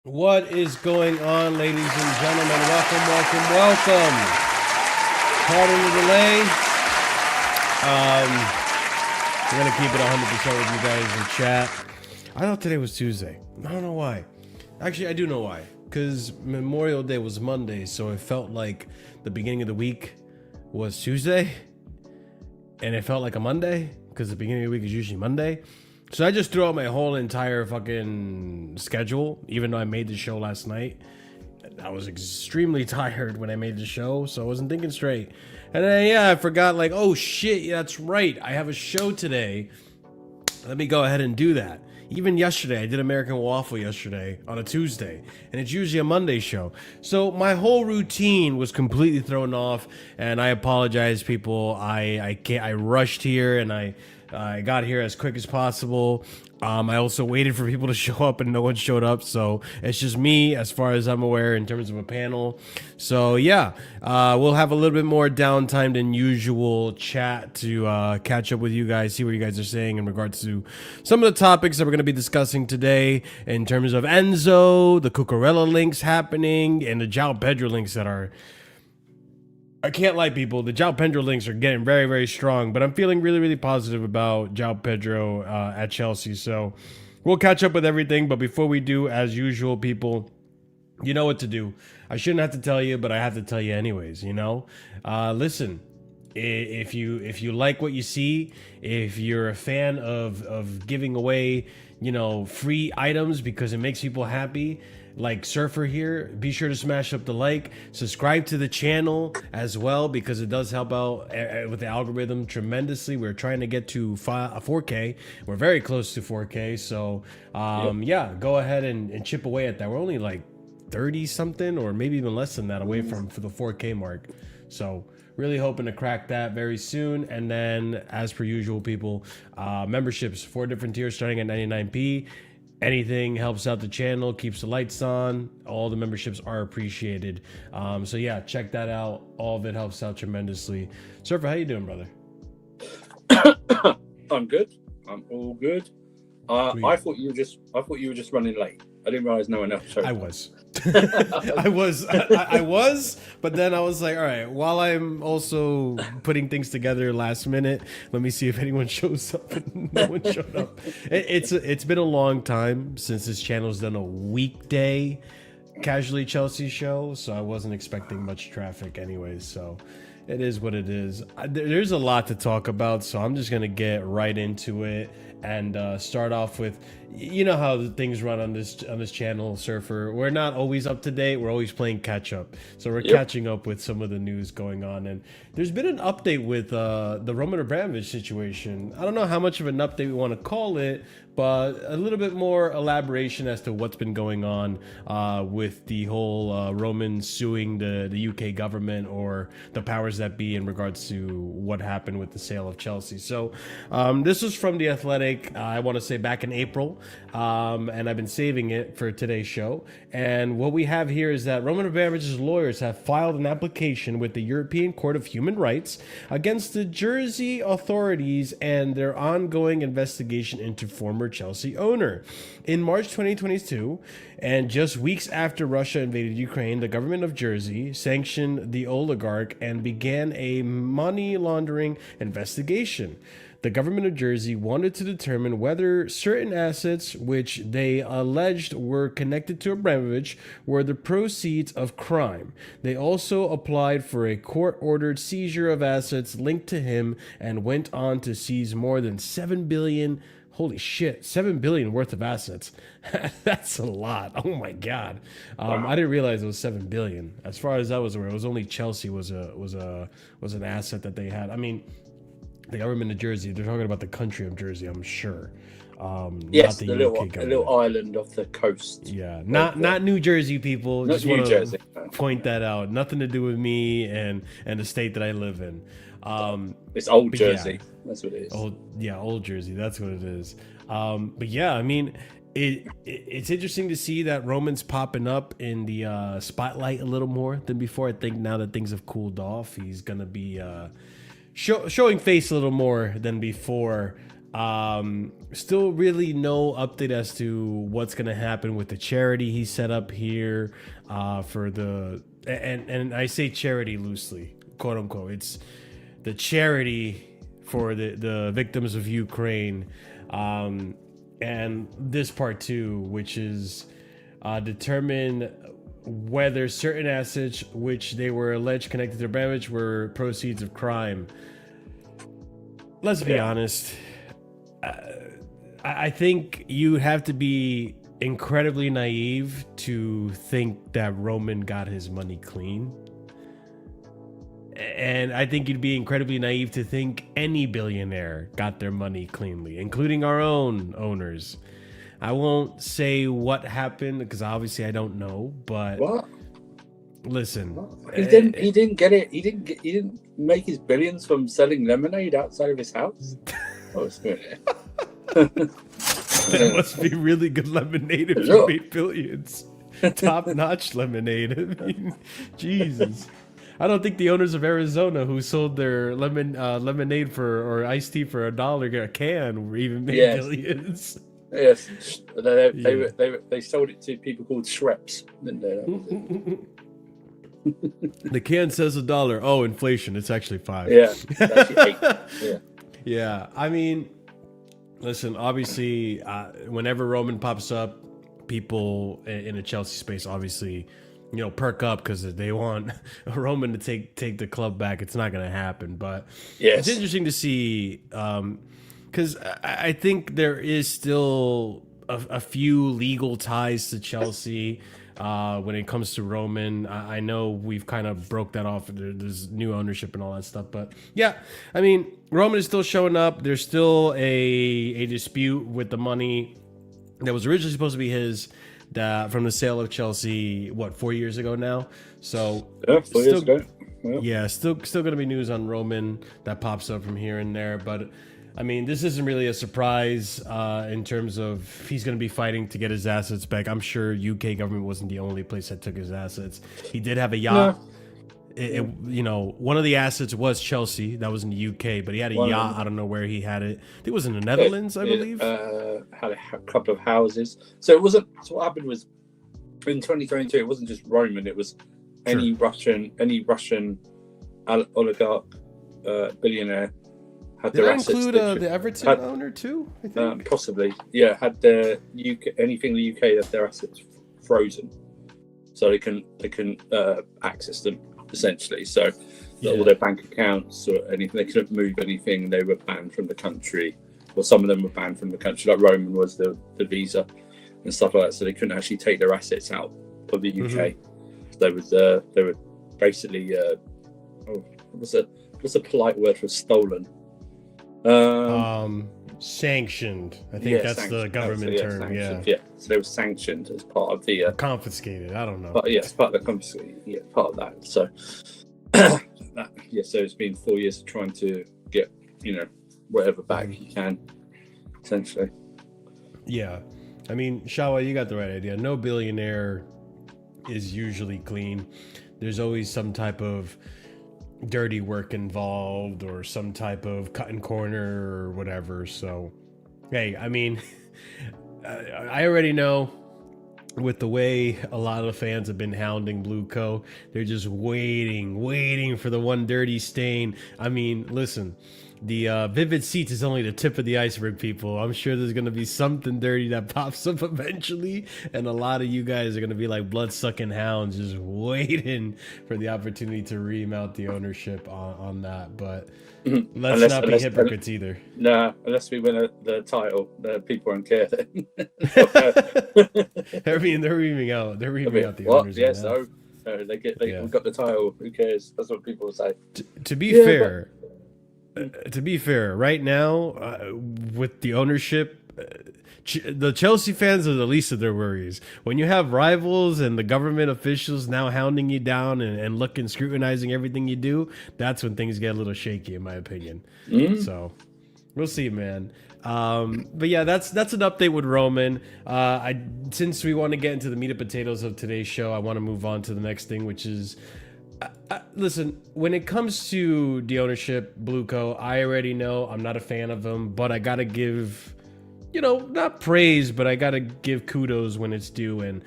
What is going on, ladies and gentlemen? Welcome. Pardon the delay. We're going to keep it 100% with you guys in chat. I thought today was Tuesday. I don't know why. Actually, I do know why. Because Memorial Day was Monday, so it felt like the beginning of the week was Tuesday. And it felt like a Monday, because the beginning of the week is usually Monday. So I just threw out my whole entire fucking schedule, even though I made the show last night. I was extremely tired when I made the show, so I wasn't thinking straight. And then, yeah, I forgot, like, oh shit, yeah, that's right. I have a show today. Let me go ahead and do that. Even yesterday, I did American Waffle yesterday on a Tuesday, and it's usually a Monday show. So my whole routine was completely thrown off, and I apologize, people. I rushed here, and I got here as quick as possible. I also waited for people to show up and no one showed up. So it's just me as far as I'm aware in terms of a panel. So yeah, we'll have a little bit more downtime than usual chat to catch up with you guys, see what you guys are saying in regards to some of the topics that we're going to be discussing today in terms of Enzo, the Cucurella links happening, and the Joao Pedro links that are... I can't lie, people. The Joao Pedro links are getting very, very strong, but I'm feeling really, really positive about Joao Pedro at Chelsea. So we'll catch up with everything. But before we do, as usual, people, you know what to do. I shouldn't have to tell you, but I have to tell you anyways. You know, listen. If you like what you see, if you're a fan of giving away, you know, free items because it makes people happy, like Surfer here, be sure to smash up the like, subscribe to the channel as well, because it does help out with the algorithm tremendously. We're trying to get to 4K. We're very close to 4K. So yeah, go ahead and chip away at that. We're only like 30 something or maybe even less than that away from for the 4K mark. So really hoping to crack that very soon. And then, as per usual, people, memberships, 4 different tiers starting at 99p. Anything helps out the channel, keeps the lights on. All the memberships are appreciated. So yeah, check that out. All of it helps out tremendously. Surfer, how you doing, brother? I'm good. I'm all good. I thought you were just running late. I didn't realize no one else showed. I was. I was, but then I was like, all right, while I'm also putting things together last minute, let me see if anyone shows up. And no one showed up. It's been a long time since this channel's done a weekday Casually Chelsea show, so I wasn't expecting much traffic anyways, so it is what it is. There's a lot to talk about, so I'm just gonna get right into it and start off with, you know how the things run on this channel, Surfer. We're not always up to date. We're always playing catch up. So we're catching up with some of the news going on. And there's been an update with the Roman Abramovic situation. I don't know how much of an update we want to call it, but a little bit more elaboration as to what's been going on with the whole Roman suing the UK government or the powers powers that be in regards to what happened with the sale of Chelsea. So this was from The Athletic, I want to say back in April, and I've been saving it for today's show. And what we have here is that Roman Abramovich's lawyers have filed an application with the European Court of Human Rights against the Jersey authorities and their ongoing investigation into former Chelsea owner. In March 2022, and just weeks after Russia invaded Ukraine, the government of Jersey sanctioned the oligarch and began a money laundering investigation. The government of Jersey wanted to determine whether certain assets which they alleged were connected to Abramovich were the proceeds of crime. They also applied for a court-ordered seizure of assets linked to him and went on to seize more than 7 billion. Holy shit, 7 billion worth of assets. That's a lot. Oh my God. Wow. I didn't realize it was 7 billion. As far as I was aware, it was only Chelsea was an asset that they had. I mean, the government of Jersey, they're talking about the country of Jersey, I'm sure. Yes, not the little island off the coast. Yeah, not New Jersey, people. Not just New want Jersey. to point that out. Nothing to do with me and the state that I live in. It's old Jersey. Yeah, that's what it is. Old Jersey. That's what it is. But yeah, I mean, it's interesting to see that Roman's popping up in the spotlight a little more than before. I think now that things have cooled off, he's gonna be showing face a little more than before. Still really no update as to what's gonna happen with the charity he set up here for the and I say charity loosely, quote unquote. It's the charity for the victims of Ukraine, and this part too, which is determine whether certain assets which they were alleged connected to Abramovich were proceeds of crime. Let's be honest. I think you have to be incredibly naive to think that Roman got his money clean. And I think you'd be incredibly naive to think any billionaire got their money cleanly, including our own owners. I won't say what happened because obviously I don't know, but what? Listen, he didn't get it. He didn't make his billions from selling lemonade outside of his house. Oh, it's good. That must be really good lemonade if you made billions. Top-notch lemonade. I mean, Jesus. I don't think the owners of Arizona who sold their lemonade or iced tea for $1 a can were even made billions. Yes, they sold it to people called Schweppes, didn't they? The can says $1. Oh, inflation. It's actually 5. Yeah, it's actually 8. Yeah. Yeah, I mean, listen, obviously, whenever Roman pops up, people in the Chelsea space obviously, perk up because they want Roman to take the club back. It's not going to happen, but it's interesting to see because I think there is still a few legal ties to Chelsea when it comes to Roman. I know we've kind of broke that off. There's new ownership and all that stuff, but yeah, I mean, Roman is still showing up. There's still a dispute with the money that was originally supposed to be his from the sale of Chelsea, 4 years ago now? So yeah, 4 years ago. Yeah, still going to be news on Roman that pops up from here and there, but I mean, this isn't really a surprise in terms of he's going to be fighting to get his assets back. I'm sure UK government wasn't the only place that took his assets. He did have a yacht. One of the assets was Chelsea. That was in the UK, but he had a yacht. I don't know where he had it. I think it was in the Netherlands, I believe. Had a couple of houses. So it wasn't. So what happened was in 2022, it wasn't just Roman. It was any Russian oligarch, billionaire. Had Did that include the Everton owner too? I think possibly. Yeah, had the UK anything in the UK that their assets frozen, so they can access them essentially. So all their bank accounts or anything, they couldn't move anything. They were banned from the country, or some of them were banned from the country. Like Roman was the visa and stuff like that. So they couldn't actually take their assets out of the UK. So they were basically what's a polite word for stolen? Sanctioned. I think that's the government term. Yeah. So they were sanctioned as part of the confiscated. I don't know. But yeah, it's part of the confiscated. Yeah, part of that. So So it's been 4 years of trying to get, whatever back you can, essentially. Yeah. I mean, Shawa, you got the right idea. No billionaire is usually clean. There's always some type of dirty work involved or some type of cutting corner or whatever. So, hey, I mean, I already know with the way a lot of fans have been hounding Blue Co, they're just waiting for the one dirty stain. I mean, listen, the vivid seats is only the tip of the iceberg, people. I'm sure there's going to be something dirty that pops up eventually, and a lot of you guys are going to be like blood-sucking hounds just waiting for the opportunity to remount the ownership on that. But let's not be hypocrites either. Nah, unless we win the title, the people won't care then. They're reaming out. They're reaming out the owners. Yeah, so they got the title. Who cares? That's what people will say. To be fair. To be fair, right now, with the ownership, the Chelsea fans are the least of their worries. When you have rivals and the government officials now hounding you down and scrutinizing everything you do, that's when things get a little shaky, in my opinion. So we'll see, man. But yeah, that's an update with Roman. Since we want to get into the meat and potatoes of today's show, I want to move on to the next thing, which is. Listen, when it comes to the ownership, Blue Co, I already know I'm not a fan of them, but I gotta give, not praise, but I gotta give kudos when it's due. And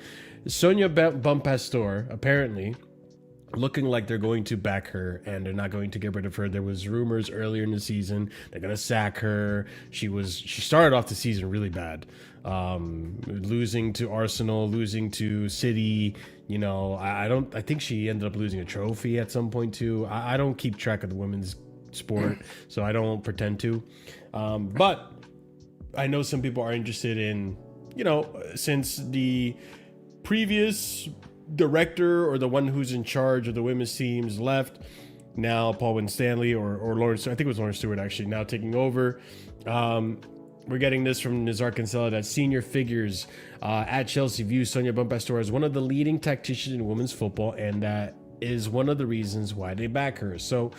Sonia Bompastor, apparently, looking like they're going to back her and they're not going to get rid of her. There was rumors earlier in the season they're gonna sack her. She started off the season really bad, losing to Arsenal, losing to City. I think she ended up losing a trophy at some point too. I don't keep track of the women's sport, so I don't pretend to. But I know some people are interested in, since the previous director or the one who's in charge of the women's teams left, now Paul Winstanley or Lawrence, I think it was Lawrence Stewart actually, now taking over. We're getting this from Nizar Kinsella that senior figures at Chelsea view Sonia Bompastor as one of the leading tacticians in women's football, and that is one of the reasons why they back her. So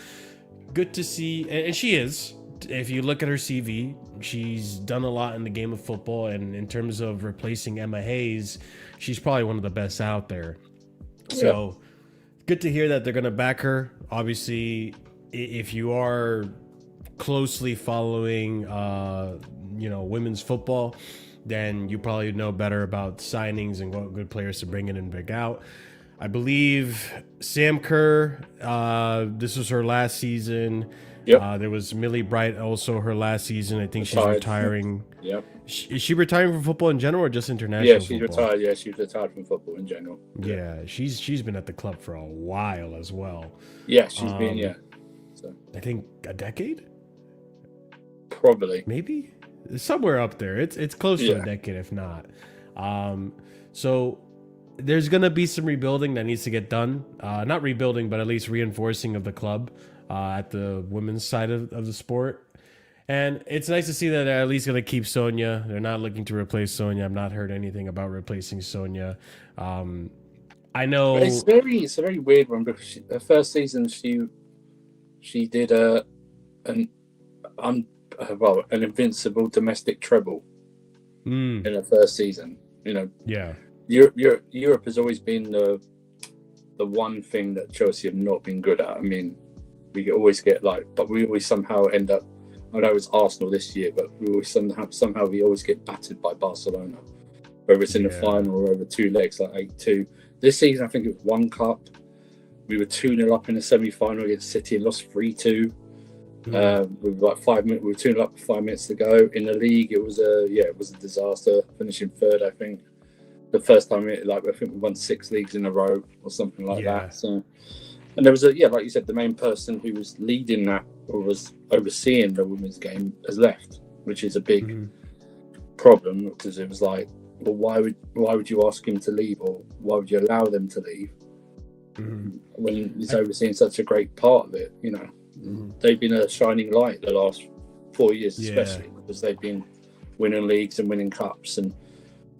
good to see, and she is. If you look at her CV, she's done a lot in the game of football, and in terms of replacing Emma Hayes, she's probably one of the best out there. So good to hear that they're going to back her. Obviously, if you are closely following women's football, then you probably know better about signings and what good players to bring in and bring out. I believe Sam Kerr, this was her last season. There was Millie Bright, also her last season. I think she's retiring. Is she retiring from football in general or just international football? Retired. Yeah, she's retired from football in general. Yeah, she's been at the club for a while as well. Yeah, she's been, So I think a decade? Probably. Maybe? Somewhere up there. It's close to a decade, if not. So there's going to be some rebuilding that needs to get done. Not rebuilding, but at least reinforcing of the club at the women's side of the sport. And it's nice to see that they're at least going to keep Sonia. They're not looking to replace Sonia. I've not heard anything about replacing Sonia. I know it's a very weird one because her first season she did an invincible domestic treble in her first season. Europe has always been the one thing that Chelsea have not been good at. I mean, we always get but we always somehow end up. I know it's Arsenal this year, but we always somehow we always get battered by Barcelona, whether it's in the final or over two legs, like 8-2. This season, I think it was 1 cup. We were 2-0 up in the semi-final against City and lost 3-2. With like 5 minutes, we were 2-0 up with 5 minutes to go. In the league, it was a disaster, finishing third. I think the first time I think we won 6 leagues in a row or something like that. So, and there was like you said, the main person who was leading that or was overseeing the women's game has left, which is a big problem because it was like, well, why would you ask him to leave, or why would you allow them to leave when he's overseeing such a great part of it? They've been a shining light the last 4 years, especially because they've been winning leagues and winning cups and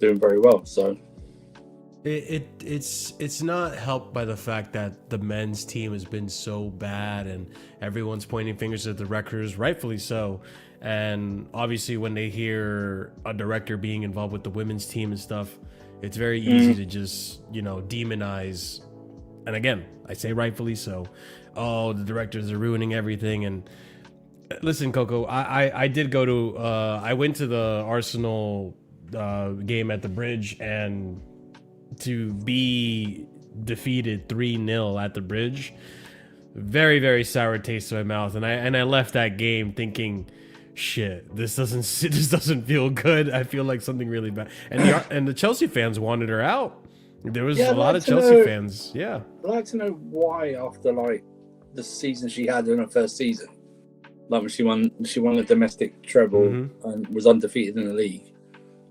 doing very well. So It's not helped by the fact that the men's team has been so bad and everyone's pointing fingers at the directors, rightfully so. And obviously, when they hear a director being involved with the women's team and stuff, it's very easy to just demonize. And again, I say rightfully so. Oh, the directors are ruining everything. And listen, Coco, I did go to I went to the Arsenal game at the Bridge, and to be defeated 3-0 at the Bridge, very, very sour taste in my mouth. And I left that game thinking, shit, this doesn't feel good. I feel like something really bad. And the Chelsea fans wanted her out. There was a lot of Chelsea fans. Yeah. I'd like to know why, after like the season she had in her first season, like when she won the domestic treble and was undefeated in the league.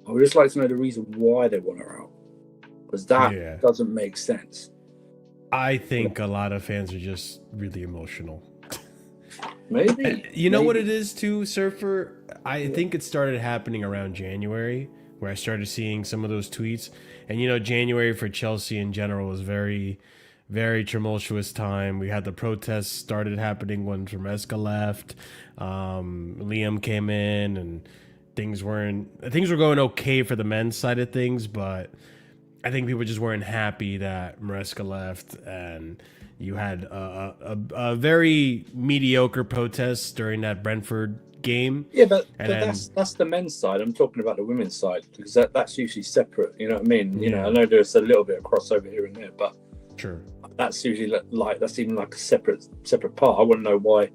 I would just like to know the reason why they want her out, because that doesn't make sense. I think a lot of fans are just really emotional. Maybe. You know what it is too, Surfer? I think it started happening around January, where I started seeing some of those tweets. And January for Chelsea in general was very, very tumultuous time. We had the protests started happening when Mheuka left. Liam came in, and things were going okay for the men's side of things, but I think people just weren't happy that Mheuka left, and you had a very mediocre protest during that Brentford game. Yeah, but that's the men's side. I'm talking about the women's side, because that's usually separate. You know what I mean? You know, I know there's a little bit of crossover here and there, but sure, that's usually that's even like a separate part. I want to know why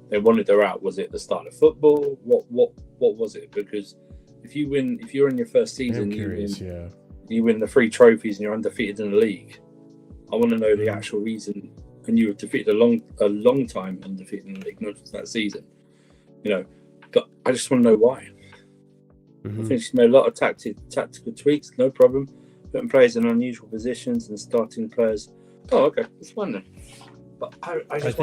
they wanted her out. Was it the start of football? What was it? Because if you're in your first season, you win the 3 trophies and you're undefeated in the league. I want to know the actual reason. And you were defeated a long time undefeated in the league, not just that season. But I just want to know why. I think she's made a lot of tactical tweaks, no problem. Putting players in unusual positions and starting players. Oh, okay, that's fine then. But I just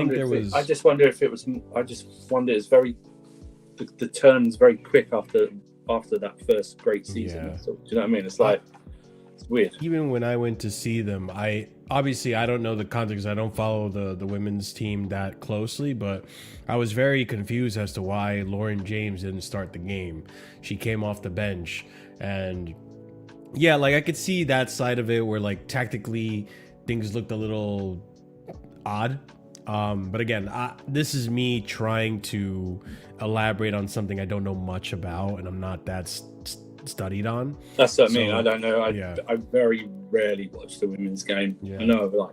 wonder if it's very. The turn's very quick after that first great season. So, do you know what I mean? It's like, it's weird. Even when I went to see them, I don't know the context. I don't follow the women's team that closely, but I was very confused as to why Lauren James didn't start the game. She came off the bench, and I could see that side of it where like tactically things looked a little odd. But again, this is me trying to elaborate on something I don't know much about, and I'm not that studied on. That's what I mean. I don't know. I very rarely watch the women's game. I know,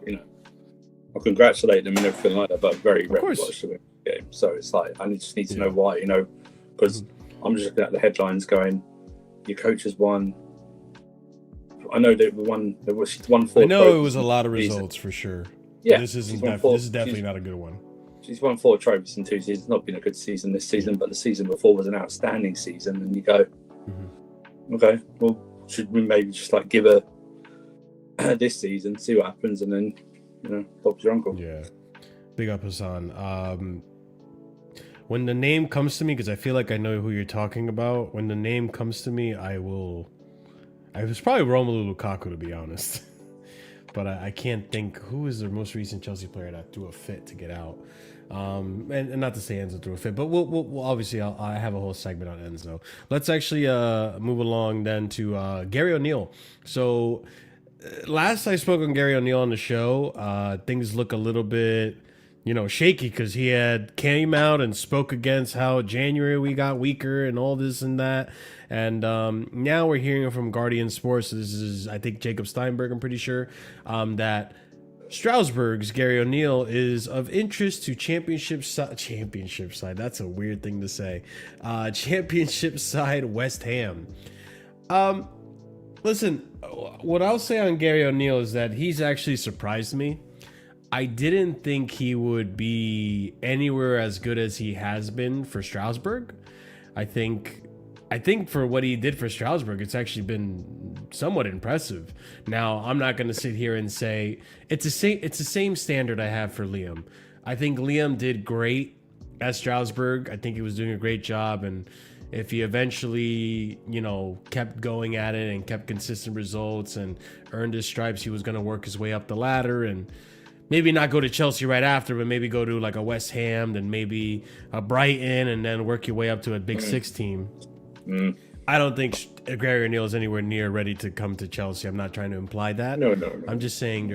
I congratulate them and everything like that, but I very rarely watch the women's game. So it's like, I just need to know why, because I'm just looking at the headlines going, your coach has won. I know she's won 4. I know it was a lot of results for sure. Yeah, this is definitely not a good one. She's won 4 trophies in 2 seasons. Not been a good season this season, but the season before was an outstanding season. And you go, okay, well, should we maybe just give her this season, see what happens, and then Bob's your uncle. Yeah, big up Hassan. When the name comes to me, because I feel like I know who you're talking about. When the name comes to me, I was probably Romelu Lukaku, to be honest. But I can't think who is the most recent Chelsea player that threw a fit to get out. And not to say Enzo threw a fit, but we'll obviously I have a whole segment on Enzo. Let's actually move along then to Gary O'Neill. So last I spoke on Gary O'Neill on the show, things look a little bit shaky, because he came out and spoke against how January we got weaker and all this and that. And now we're hearing from Guardian Sports. This is, I think, Jacob Steinberg, I'm pretty sure, that Strasbourg's Gary O'Neill is of interest to championship side. That's a weird thing to say. Championship side West Ham. Listen, what I'll say on Gary O'Neill is that he's actually surprised me. I didn't think he would be anywhere as good as he has been for Strasbourg. I think for what he did for Strasbourg, it's actually been somewhat impressive. Now, I'm not going to sit here and say it's the same standard I have for Liam. I think Liam did great at Strasbourg. I think he was doing a great job, and if he eventually, kept going at it and kept consistent results and earned his stripes, he was going to work his way up the ladder and maybe not go to Chelsea right after, but maybe go to like a West Ham, then maybe a Brighton, and then work your way up to a Big Six team. I don't think Gary O'Neill is anywhere near ready to come to Chelsea. I'm not trying to imply that. No. I'm just saying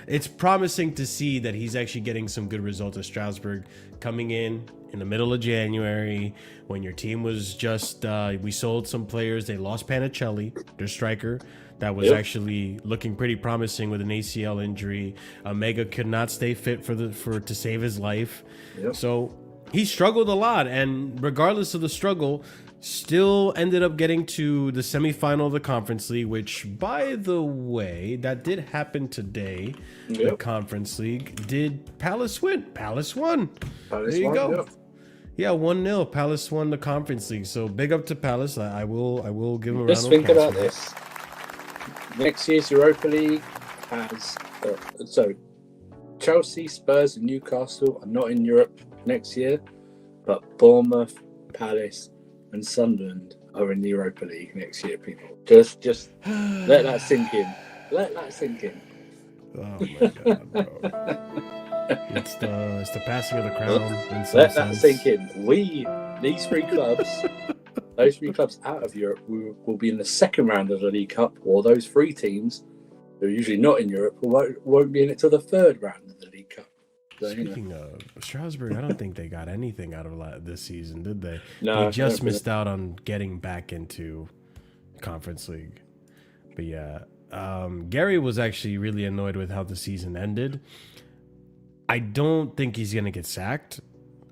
it's promising to see that he's actually getting some good results at Strasbourg, coming in the middle of January when your team was just we sold some players. They lost Panicelli, their striker, that was actually looking pretty promising with an ACL injury. Mheuka could not stay fit to save his life. So he struggled a lot, and regardless of the struggle, still ended up getting to the semifinal of the Conference League, which, by the way, that did happen today. The Conference League. Did Palace win? Palace won. There you go. Yeah, 1-0. Palace won the Conference League. So big up to Palace. I will give them a round of applause. Just think about this. Next year's Europa League has Chelsea, Spurs, and Newcastle are not in Europe next year, but Bournemouth, Palace, and Sunderland are in the Europa League next year. People, just let that sink in. Let that sink in. Oh my god, bro. It's the passing of the crown. Let that sink in. These three clubs, those three clubs out of Europe will be in the second round of the League Cup, or those three teams who are usually not in Europe won't be in it till the third round of the League Cup. So, Speaking of Strasbourg, I don't think they got anything out of this season, did they? No, they just missed out on getting back into Conference League. But yeah, Gary was actually really annoyed with how the season ended. I don't think he's gonna get sacked.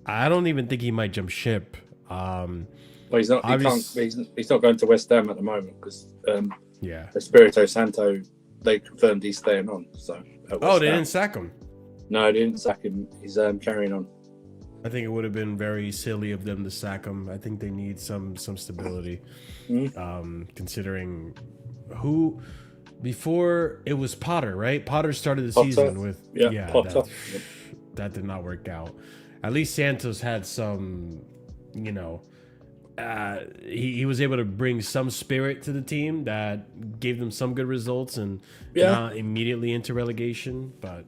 I don't even think he might jump ship. Well, he's not. He's not going to West Ham at the moment because Espirito Santo, they confirmed he's staying on. So they didn't sack him. No, they didn't sack him. He's carrying on. I think it would have been very silly of them to sack him. I think they need some stability. Considering who before it was Potter, right? Potter started the season with Potter. That did not work out. At least Santos had some, he was able to bring some spirit to the team that gave them some good results and not immediately into relegation, but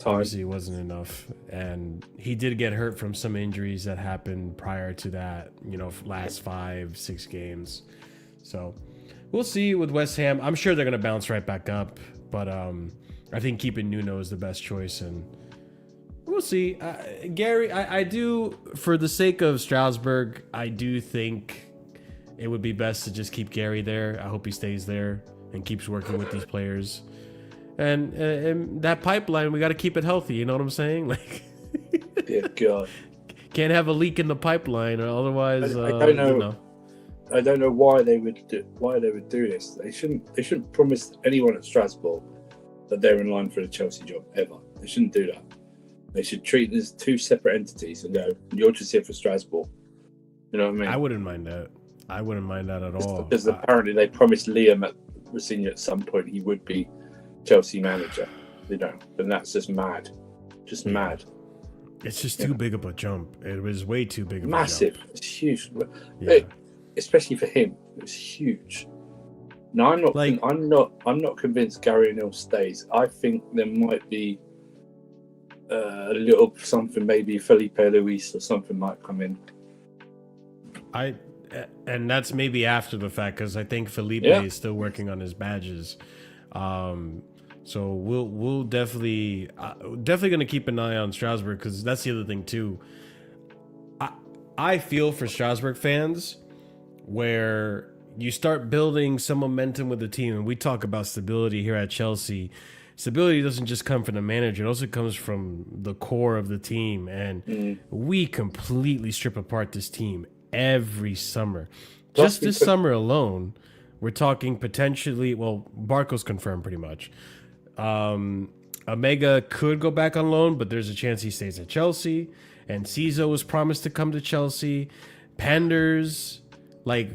obviously it wasn't enough. And he did get hurt from some injuries that happened prior to that, last 5-6 games. So we'll see with West Ham. I'm sure they're going to bounce right back up, but I think keeping Nuno is the best choice, and we'll see. Gary, I do, for the sake of Strasbourg, I do think it would be best to just keep Gary there. I hope he stays there and keeps working with these players. And that pipeline, we got to keep it healthy. You know what I'm saying? Like, dear God, can't have a leak in the pipeline, or otherwise. I don't know. I don't know why they would do this. They shouldn't promise anyone at Strasbourg that they're in line for the Chelsea job ever. They shouldn't do that. They should treat them as two separate entities and go, you're just here for Strasbourg. You know what I mean? I wouldn't mind that. I wouldn't mind that at all. Because apparently they promised Liam Rosenior at some point he would be Chelsea manager. And that's just mad. Just mad. It's just too big of a jump. It was way too big of Massive. a jump. It's huge. Yeah. Especially for him, it was huge. Now I'm not convinced Gary O'Neill stays. I think there might be a little something, maybe Felipe Luis or something might come in. And that's maybe after the fact, because I think Felipe is still working on his badges. So we'll definitely going to keep an eye on Strasbourg, because that's the other thing too. I feel for Strasbourg fans, where you start building some momentum with the team, and we talk about stability here at Chelsea. Stability doesn't just come from the manager; it also comes from the core of the team. And we completely strip apart this team every summer. Just this summer alone, we're talking potentially. Well, Barco's confirmed pretty much. Mheuka could go back on loan, but there's a chance he stays at Chelsea. And Enzo was promised to come to Chelsea. Panders. Like,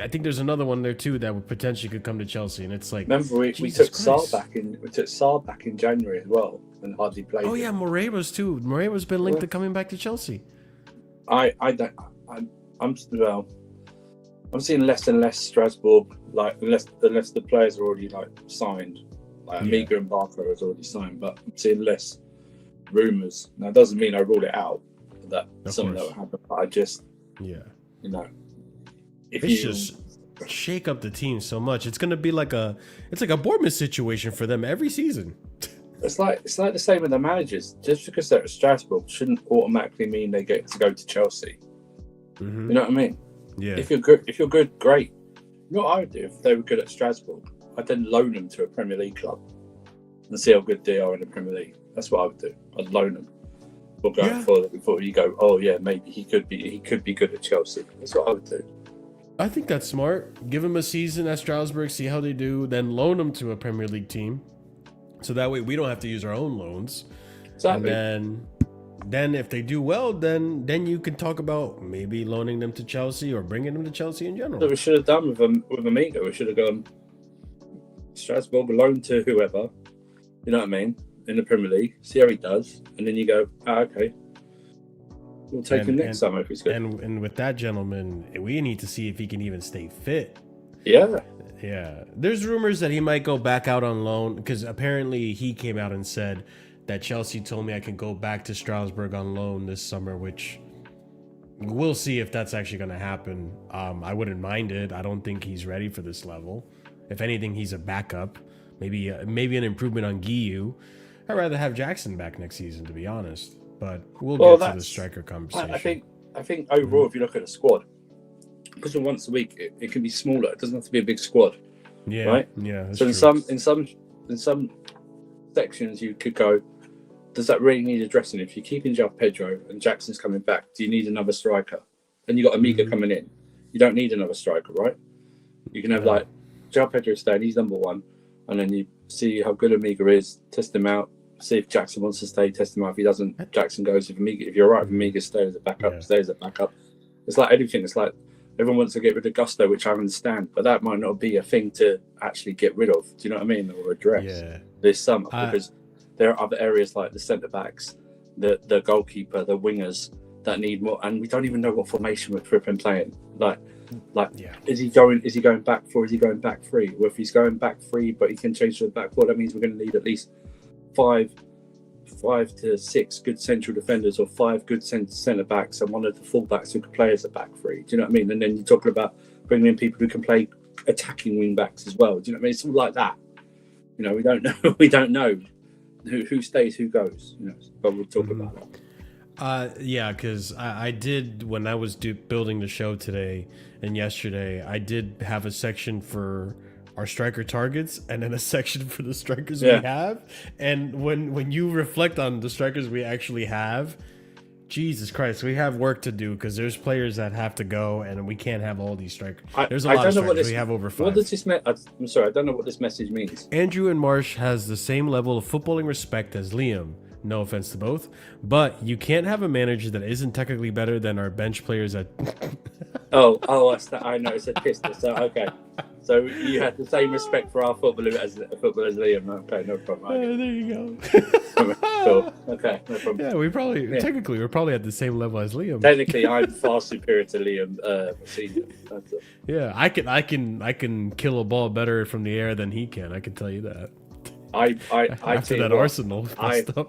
I think there's another one there too that would potentially could come to Chelsea, and it's like, remember we took Sarr back in January as well, and hardly played. Yeah, Moreira's too. Moreira's been linked to coming back to Chelsea. I I'm seeing less and less Strasbourg, like unless the players are already like signed. Like Mheuka and Barca is already signed, but I'm seeing less rumours. Now, it doesn't mean I rule it out that something that will happen, but I just, you know, just shake up the team so much. It's gonna be like a Bournemouth situation for them every season. It's like the same with the managers. Just because they're at Strasbourg shouldn't automatically mean they get to go to Chelsea. Mm-hmm. You know what I mean? Yeah. If you're good, great. You know what I would do if they were good at Strasbourg? I'd then loan them to a Premier League club and see how good they are in the Premier League. That's what I would do. I'd loan them. Or go before you go, oh yeah, maybe he could be good at Chelsea. That's what I would do. I think that's smart. Give him a season at Strasbourg, see how they do, then loan him to a Premier League team. So that way we don't have to use our own loans. Exactly. And then if they do well, then you can talk about maybe loaning them to Chelsea or bringing them to Chelsea in general. So we should have done with Amigo. We should have gone Strasbourg, loan to whoever. You know what I mean? In the Premier League, see how he does, and then you go, okay, we'll take him next summer if he's good. And with that gentleman, we need to see if he can even stay fit. Yeah. There's rumors that he might go back out on loan because apparently he came out and said that Chelsea told me I can go back to Strasbourg on loan this summer, which we'll see if that's actually going to happen. I wouldn't mind it. I don't think he's ready for this level. If anything, he's a backup. Maybe an improvement on Guiu. I'd rather have Jackson back next season, to be honest. But we'll get to the striker conversation. I think overall, if you look at the squad, because of once a week, it can be smaller. It doesn't have to be a big squad. Yeah. Right. Yeah. So in some sections, you could go, does that really need addressing? If you're keeping Joao Pedro and Jackson's coming back, do you need another striker? Then you got Amiga coming in. You don't need another striker, right? You can have like Joao Pedro staying. He's number one, and then you see how good Amiga is. Test him out. See if Jackson wants to stay. Test him out. If he doesn't, Jackson goes. If you're right, if Amiga stays as a backup, stays as a backup. It's like anything. It's like everyone wants to get rid of Gusto, which I understand, but that might not be a thing to actually get rid of. Do you know what I mean? Or address this summer, because there are other areas like the centre backs, the goalkeeper, the wingers that need more, and we don't even know what formation we're flipping playing. Is he going back four? Is he going back three? Well, if he's going back three, but he can change to the back four, that means we're going to need at least five to six good central defenders or five good centre backs and one of the full backs who can play as a back three. Do you know what I mean? And then you're talking about bringing in people who can play attacking wing backs as well. Do you know what I mean? It's all like that. You know, we don't know. We don't know who stays, who goes. You know, but we'll talk about that. Because I did, when I was building the show today and yesterday, I did have a section for our striker targets and then a section for the strikers we have. And when you reflect on the strikers we actually have, Jesus Christ, we have work to do because there's players that have to go and we can't have all these strikers. There's a lot of strikers. We have over 5. What does this I'm sorry, I don't know what this message means. Andrew and Marsh has the same level of footballing respect as Liam. No offense to both, but you can't have a manager that isn't technically better than our bench players at. I know it's a pistol. So okay, so you had the same respect for our footballer as Liam. Okay, no problem. There you go. Cool. Okay, no problem. Yeah, technically we're probably at the same level as Liam. Technically, I'm far superior to Liam Senior. Yeah, I can kill a ball better from the air than he can. I can tell you that. After that Arsenal stuff.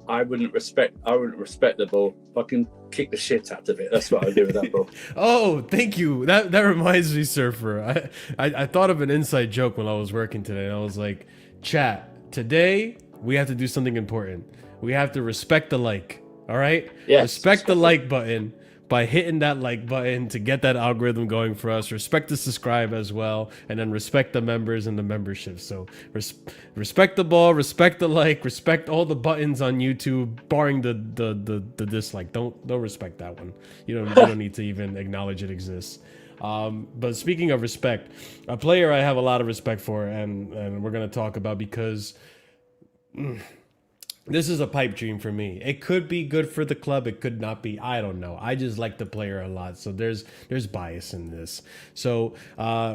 I wouldn't respect the ball. Fucking kick the shit out of it. That's what I do with that ball. Oh, thank you. That reminds me, Surfer. I thought of an inside joke when I was working today. And I was like, chat, today we have to do something important. We have to respect the like. All right? Yes. Respect the like button by hitting that like button to get that algorithm going for us. Respect the subscribe as well, and then respect the members and the membership. So respect the ball, respect the like, respect all the buttons on YouTube, barring the dislike. Don't respect that one. You don't need to even acknowledge it exists. But speaking of respect, a player I have a lot of respect for, and we're gonna talk about because. This is a pipe dream for me. It could be good for the club. It could not be. I don't know. I just like the player a lot. So there's bias in this. So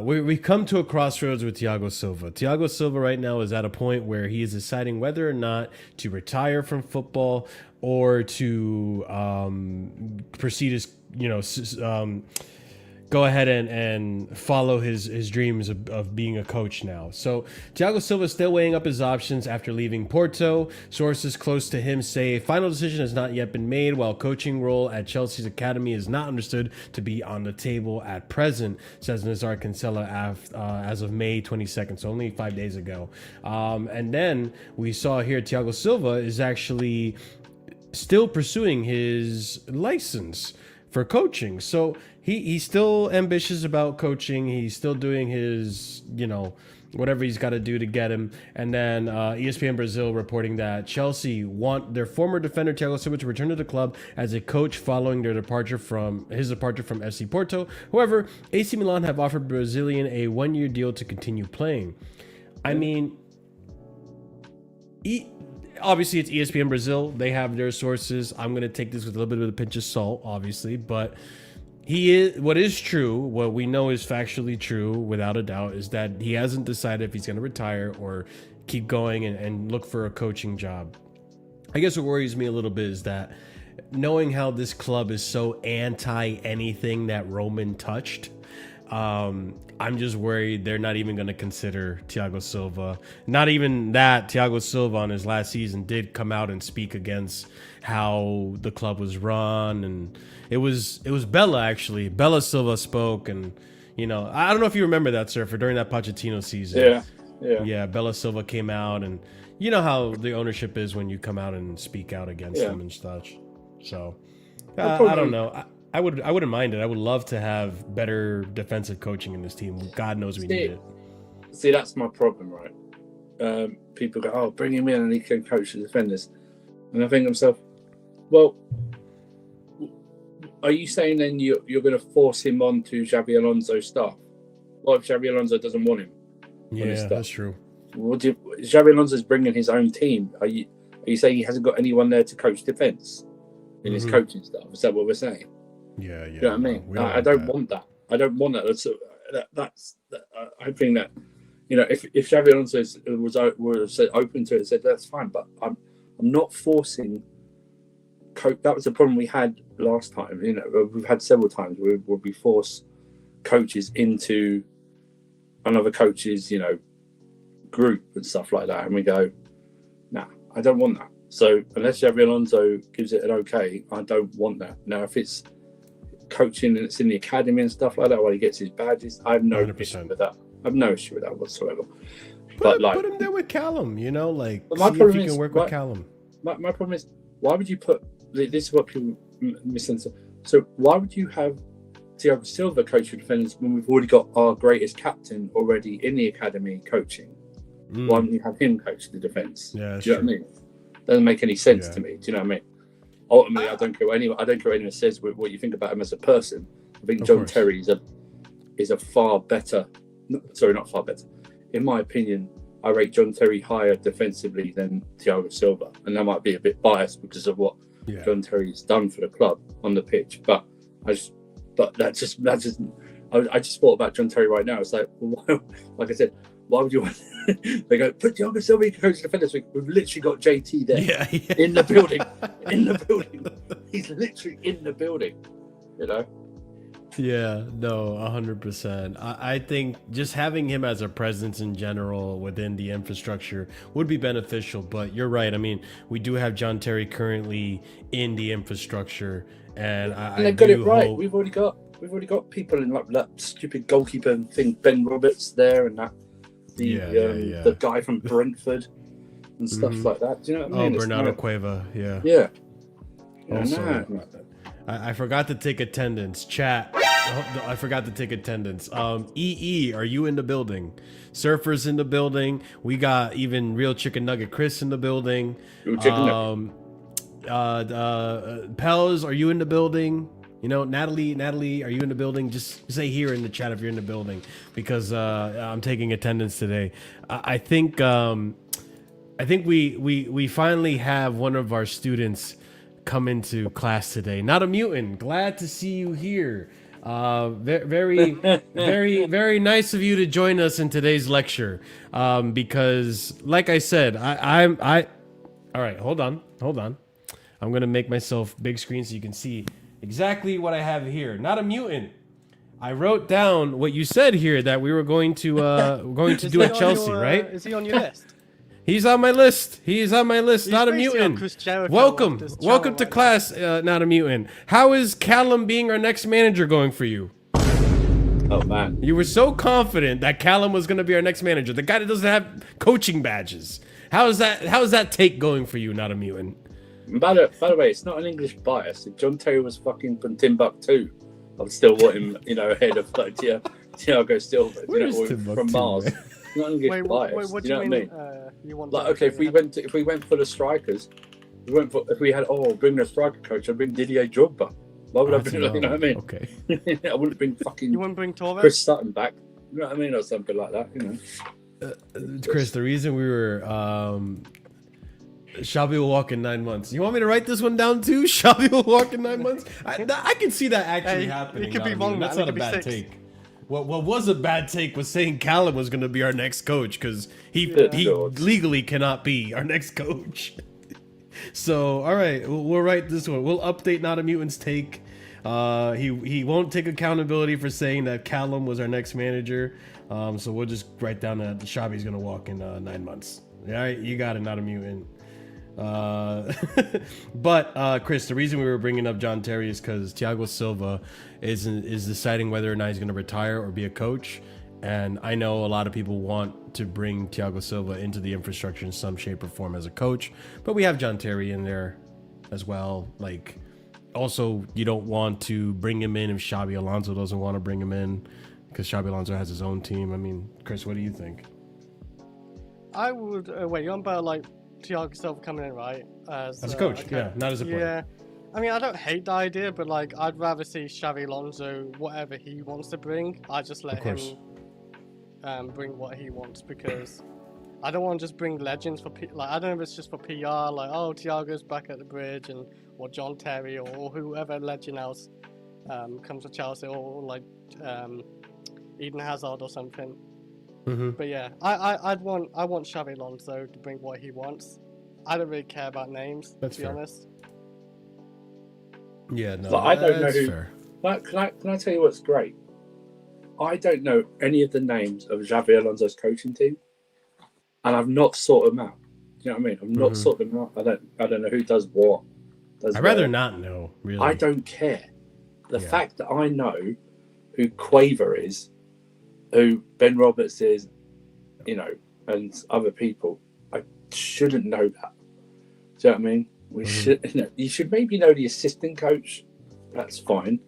we come to a crossroads with Thiago Silva. Thiago Silva right now is at a point where he is deciding whether or not to retire from football or to proceed his go ahead and follow his dreams of being a coach now. So Thiago Silva is still weighing up his options after leaving Porto. Sources close to him say a final decision has not yet been made, while coaching role at Chelsea's academy is not understood to be on the table at present, says Nazar Kinsella as of May 22nd, so only 5 days ago. And then we saw here Thiago Silva is actually still pursuing his license for coaching. So he's still ambitious about coaching. He's still doing his, whatever he's got to do to get him. And then ESPN Brazil reporting that Chelsea want their former defender Thiago Silva to return to the club as a coach following their departure from FC Porto. However, AC Milan have offered Brazilian a 1-year deal to continue playing. I mean, obviously it's ESPN Brazil. They have their sources. I'm going to take this with a little bit of a pinch of salt, obviously, but what is true, what we know is factually true, without a doubt, is that he hasn't decided if he's going to retire or keep going and look for a coaching job. I guess what worries me a little bit is that knowing how this club is so anti anything that Roman touched, I'm just worried they're not even going to consider Thiago Silva. Not even that, Thiago Silva on his last season did come out and speak against how the club was run, and it was Bella actually. Bella Silva spoke, and I don't know if you remember that, Surfer, during that Pochettino season. Yeah. Bella Silva came out, and you know how the ownership is when you come out and speak out against them and such. So I don't know. I wouldn't mind it. I would love to have better defensive coaching in this team. God knows we need it. See, that's my problem, right? People go, "Oh, bring him in and he can coach the defenders," and I think to myself, well, are you saying then you're going to force him on to Xabi Alonso's staff? What if Xabi Alonso doesn't want him? Yeah, that's true. Xabi Alonso's bringing his own team. Are you saying he hasn't got anyone there to coach defense in his coaching staff? Is that what we're saying? Yeah. You know what I mean? I don't want that. I don't want that. I think that if Xabi Alonso was open to it, said that's fine, but I'm not forcing. That was the problem we had last time. We've had several times where we force coaches into another coach's group and stuff like that, and we go, nah, I don't want that. So unless Xabi Alonso gives it an okay, I don't want that. Now, if it's coaching and it's in the academy and stuff like that, while he gets his badges, I have no 100%. issue with that. I have no issue with that whatsoever. Put him there with Callum, see if you can work with Callum. My problem is, why would you put, this is what people misunderstand. So why would you have Thiago Silva coach your defenders when we've already got our greatest captain already in the academy coaching? Why don't you have him coach the defence? Yeah, do you know what I mean? Doesn't make any sense to me. Do you know what I mean? Ultimately, I don't care what anyone says what you think about him as a person. I think John Terry is a far better. Sorry, not far better. In my opinion, I rate John Terry higher defensively than Thiago Silva, and that might be a bit biased because of what John Terry's done for the club on the pitch. But I just thought about John Terry right now. It's like, like I said, why would you want? They go, put Thiago Silva to coach the defenders. We've literally got JT there in the building. He's literally in the building. Yeah, no, 100%. I think just having him as a presence in general within the infrastructure would be beneficial. But you're right. I mean, we do have John Terry currently in the infrastructure, and they've got it right. We've already got people in like that stupid goalkeeper thing, Ben Roberts there, and that the guy from Brentford and stuff like that. Do you know what I mean? Bernardo Cueva. Yeah. Also, I forgot to take attendance. Chat. I forgot to take attendance. EE, are you in the building? Surfer's in the building. We got even Real Chicken Nugget Chris in the building. Pels, are you in the building? Natalie, are you in the building? Just say here in the chat if you're in the building, because I'm taking attendance today. I think we finally have one of our students come into class today. Not a mutant. Glad to see you here. Very, very, very nice of you to join us in today's lecture. Because, like I said, all right. Hold on. I'm gonna make myself big screen so you can see exactly what I have here. Not a mutant. I wrote down what you said here that we were going to do at Chelsea, right? Is he on your list? He's on my list. He's on my list. He's not a basically mutant. on Chris Jericho Welcome off this to channel right class. Not a mutant. How is Callum being our next manager going for you? Oh man, You were so confident that Callum was going to be our next manager. The guy that doesn't have coaching badges. How's that take going for you? Not a mutant. by the way, it's not an English bias. If John Terry was fucking from Timbuktu, I'd still want him, ahead of like Thiago Silva, Where is or Timbuktu, from Mars. man? It's not an English Wait, bias. what Do do you you know mean? what I mean? You want Like, okay, if we went for the strikers, if we had bring a striker coach, I'd bring Didier Drogba. Why would I bring? You know what I mean? Okay. I wouldn't bring fucking You wouldn't bring Torres? Chris Sutton back. You know what I mean, or something like that. Chris, the reason we were Xavi will walk in 9 months. You want me to write this one down too? Xavi will walk in 9 months. I can see that actually Hey, happening. it could be not a wrong, That's man. not It a could be bad 6. take. What was a bad take was saying Callum was going to be our next coach because he Lord. legally cannot be our next coach. So all right, we'll write this one. We'll update Not a Mutant's take. He won't take accountability for saying that Callum was our next manager. So we'll just write down that Xavi's going to walk in 9 months. All right, you got it. Not a mutant. But Chris, the reason we were bringing up John Terry is because Thiago Silva is deciding whether or not he's going to retire or be a coach, and I know a lot of people want to bring Thiago Silva into the infrastructure in some shape or form as a coach, but we have John Terry in there as well. Like, also, you don't want to bring him in if Xabi Alonso doesn't want to bring him in because Xabi Alonso has his own team. I mean, Chris, what do you think? I would wait. You're on about like Thiago Silva coming in, right? As As a coach, okay. yeah, not as a player. Yeah. I mean, I don't hate the idea, but like, I'd rather see Xavi Alonso whatever he wants to bring. I just let him bring what he wants because I don't want to just bring legends for like I don't know if it's just for PR. Like, oh, Thiago's back at the bridge, and or John Terry or whoever legend else comes to Chelsea, or like Eden Hazard or something. Mm-hmm. But yeah, I want Xavi Alonso to bring what he wants. I don't really care about names, That's to be fair. honest. Yeah, no, But I don't know that's who. fair. Can I tell you what's great? I don't know any of the names of Xavi Alonso's coaching team, and I've not sorted them out. Do you know what I mean? I've not sorted them out. I don't know who does what. I'd rather not know, really. I don't care. The Yeah. fact that I know who Quaver is, who Ben Roberts is, and other people, I shouldn't know that. Do you know what I mean? We should. You should maybe know the assistant coach. That's fine.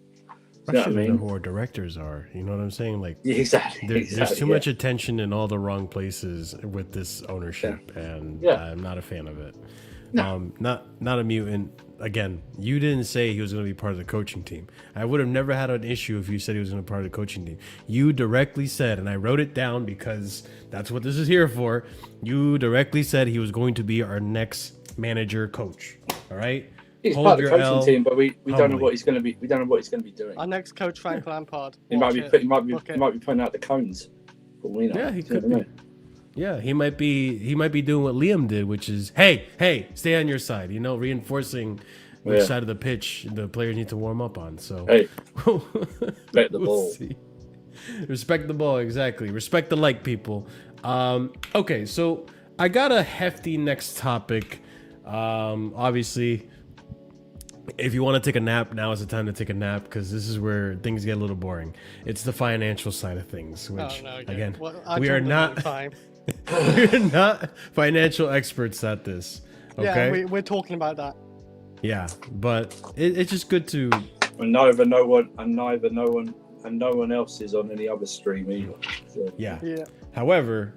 I Do you know should what I know mean? who our directors are. You know what I'm saying? Like, Yeah, exactly. there's too much attention in all the wrong places with this ownership, and I'm not a fan of it. No. Not a mutant. Again, you didn't say he was going to be part of the coaching team. I would have never had an issue if you said he was going to be part of the coaching team. You directly said, and I wrote it down because that's what this is here for. You directly said he was going to be our next manager coach. All right. He's Hold part of the your coaching L team, but we don't know humbly. what he's going to be. We don't know what he's going to be doing. Our next coach, Frank Lampard. He might be Book it. putting out the cones. But we know. Yeah, he Do you know could what I be. mean? Yeah, he might be doing what Liam did, which is, hey, stay on your side. Reinforcing which side of the pitch the players need to warm up on. So Hey, respect the ball. see. Respect the ball, exactly. Respect the like, people. Okay, so I got a hefty next topic. Obviously, if you want to take a nap, now is the time to take a nap because this is where things get a little boring. It's the financial side of things, which again, we are not. We're not financial experts at this. Okay. Yeah, we're talking about that. Yeah, but it's just good to. And neither no one else is on any other stream either. So. Yeah. Yeah. However,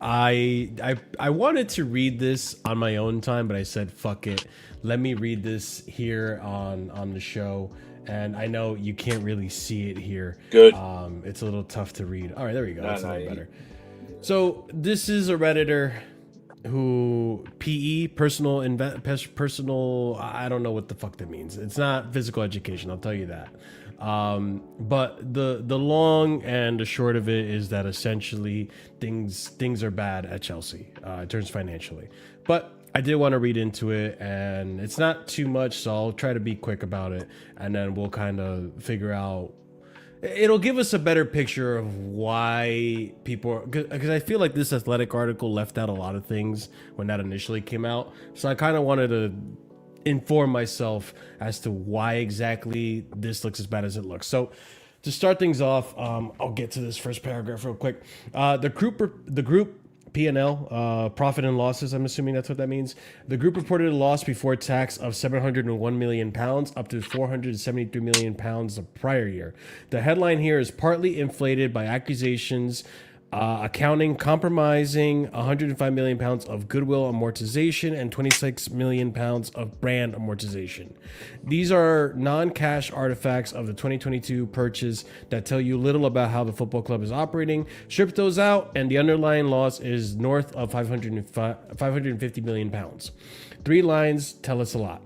I wanted to read this on my own time, but I said fuck it. Let me read this here on the show. And I know you can't really see it here. Good. It's a little tough to read. All right, there we go. That's a little better. So this is a Redditor who personal, I don't know what the fuck that means. It's not physical education, I'll tell you that. But the long and the short of it is that essentially things are bad at Chelsea in terms financially. But I did want to read into it, and it's not too much, so I'll try to be quick about it, and then we'll kind of figure out. It'll give us a better picture of why people, because I feel like this Athletic article left out a lot of things when that initially came out. So I kind of wanted to inform myself as to why exactly this looks as bad as it looks. So to start things off, I'll get to this first paragraph real quick. The group P&L, profit and losses, I'm assuming that's what that means. The group reported a loss before tax of £701 million, up to £473 million the prior year. The headline here is partly inflated by accusations accounting compromising £105 million of goodwill amortization and £26 million of brand amortization. These are non-cash artifacts of the 2022 purchase that tell you little about how the football club is operating. Strip those out, and the underlying loss is north of £550 million. 3 lines tell us a lot.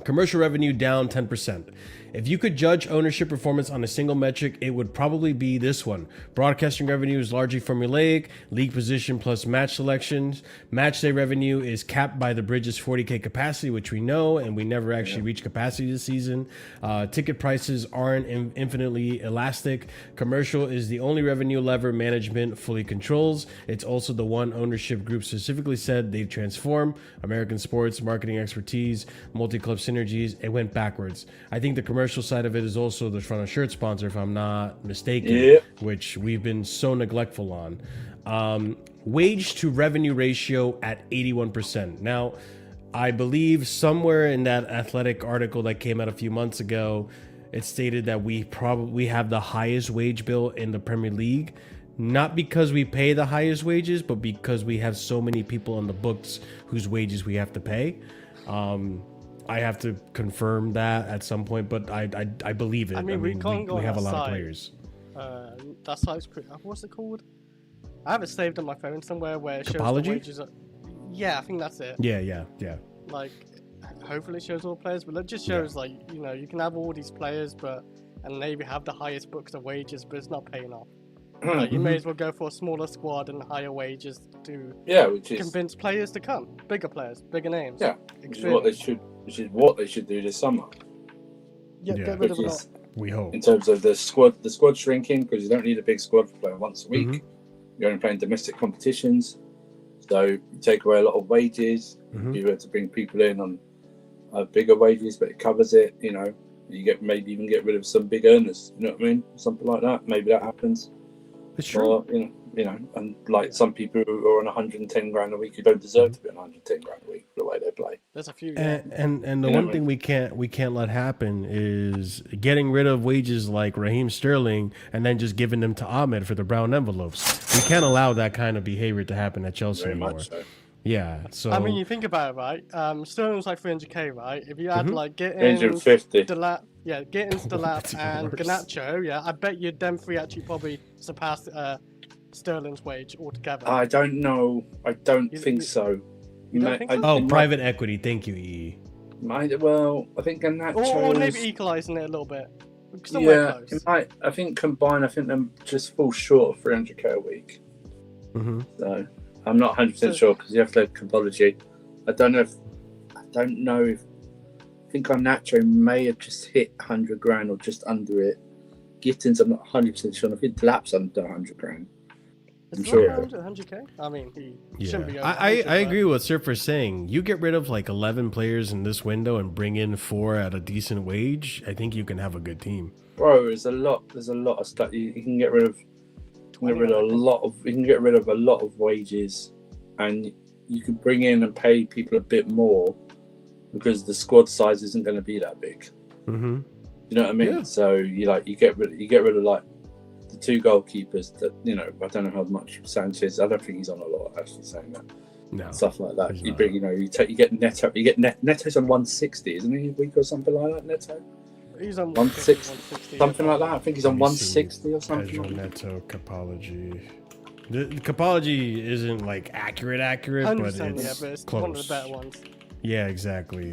Commercial revenue down 10%. If you could judge ownership performance on a single metric, it would probably be this one. Broadcasting revenue is largely formulaic, league position plus match selections. Match day revenue is capped by the Bridge's 40K capacity, which we know, and we never actually reached capacity this season. Ticket prices aren't infinitely elastic. Commercial is the only revenue lever management fully controls. It's also the one ownership group specifically said they've transformed. American sports, marketing expertise, multi-club synergies, it went backwards. I think the commercial side of it is also the front of shirt sponsor, if I'm not mistaken, which we've been so neglectful on. Wage to revenue ratio at 81%. Now, I believe somewhere in that Athletic article that came out a few months ago, it stated that we probably have the highest wage bill in the Premier League. Not because we pay the highest wages, but because we have so many people on the books whose wages we have to pay. I have to confirm that at some point, but I believe it. I mean, we can't go we have a lot site. of players. That site's what's it called? I have it saved on my phone somewhere where it shows Topology? the wages. Yeah, I think that's it. Yeah. Like, hopefully it shows all players, but it just shows like you can have all these players, and maybe have the highest books of wages, but it's not paying off. Like, you may as well go for a smaller squad and higher wages to convince players to come, bigger players, bigger names. Yeah, which is what they should do this summer. Get rid of it all. We hope. In terms of the squad shrinking, because you don't need a big squad for playing once a week. You're only playing domestic competitions, so you take away a lot of wages. You're able to bring people in on bigger wages, but it covers it. You maybe even get rid of some big earners. You know what I mean? Something like that. Maybe that happens. It's true. Or, and like some people who are on 110 grand a week who don't deserve to be on 110 grand a week for the way they play. There's a few. And the one thing we can't let happen is getting rid of wages like Raheem Sterling and then just giving them to Ahmed for the brown envelopes. We can't allow that kind of behavior to happen at Chelsea Very anymore. much so. Yeah. So I mean, you think about it, right? Sterling's like 300k, right? If you had like Gittins, 350. Gittins, Delap, and Garnacho, I bet you them three actually probably surpassed Sterling's wage altogether. I don't know. I don't think so. You don't think so? Private equity. Thank you, E. I think Garnacho. Or maybe equalising it a little bit. Somewhere close. It might. I think combined, them just fall short of 300k a week. So I'm not 100% sure because you have to Topology. I don't know if. I think Garnacho may have just hit 100 grand or just under it. Gittins, I'm not 100% sure. I think Delap's under 100 grand. I'm sure. 100k? I mean, he shouldn't be over I 100, agree with what Surfer's saying. You get rid of like 11 players in this window and bring in 4 at a decent wage. I think you can have a good team. Bro, there's a lot of stuff. You can get rid of. You can get rid of a lot of wages, and you can bring in and pay people a bit more because the squad size isn't going to be that big. You know what I mean? Yeah. So you get rid of like the 2 goalkeepers that I don't know how much Sanchez. I don't think he's on a lot actually saying that. No, stuff like that. You bring you get Neto. Neto's on 160, isn't he? A week or something like that. Neto. He's on 160, something like that. I think he's on 160 or something. Pedro, Neto, Topology. The Topology isn't like accurate, but it's close. One of the better ones. Yeah, exactly.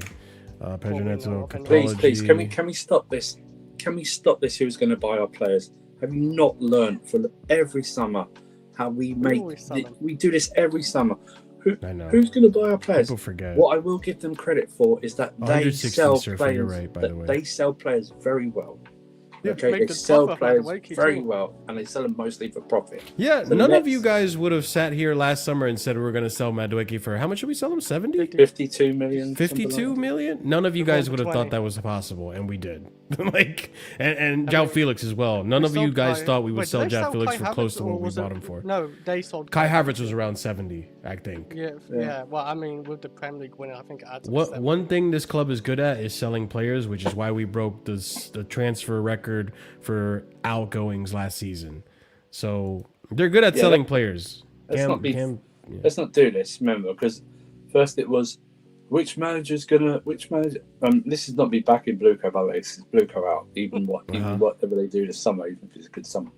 Pedro Neto, Please, can we stop this? Can we stop this? Who's going to buy our players? Have you not learned from every summer how we make? We do this every summer. I know. Who's going to buy our players? People forget. What I will give them credit for is that they sell players. You're right, by the way. They sell players very well. Yeah. Okay, they sell players very well, and they sell them mostly for profit. Yeah, so none of you guys would have sat here last summer and said we're going to sell Madueke for how much should we sell him? 70? 52 million. 52 million? None of you guys would have thought that was possible, and we did. and Joao Felix as well. None of you guys thought we would sell Joao Felix for close to what we bought him for. No, they sold Kai Havertz was around 70, I think. Yeah. Well, I mean, with the Premier League winner, I think it adds one thing this club is good at is selling players, which is why we broke the transfer record for outgoings last season. So they're good at selling players. Let's not do this, remember, because first it was which manager? This is not me back in Blueco, by the way. This is Blueco out. Even whatever they do this summer, even if it's a good summer.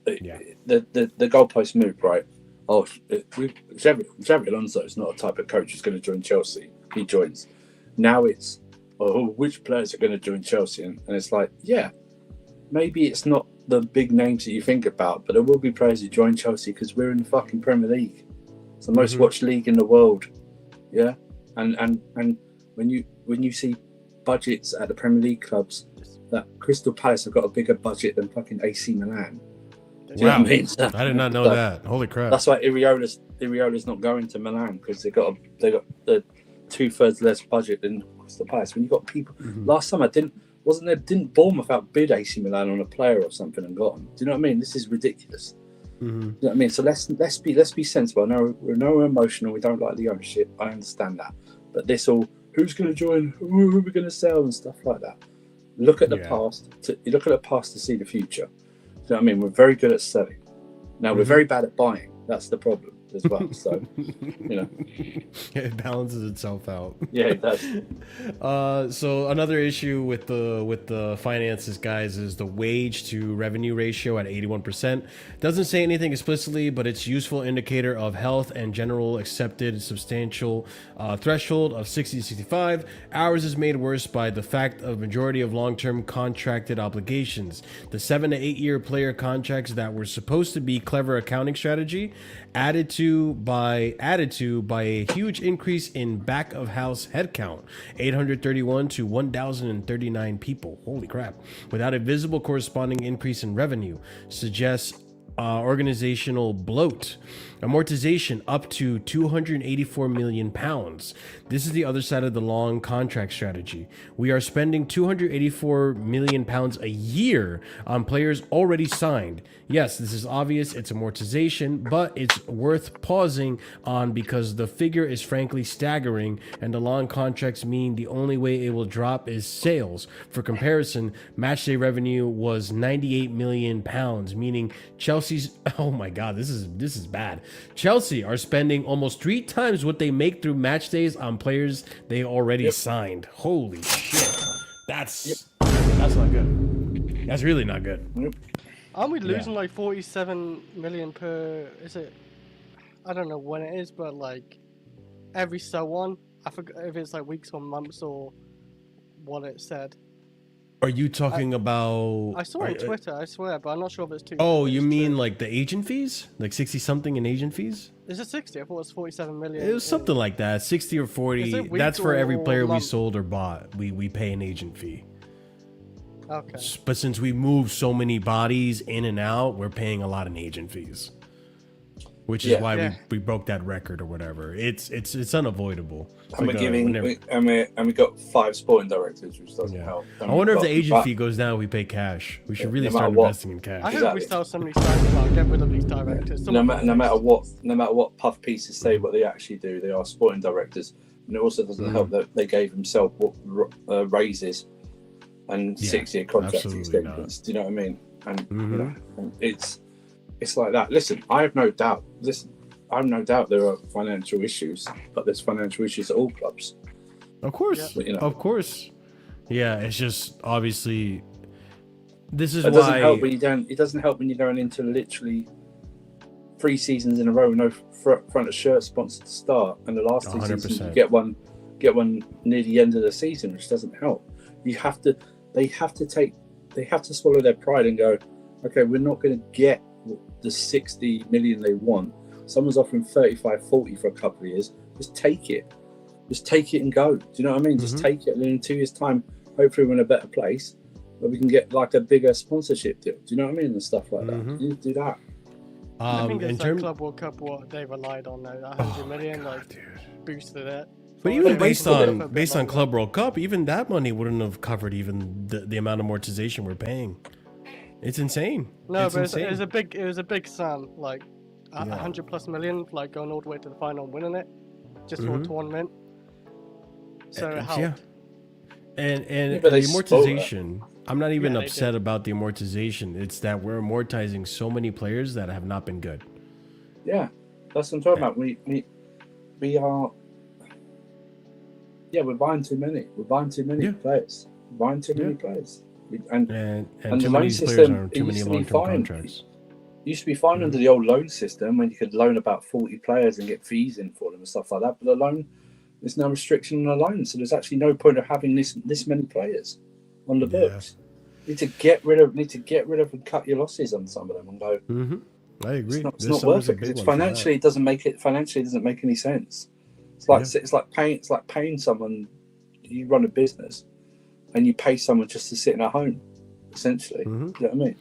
The goalpost moved, right? Oh, Xabi Alonso is not a type of coach who's going to join Chelsea. He joins. Now it's which players are going to join Chelsea, and it's like, yeah, maybe it's not the big names that you think about, but there will be players who join Chelsea because we're in the fucking Premier League. It's the most watched league in the world. Yeah. And when you see budgets at the Premier League clubs, that Crystal Palace have got a bigger budget than fucking AC Milan. Wow. You know what I mean? I did not know that. Holy crap. That's why Iriola's not going to Milan, because they got the 2/3 less budget than Crystal Palace. When you got people last summer didn't Bournemouth outbid AC Milan on a player or something and got them? Do you know what I mean? This is ridiculous. Do you know what I mean? So let's be sensible. I know we're emotional. We don't like the ownership. I understand that. But this all, who's going to join? Who are we going to sell and stuff like that? Look at the past. You look at the past to see the future. Do you know what I mean? We're very good at selling. Now we're very bad at buying. That's the problem as well. So, you know, it balances itself out. Yeah, it does. So another issue with the finances, guys, is the wage to revenue ratio at 81%. Doesn't say anything explicitly, but it's useful indicator of health and general accepted substantial threshold of 60 to 65. Ours is made worse by the fact of majority of long-term contracted obligations. The 7 to 8 year player contracts that were supposed to be clever accounting strategy added to by a huge increase in back of house headcount, 831 to 1,039 people. Holy crap! Without a visible corresponding increase in revenue, suggests organizational bloat. Amortization up to 284 million pounds. This is the other side of the long contract strategy. We are spending 284 million pounds a year on players already signed. Yes, this is obvious, it's amortization, but it's worth pausing on because the figure is frankly staggering, and the long contracts mean the only way it will drop is sales. For comparison, matchday revenue was 98 million pounds, meaning Chelsea's, oh my god, this is bad. Chelsea are spending almost 3 times what they make through match days on players they already signed. Holy shit. That's not good. That's really not good. Aren't we losing like 47 million per, is it, I don't know when it is, but like every so on, I forget if it's like weeks or months or what it said. Are you talking about? I saw it on Twitter, I swear, but I'm not sure if it's too. Oh, you mean like the agent fees? Like 60 something in agent fees? Is it 60? I thought it was 47 million. It was something like that, 60 or 40. That's for every player we sold or bought. We pay an agent fee. Okay. But since we move so many bodies in and out, we're paying a lot in agent fees. Which is why we broke that record or whatever. It's unavoidable. It's and we got 5 sporting directors, which doesn't help. I wonder if the agent fee goes down if we pay cash. We should really start investing in cash. I hope we sell so many sites well, get rid of these directors. No matter what puff pieces say what they actually do, they are sporting directors. And it also doesn't help that they gave themselves raises and 6-year contract extensions. Do you know what I mean? And you know, and it's like that. Listen, I have no doubt there are financial issues, but there's financial issues at all clubs. Of course. But, you know, of course. Yeah, it's just obviously this is why it doesn't help when you're going into literally 3 seasons in a row with no front of shirt sponsor to start, and the last 2 seasons you get one near the end of the season, which doesn't help. They have to swallow their pride and go, okay, we're not going to get the 60 million they want. someone's offering 35, 40 for a couple of years, just take it. Just take it and go. Do you know what I mean? Just take it, and in 2 years' time, hopefully we're in a better place where we can get like a bigger sponsorship deal. Do you know what I mean? And stuff like that. You need to do that. I think it's like Club World Cup what they relied on though. That 100 million boosted it. But even based on Club World Cup, even that money wouldn't have covered even the amount of amortization we're paying. It's insane. No, it's but insane. it was a big sum, like 100+ million, like going all the way to the final and winning it, just for a tournament. So it helped. Yeah. And the amortization, I'm not even upset about the amortization. It's that we're amortizing so many players that have not been good. Yeah, that's what I'm talking about. We are. Yeah, we're buying too many. We're buying too many players. We're buying too many players. And too the many loan players system, are too many long-term contracts. It used to be fine under the old loan system when you could loan about 40 players and get fees in for them and stuff like that. But the loan, there's no restriction on the loan, so there's actually no point of having this many players on the books. Need to get rid of and cut your losses on some of them and go. I agree. It's not worth it because it's financially it doesn't make any sense. It's like paying someone. You run a business, and you pay someone just to sit in a home, essentially. Do you know what I mean?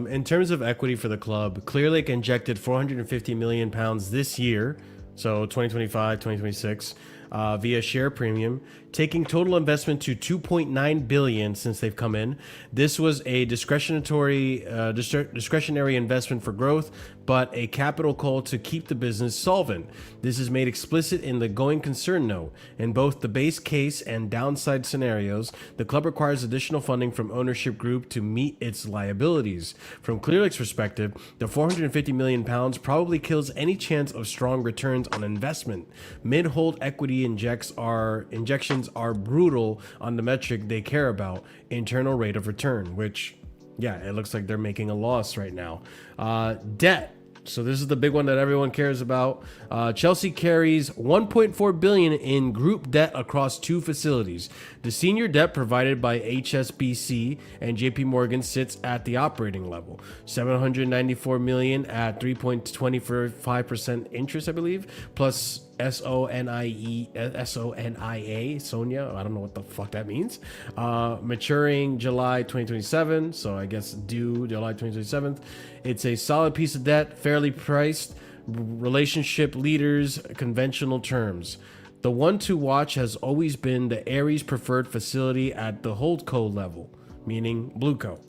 In terms of equity for the club, Clearlake injected £450 million this year, so 2025, 2026, via share premium, taking total investment to $2.9 billion since they've come in. This was a discretionary investment for growth, but a capital call to keep the business solvent. This is made explicit in the going concern note. In both the base case and downside scenarios, the club requires additional funding from ownership group to meet its liabilities. From Clearlake's perspective, the £450 million probably kills any chance of strong returns on investment. Mid-hold equity injections are brutal on the metric they care about, internal rate of return, which, it looks like they're making a loss right now. Debt. So this is the big one that everyone cares about. Chelsea carries $1.4 billion in group debt across 2 facilities. The senior debt provided by HSBC and JP Morgan sits at the operating level. $794 million at 3.25% interest, I believe, plus SONIA, Sonia, I don't know what the fuck that means. Maturing July 2027, so I guess due July 2027. It's a solid piece of debt, fairly priced, relationship leaders, conventional terms. The one to watch has always been the Aries preferred facility at the holdco level, meaning Blueco.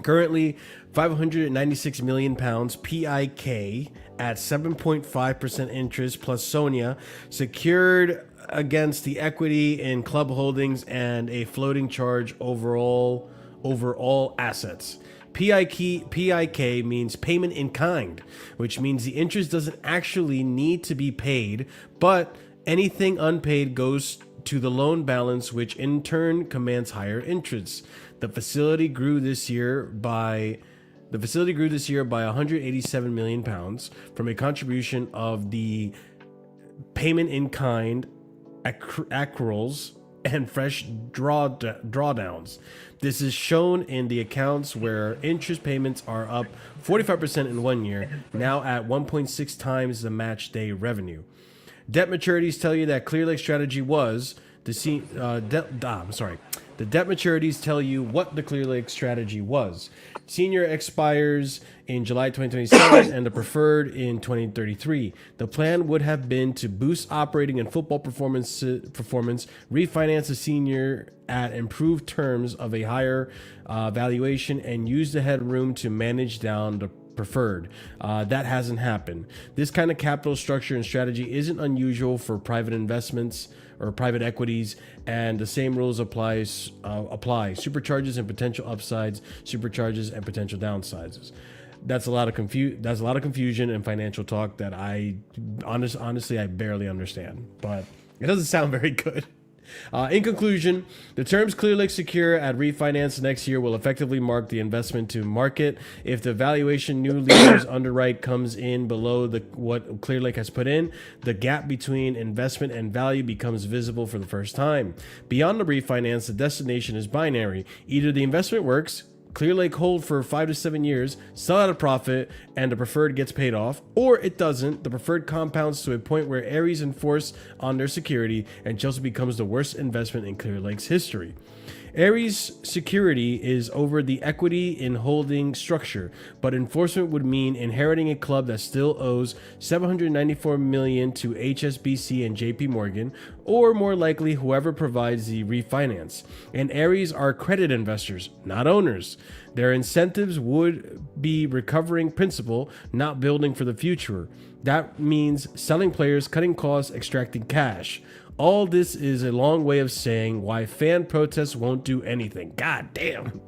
Currently, £596 million PIK at 7.5% interest plus Sonia, secured against the equity in club holdings and a floating charge overall assets. PIK means payment in kind, which means the interest doesn't actually need to be paid, but anything unpaid goes to the loan balance, which in turn commands higher interest. The facility grew this year by £187 million from a contribution of the payment in kind, accruals, and fresh drawdowns. This is shown in the accounts where interest payments are up 45% in 1 year, now at 1.6 times the match day revenue. Debt maturities tell you that Clearlake's strategy was the debt maturities tell you what the Clearlake strategy was. Senior expires in July 2027 and the preferred in 2033. The plan would have been to boost operating and football performance, refinance the senior at improved terms of a higher valuation, and use the headroom to manage down the preferred. That hasn't happened. This kind of capital structure and strategy isn't unusual for private investments or private equities, and the same rules apply. Supercharges and potential upsides, supercharges and potential downsides. That's a lot of confusion and financial talk that I honestly I barely understand, but it doesn't sound very good. In conclusion, the terms Clearlake secure at refinance next year will effectively mark the investment to market. If the valuation new leaders underwrite comes in below what Clearlake has put in, the gap between investment and value becomes visible for the first time. Beyond the refinance, the destination is binary. Either the investment works, Clear Lake hold for 5 to 7 years, sell at a profit, and the preferred gets paid off, or it doesn't. The preferred compounds to a point where Aries enforce on their security, and Chelsea becomes the worst investment in Clear Lake's history. Aries' security is over the equity in holding structure, but enforcement would mean inheriting a club that still owes $794 million to HSBC and JP Morgan, or more likely whoever provides the refinance. And Aries are credit investors, not owners. Their incentives would be recovering principal, not building for the future. That means selling players, cutting costs, extracting cash. All this is a long way of saying why fan protests won't do anything. God damn.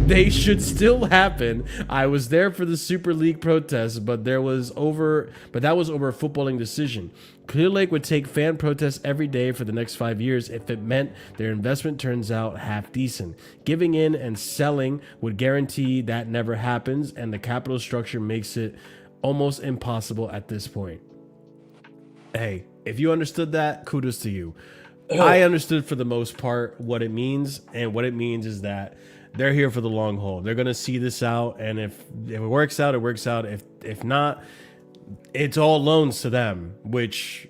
They should still happen. I was there for the Super League protests, but that was over a footballing decision. Clear Lake would take fan protests every day for the next 5 years if it meant their investment turns out half decent. Giving in and selling would guarantee that never happens, and the capital structure makes it almost impossible at this point. Hey, if you understood that, kudos to you. I understood for the most part what it means, and what it means is that they're here for the long haul. They're gonna see this out, and if it works out, it works out. If not, it's all loans to them, which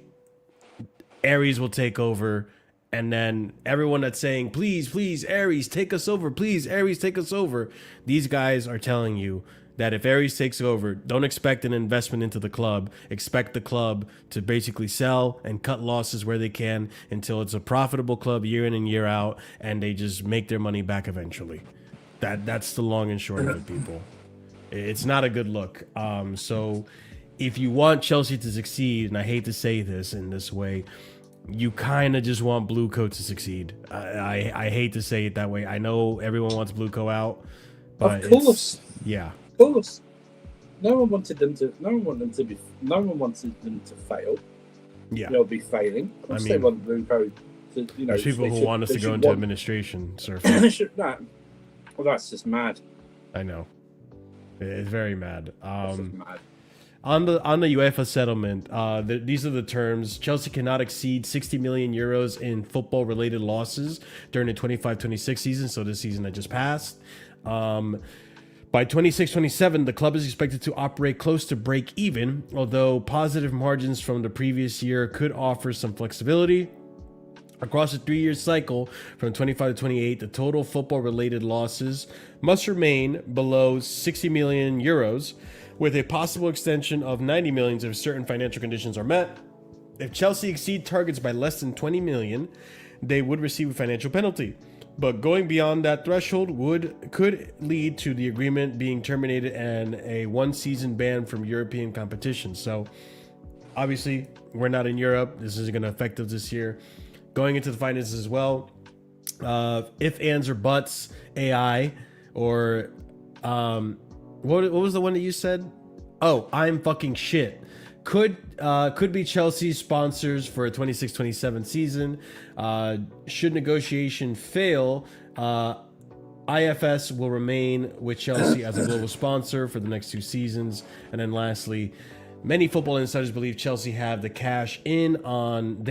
Aries will take over, and then everyone that's saying, please, Aries, take us over. Please, Aries, take us over. These guys are telling you that if Aries takes over, don't expect an investment into the club. Expect the club to basically sell and cut losses where they can until it's a profitable club year in and year out, and they just make their money back eventually. That's the long and short of it, people. It's not a good look. So if you want Chelsea to succeed, and I hate to say this in this way, you kind of just want Blue Co to succeed. I hate to say it that way. I know everyone wants Blue Co out, but of course, yeah. Of course, no one wanted them to fail. Yeah, They'll be failing. Of course, they want Blue Co to, there's people who want us to go into administration, sir. Well, that's just mad. I know, it's very mad. That's just mad. On the UEFA settlement, these are the terms. Chelsea cannot exceed 60 million euros in football-related losses during the 25-26 season, so this season that just passed. By 26-27, the club is expected to operate close to break even, although positive margins from the previous year could offer some flexibility. Across a 3-year cycle from 25 to 28, the total football-related losses must remain below 60 million euros, with a possible extension of 90 million if certain financial conditions are met. If Chelsea exceed targets by less than 20 million, they would receive a financial penalty. But going beyond that threshold could lead to the agreement being terminated and a one-season ban from European competition. So, obviously, we're not in Europe. This isn't going to affect us this year. Going into the finances as well, if ands or buts, AI, or what was the one that you said? Oh, I'm fucking shit. Could be Chelsea's sponsors for a 26-27 season. Should negotiation fail, IFS will remain with Chelsea as a global sponsor for the next 2 seasons. And then lastly, many football insiders believe Chelsea have to cash in on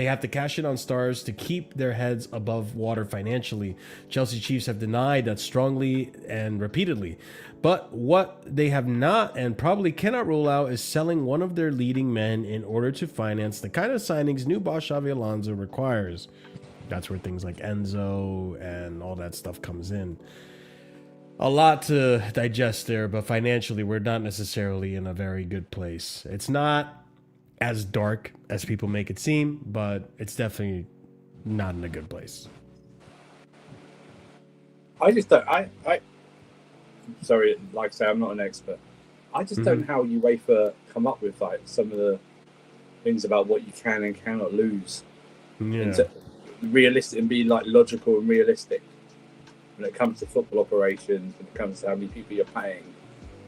stars to keep their heads above water financially. Chelsea Chiefs have denied that strongly and repeatedly. But what they have not and probably cannot rule out is selling one of their leading men in order to finance the kind of signings new boss Xabi Alonso requires. That's where things like Enzo and all that stuff comes in. A lot to digest there, but financially, we're not necessarily in a very good place. It's not as dark as people make it seem, but it's definitely not in a good place. I just don't. Sorry, like I say, I'm not an expert. I just don't know how UEFA come up with like some of the things about what you can and cannot lose. Yeah. Realistic and be like logical and realistic when it comes to football operations, when it comes to how many people you're paying,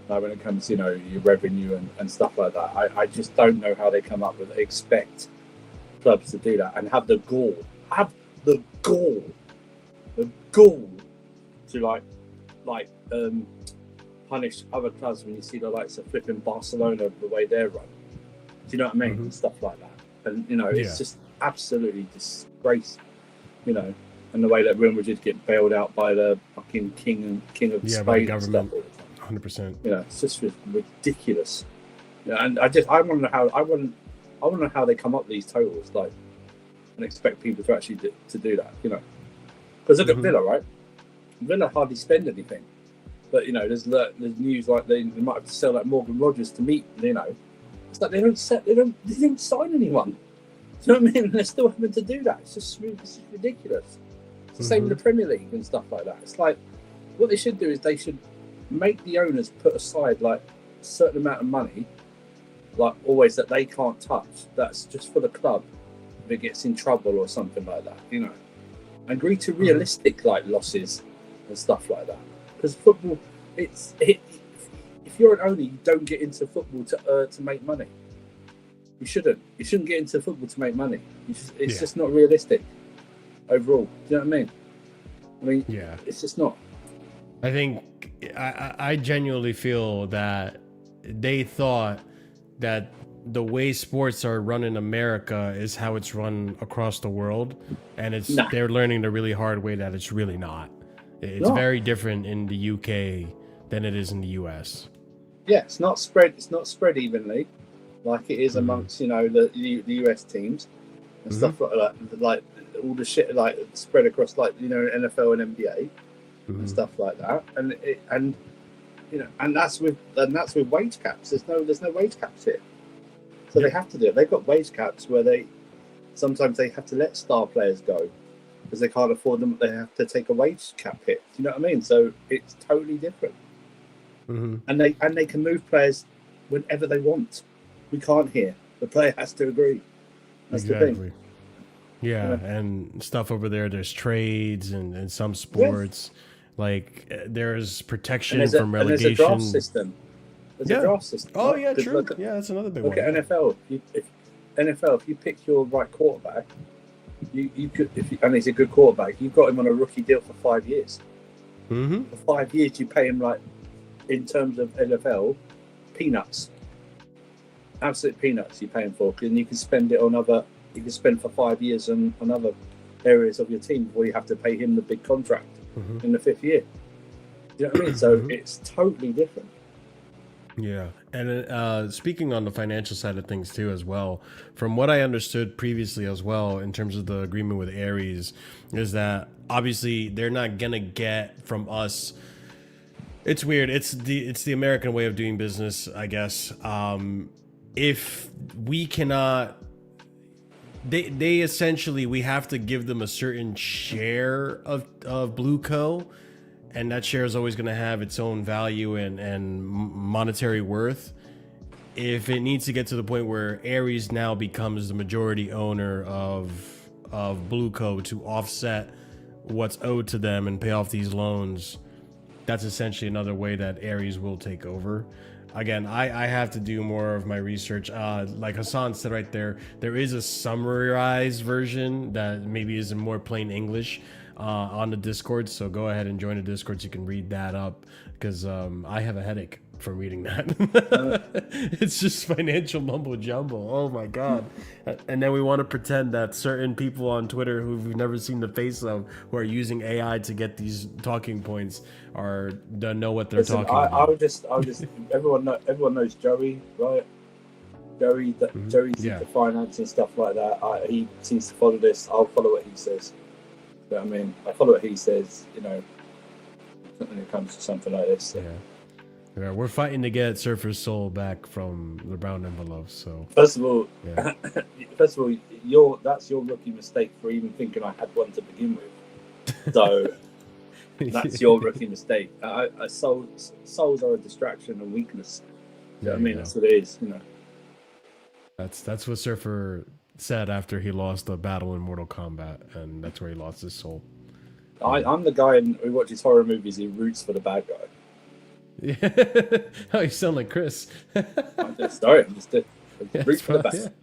like when it comes to, your revenue and stuff like that. I just don't know how they come up with expect clubs to do that and have the gall to punish other clubs when you see the likes of flipping Barcelona the way they're run. Do you know what I mean? And stuff like that. And it's just absolutely disgraceful. and the way that Real Madrid get bailed out by the fucking king of by the Spain government. and stuff. 100%. Yeah, it's just ridiculous. Yeah, and I want to know how they come up with these totals, like, and expect people to actually to do that, you know. Because look at Villa, right? Villa hardly spend anything, but you know, there's news like they might have to sell like Morgan Rogers to meet, you know. It's like they don't sign anyone. Do you know what I mean? They're still having to do that. It's just ridiculous. It's the same with the Premier League and stuff like that. It's like what they should do is they should make the owners put aside like a certain amount of money, like always, that they can't touch. That's just for the club if it gets in trouble or something like that, you know. Agree to realistic like losses and stuff like that. Because football, if you're an owner, you don't get into football to make money. You shouldn't. You shouldn't get into football to make money. It's just not realistic overall. Do you know what I mean? Yeah. It's just not. I think I genuinely feel that they thought that the way sports are run in America is how it's run across the world, and they're learning the really hard way that it's really not. It's very different in the UK than it is in the US. Yeah, it's not spread evenly like it is amongst, you know, the US teams and stuff like that. Like all the shit like spread across, like, you know, NFL and NBA and stuff like that. And you know, and that's with wage caps. There's no wage caps here. So they have to do it. They've got wage caps where sometimes they have to let star players go because they can't afford them. They have to take a wage cap hit. Do you know what I mean? So it's totally different. And they can move players whenever they want. We can't here. The player has to agree. That's the thing. Yeah, and stuff over there. There's trades and some sports. Like there's protection from relegation. And there's a draft system. There's a draft system. Oh yeah, true. That's another big one. Look at NFL. If you pick your right quarterback, you could, and he's a good quarterback, you've got him on a rookie deal for 5 years. For 5 years, you pay him, like, in terms of NFL, peanuts. Absolute peanuts you pay him for, and you can spend it on you can spend for 5 years on other areas of your team before you have to pay him the big contract in the 5th year. Do you know what I mean? So it's totally different. Yeah, and speaking on the financial side of things too as well, from what I understood previously as well in terms of the agreement with Aries, is that obviously they're not gonna get from us. It's weird. It's the American way of doing business, I guess. If we cannot, they essentially, we have to give them a certain share of Blue Co. And that share is always going to have its own value and monetary worth. If it needs to get to the point where Aries now becomes the majority owner of Blue Co. to offset what's owed to them and pay off these loans, that's essentially another way that Aries will take over. Again, I have to do more of my research. Like Hassan said right there is a summarized version that maybe is in more plain English on the Discord, so go ahead and join the Discord so you can read that up, because I have a headache from reading that. It's just financial mumbo jumbo. Oh my god. And then we want to pretend that certain people on Twitter who we've never seen the face of, who are using AI to get these talking points, don't know what they're talking about. I would just everyone knows Joey, right? Joey's into finance and stuff like that. He seems to follow this. I'll follow what he says. But I mean, I follow what he says, you know, when it comes to something like this. So. Yeah, we're fighting to get Surfer's soul back from the brown envelopes. So first of all, that's your rookie mistake for even thinking I had one to begin with. So that's your rookie mistake. Souls are a distraction and weakness. You know what I mean? That's what it is. You know. That's what Surfer said after he lost the battle in Mortal Kombat, and that's where he lost his soul. I'm the guy who watches horror movies who roots for the bad guy. Yeah. Oh, you sound like Chris. I'm just root for the bad.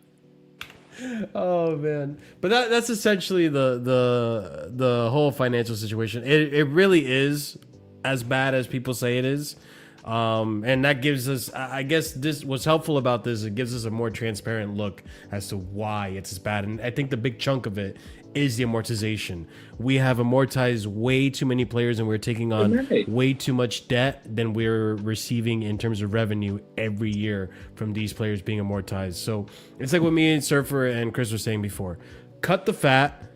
Yeah. Oh man, but that's essentially the whole financial situation. It really is as bad as people say it is. And that gives us, I guess this what's helpful about this, it gives us a more transparent look as to why it's as bad. And I think the big chunk of it is the amortization. We have amortized way too many players, and we're taking on way too much debt than we're receiving in terms of revenue every year from these players being amortized. So it's like what me and Surfer and Chris were saying before. Cut the fat,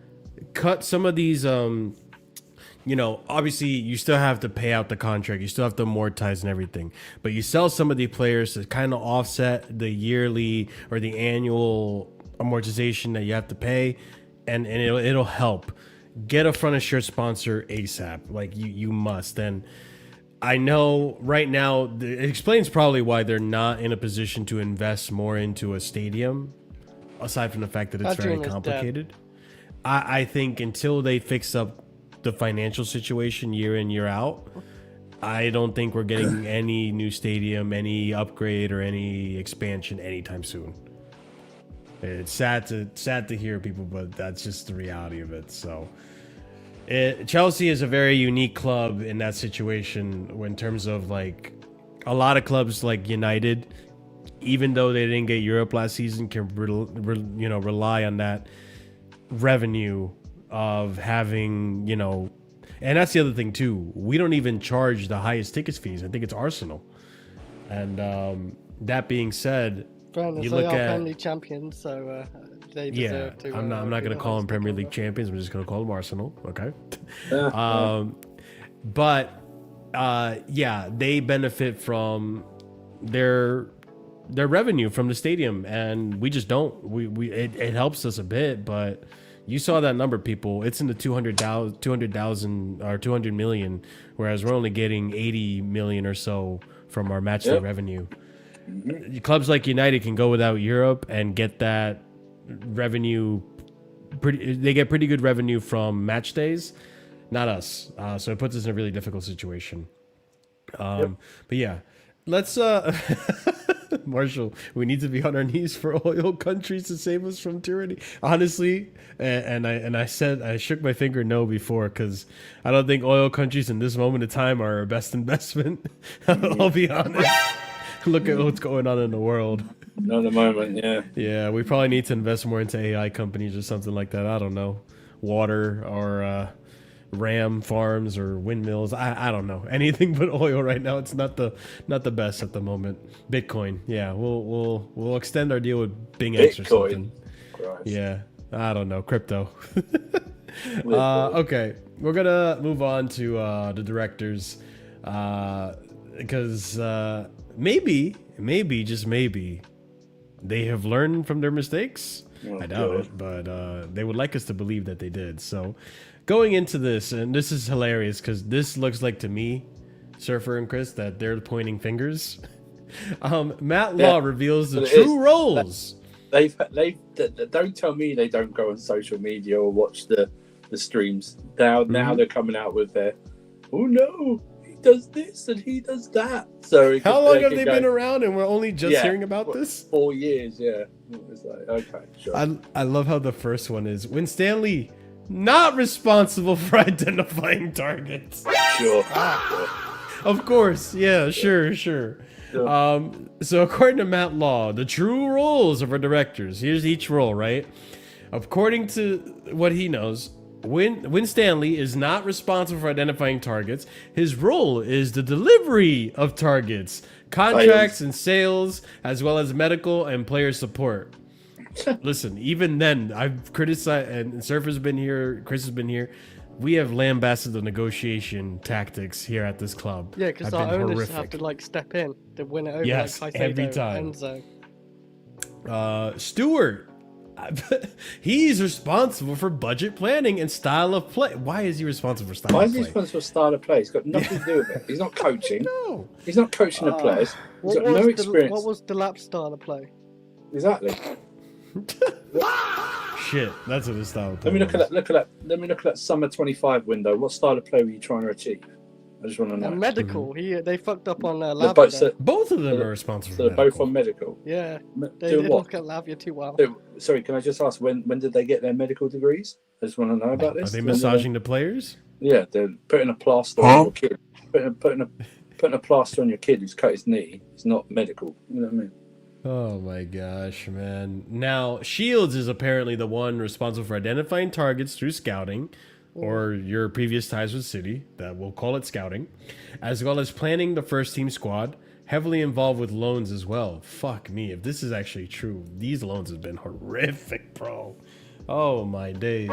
cut some of these, obviously you still have to pay out the contract. You still have to amortize and everything. But you sell some of the players to kind of offset the yearly or the annual amortization that you have to pay. And it'll help. Get a front of shirt sponsor ASAP. Like you must. And I know right now it explains probably why they're not in a position to invest more into a stadium, aside from the fact that it's very complicated. I think until they fix up the financial situation year in, year out, I don't think we're getting any new stadium, any upgrade, or any expansion anytime soon. It's sad to hear, people, but that's just the reality of it. So Chelsea is a very unique club in that situation in terms of like a lot of clubs like United, even though they didn't get Europe last season, can rely on that revenue of having, and that's the other thing too. We don't even charge the highest tickets fees. I think it's Arsenal. And that being said, you look at Premier League champions, so they deserve to. I'm not going to call them Premier League champions. I'm just going to call them Arsenal. Okay. They benefit from their revenue from the stadium, and we just don't. It helps us a bit, but you saw that number, people. It's in the 200,000 or 200 million, whereas we're only getting 80 million or so from our match day revenue. Clubs like United can go without Europe and get that revenue. They get pretty good revenue from match days, not us. So it puts us in a really difficult situation. But yeah, let's Marshall, we need to be on our knees for oil countries to save us from tyranny. Honestly, and I shook my finger no before, because I don't think oil countries in this moment of time are our best investment. I'll be honest. Look at what's going on in the world. Not at the moment, yeah. Yeah, we probably need to invest more into AI companies or something like that. I don't know. Water or ram farms or windmills. I don't know. Anything but oil right now. It's not the best at the moment. Bitcoin. Yeah, we'll extend our deal with Bing X or something. Christ. Yeah. I don't know. Crypto. Okay. We're gonna move on to the directors. Because maybe, just maybe, they have learned from their mistakes. I doubt it, but they would like us to believe that they did. So going into this, and this is hilarious because this looks like to me, Surfer and Chris, that they're pointing fingers. Matt Law reveals the true roles. They don't tell me they don't go on social media or watch the streams. Now they're coming out with their, oh no, does this and he does that. So how long have they been around and we're only just hearing about this? 4 years, yeah. It's like, okay, sure. I love how the first one is when Stanley not responsible for identifying targets. Sure. Of course, yeah, sure. So according to Matt Law, the true roles of our directors. Here's each role, right? According to what he knows, Win Stanley is not responsible for identifying targets. His role is the delivery of targets, contracts and sales, as well as medical and player support. Listen, even then, I've criticized, and Surfer's been here, Chris has been here. We have lambasted the negotiation tactics here at this club. Yeah, because our owners have to step in to win it over. Yes, like every time. Enzo. Stewart. He's responsible for budget planning and style of play. Why is he responsible for style of play? Why is he responsible for style of play? He's got nothing to do with it. He's not coaching. No. He's not coaching the players. He's got no experience. What was Delap's style of play? Exactly. Shit, that's what his style of Let play me look at that summer 25 window. What style of play were you trying to achieve? I just want to know. And medical. They fucked up on Lavia. Both of them are responsible for medical. So they're both on medical. Yeah. They didn't look at Lavia too well. Sorry, can I just ask, when did they get their medical degrees? I just want to know about this. Are they massaging the players? Yeah, they're putting a plaster on your kid. Putting a plaster on your kid who's cut his knee. It's not medical. You know what I mean? Oh my gosh, man. Now, Shields is apparently the one responsible for identifying targets through scouting, or your previous ties with City, that we'll call it scouting, as well as planning the first team squad, heavily involved with loans as well. Fuck me, if this is actually true, these loans have been horrific, bro. Oh my days.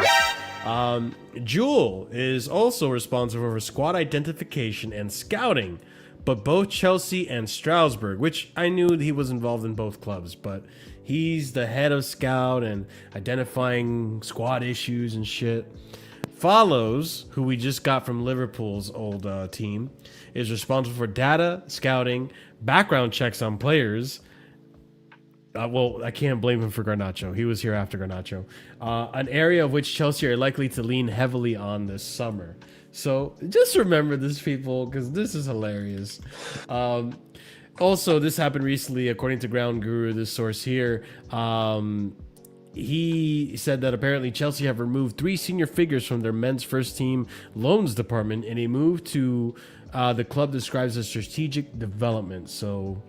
Jewel is also responsible for squad identification and scouting, but both Chelsea and Strasbourg, which I knew he was involved in both clubs, but he's the head of scout and identifying squad issues and shit. Follows, who we just got from Liverpool's old team, is responsible for data, scouting, background checks on players. Well, I can't blame him for Garnacho. He was here after Garnacho. An area of which Chelsea are likely to lean heavily on this summer. So just remember this, people, because this is hilarious. Also, this happened recently, according to Ground Guru, this source here. He said that apparently Chelsea have removed 3 senior figures from their men's first team loans department in a move to the club describes as strategic development. So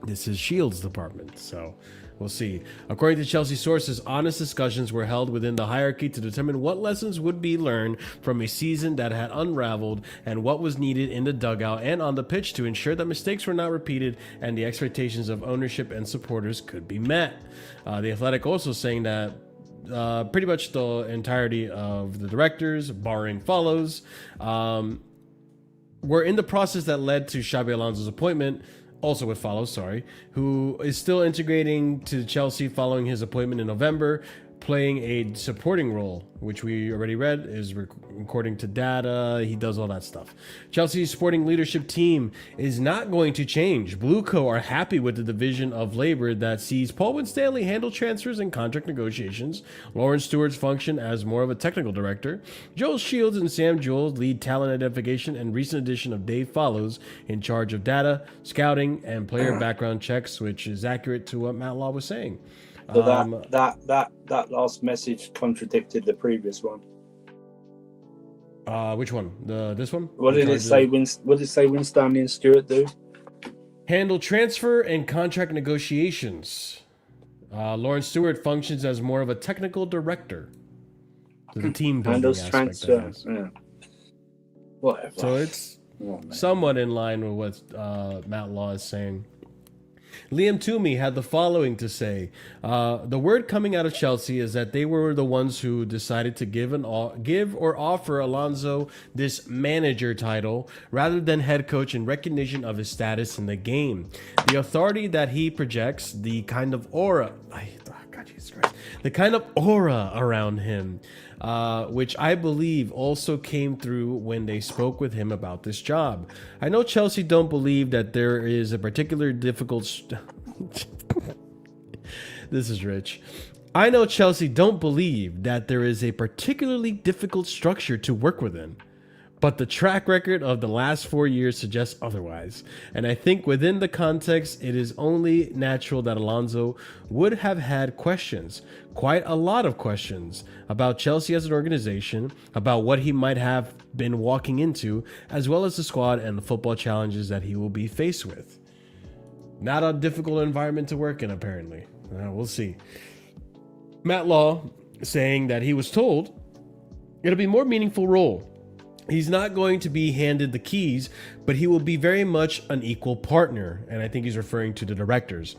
this is Shields department. So we'll see. According to Chelsea sources, honest discussions were held within the hierarchy to determine what lessons would be learned from a season that had unraveled and what was needed in the dugout and on the pitch to ensure that mistakes were not repeated and the expectations of ownership and supporters could be met. The Athletic also saying that pretty much the entirety of the directors, barring Follows, were in the process that led to Xabi Alonso's appointment. Also with Follows, sorry, who is still integrating to Chelsea following his appointment in November, playing a supporting role, which we already read, is according to data. He does all that stuff. Chelsea's sporting leadership team is not going to change. Blueco are happy with the division of labor that sees Paul Winstanley handle transfers and contract negotiations, Lawrence Stewart's function as more of a technical director, Joel Shields and Sam Jewell lead talent identification, and recent addition of Dave Follows in charge of data, scouting, and player background checks, which is accurate to what Matt Law was saying. So that last message contradicted the previous one. Which one? This one? What did it say? What did it say? Winstanley and Stewart do? Handle transfer and contract negotiations. Lawrence Stewart functions as more of a technical director. So the team building handles aspect transfer. Yeah. Whatever. So it's somewhat in line with what Matt Law is saying. Liam Toomey had the following to say. The word coming out of Chelsea is that they were the ones who decided to give or offer Alonso this manager title rather than head coach in recognition of his status in the game. The authority that he projects, the kind of aura... the kind of aura around him, which I believe also came through when they spoke with him about this job. I know Chelsea don't believe that there is a particular difficult... This is rich. I know Chelsea don't believe that there is a particularly difficult structure to work within. But the track record of the last 4 years suggests otherwise. And I think within the context, it is only natural that Alonso would have had questions, quite a lot of questions, about Chelsea as an organization, about what he might have been walking into, as well as the squad and the football challenges that he will be faced with. Not a difficult environment to work in, apparently. We'll see. Matt Law saying that he was told it'll be a more meaningful role. He's not going to be handed the keys, but he will be very much an equal partner. And I think he's referring to the directors.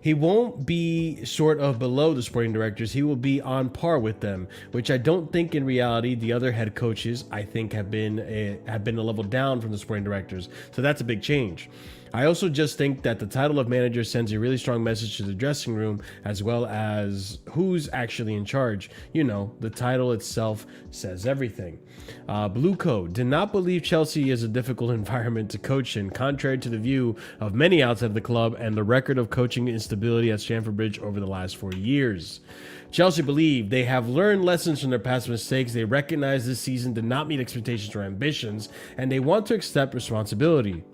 He won't be sort of below the sporting directors. He will be on par with them, which I don't think in reality the other head coaches, I think, have been a level down from the sporting directors. So that's a big change. I also just think that the title of manager sends a really strong message to the dressing room, as well as who's actually in charge. You know, the title itself says everything. Blueco did not believe Chelsea is a difficult environment to coach in, contrary to the view of many outside the club and the record of coaching instability at Stamford Bridge over the last 4 years. Chelsea believe they have learned lessons from their past mistakes. They recognize this season did not meet expectations or ambitions, and they want to accept responsibility.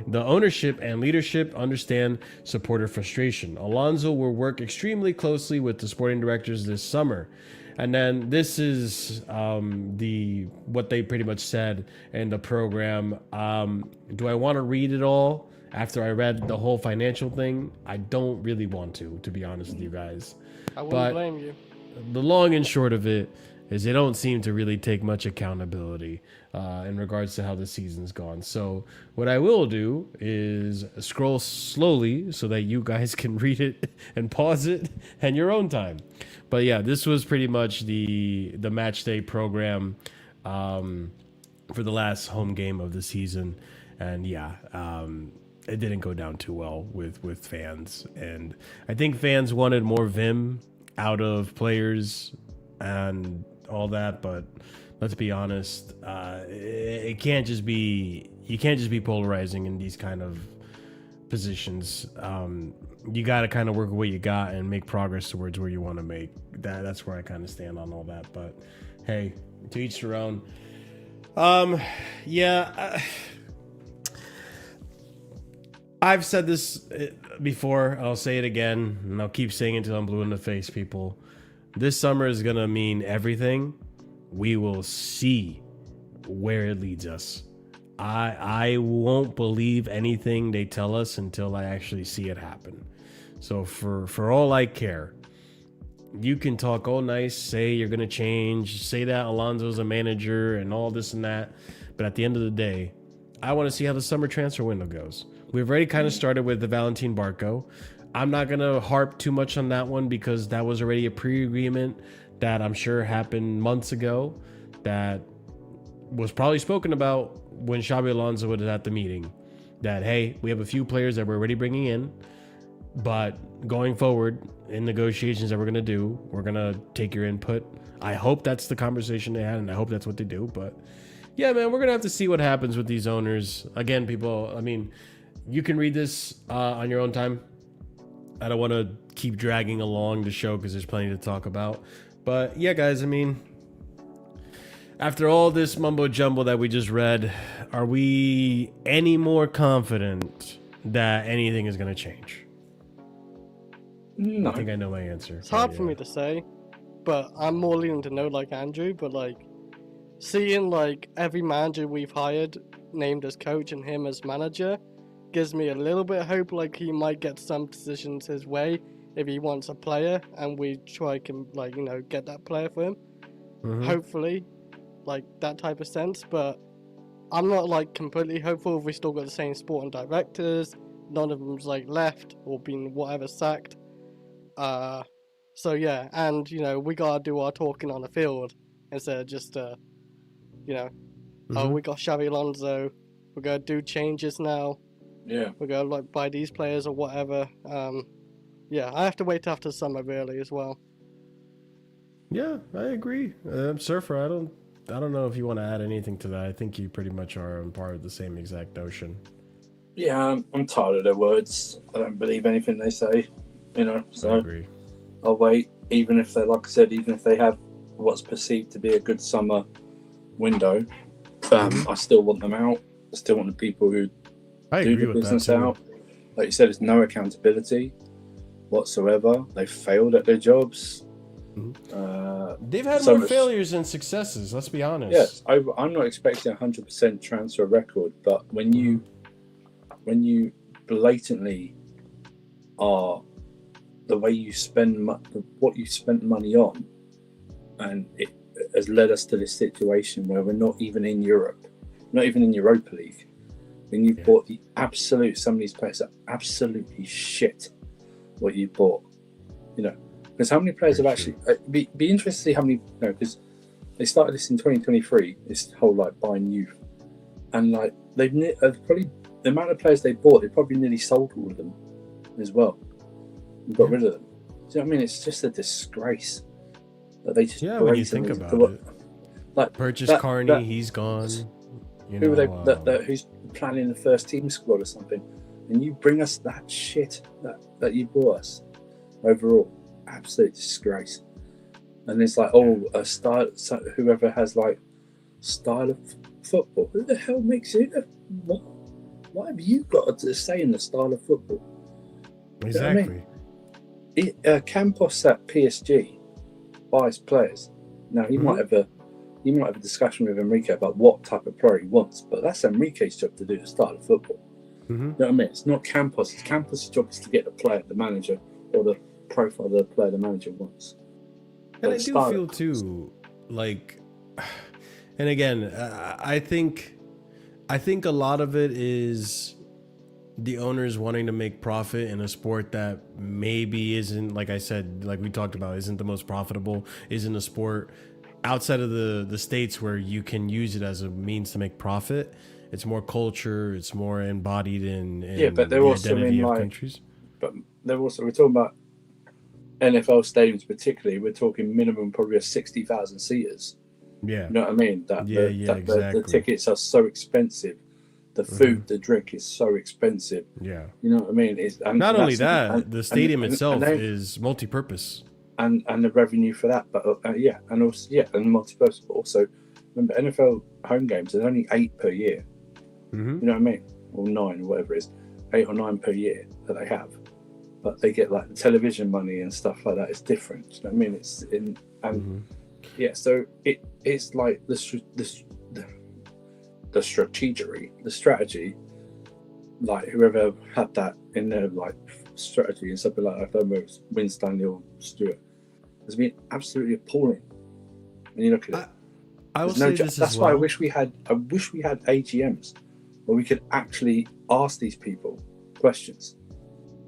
The ownership and leadership understand supporter frustration. Alonso will work extremely closely with the sporting directors this summer. And then this is what they pretty much said in the program. Do I want to read it all? after I read the whole financial thing, I don't really want to be honest with you guys. I wouldn't But blame you. the long and short of it is they don't seem to really take much accountability in regards to how the season's gone. So what I will do is scroll slowly so that you guys can read it and pause it at your own time. But yeah, this was pretty much the match day program for the last home game of the season. And yeah, it didn't go down too well with fans. And I think fans wanted more vim out of players and all that, but let's be honest, it can't just be, you can't just be polarizing in these kind of positions. You got to kind of work with what you got and make progress towards where you want to make. That's where I kind of stand on all that. But hey, to each their own. I've said this before. I'll say it again, and I'll keep saying it until I'm blue in the face, people. This summer is going to mean everything. We will see where it leads us. I won't believe anything they tell us until I actually see it happen. So for all I care, you can talk all nice, say you're going to change, say that Alonso's a manager and all this and that. But at the end of the day, I want to see how the summer transfer window goes. We've already kind of started with the Valentin Barco. I'm not going to harp too much on that one because that was already a pre-agreement that I'm sure happened months ago that was probably spoken about when Xabi Alonso was at the meeting. That, hey, we have a few players that we're already bringing in, but going forward in negotiations that we're going to do, we're going to take your input. I hope that's the conversation they had, and I hope that's what they do. But yeah, man, we're going to have to see what happens with these owners. Again, people, I mean, you can read this on your own time. I don't want to keep dragging along the show because there's plenty to talk about. But yeah, guys, I mean, after all this mumbo jumbo that we just read, are we any more confident that anything is going to change? No. I think I know my answer. It's hard for me to say, but I'm more leaning to no like Andrew. But like seeing like every manager we've hired named as coach and him as manager gives me a little bit of hope. Like he might get some decisions his way if he wants a player, and we try can like get that player for him. Mm-hmm. Hopefully, like that type of sense. But I'm not like completely hopeful if we still got the same sporting directors. None of them's like left or been whatever sacked. So yeah, and we gotta do our talking on the field instead of just oh, we got Xabi Alonso, we're gonna do changes now. Yeah, we're gonna like buy these players or whatever. Yeah, I have to wait after summer really as well. Yeah, I agree. Surfer, I don't know if you want to add anything to that. I think you pretty much are on par with the same exact notion. Yeah, I'm tired of their words. I don't believe anything they say. So I agree. I'll wait. Even if they, like I said, even if they have what's perceived to be a good summer window, I still want them out. I still want the people who do the business out. Like you said, there's no accountability whatsoever. They've failed at their jobs. They've had more failures than successes. Let's be honest. Yes, I'm not expecting 100% transfer record, but when you blatantly are the way you spend what you spent money on, and it has led us to this situation where we're not even in Europe, not even in Europa League. When you bought some of these players are absolutely shit. What you bought, because how many players have actually be interested to see how many, because they started this in 2023, this whole like buying youth, and like they've probably the amount of players they bought, they probably nearly sold all of them as well. Got rid of them. Do you know what I mean? It's just a disgrace that they just when you think about it. Like purchase Carney, he's gone. Who are they? Who's planning the first team squad or something? And you bring us that shit that you bought us overall, absolute disgrace. And it's like, a style. Whoever has like style of football. Who the hell makes it? What have you got to say in the style of football? Exactly. You know what I mean? Campos at PSG buys players. Now he might have a discussion with Enrique about what type of player he wants, but that's Enrique's job to do the style of football. You know what I mean? It's not Campos. Campos' job is to get the player, the manager, or the profile of the player the manager wants. And I do feel too, like, and again, I think a lot of it is the owners wanting to make profit in a sport that maybe isn't, like I said, like we talked about, isn't the most profitable, isn't a sport outside of the States where you can use it as a means to make profit. It's more culture, it's more embodied in but they're also identity in of like countries. But they're also, we're talking about NFL stadiums particularly, we're talking minimum probably of 60,000 seaters. Yeah. You know what I mean? Exactly. The tickets are so expensive. The food, the drink is so expensive. Yeah. You know what I mean? Not only that, the stadium itself is multi-purpose. And the revenue for that, but and also and multi-purpose. But also, remember, NFL home games, there's only 8 per year. You know what I mean? Or 9 or whatever it is. 8 or 9 per year that they have. But they get like the television money and stuff like that. It's different. You know what I mean? It's in so it's like the strategy, like whoever had that in their like strategy and something like that, I don't know if it's Winstanley or Stewart, has been absolutely appalling. When you look at it, I will say this that's as why well. I wish we had AGMs where we could actually ask these people questions.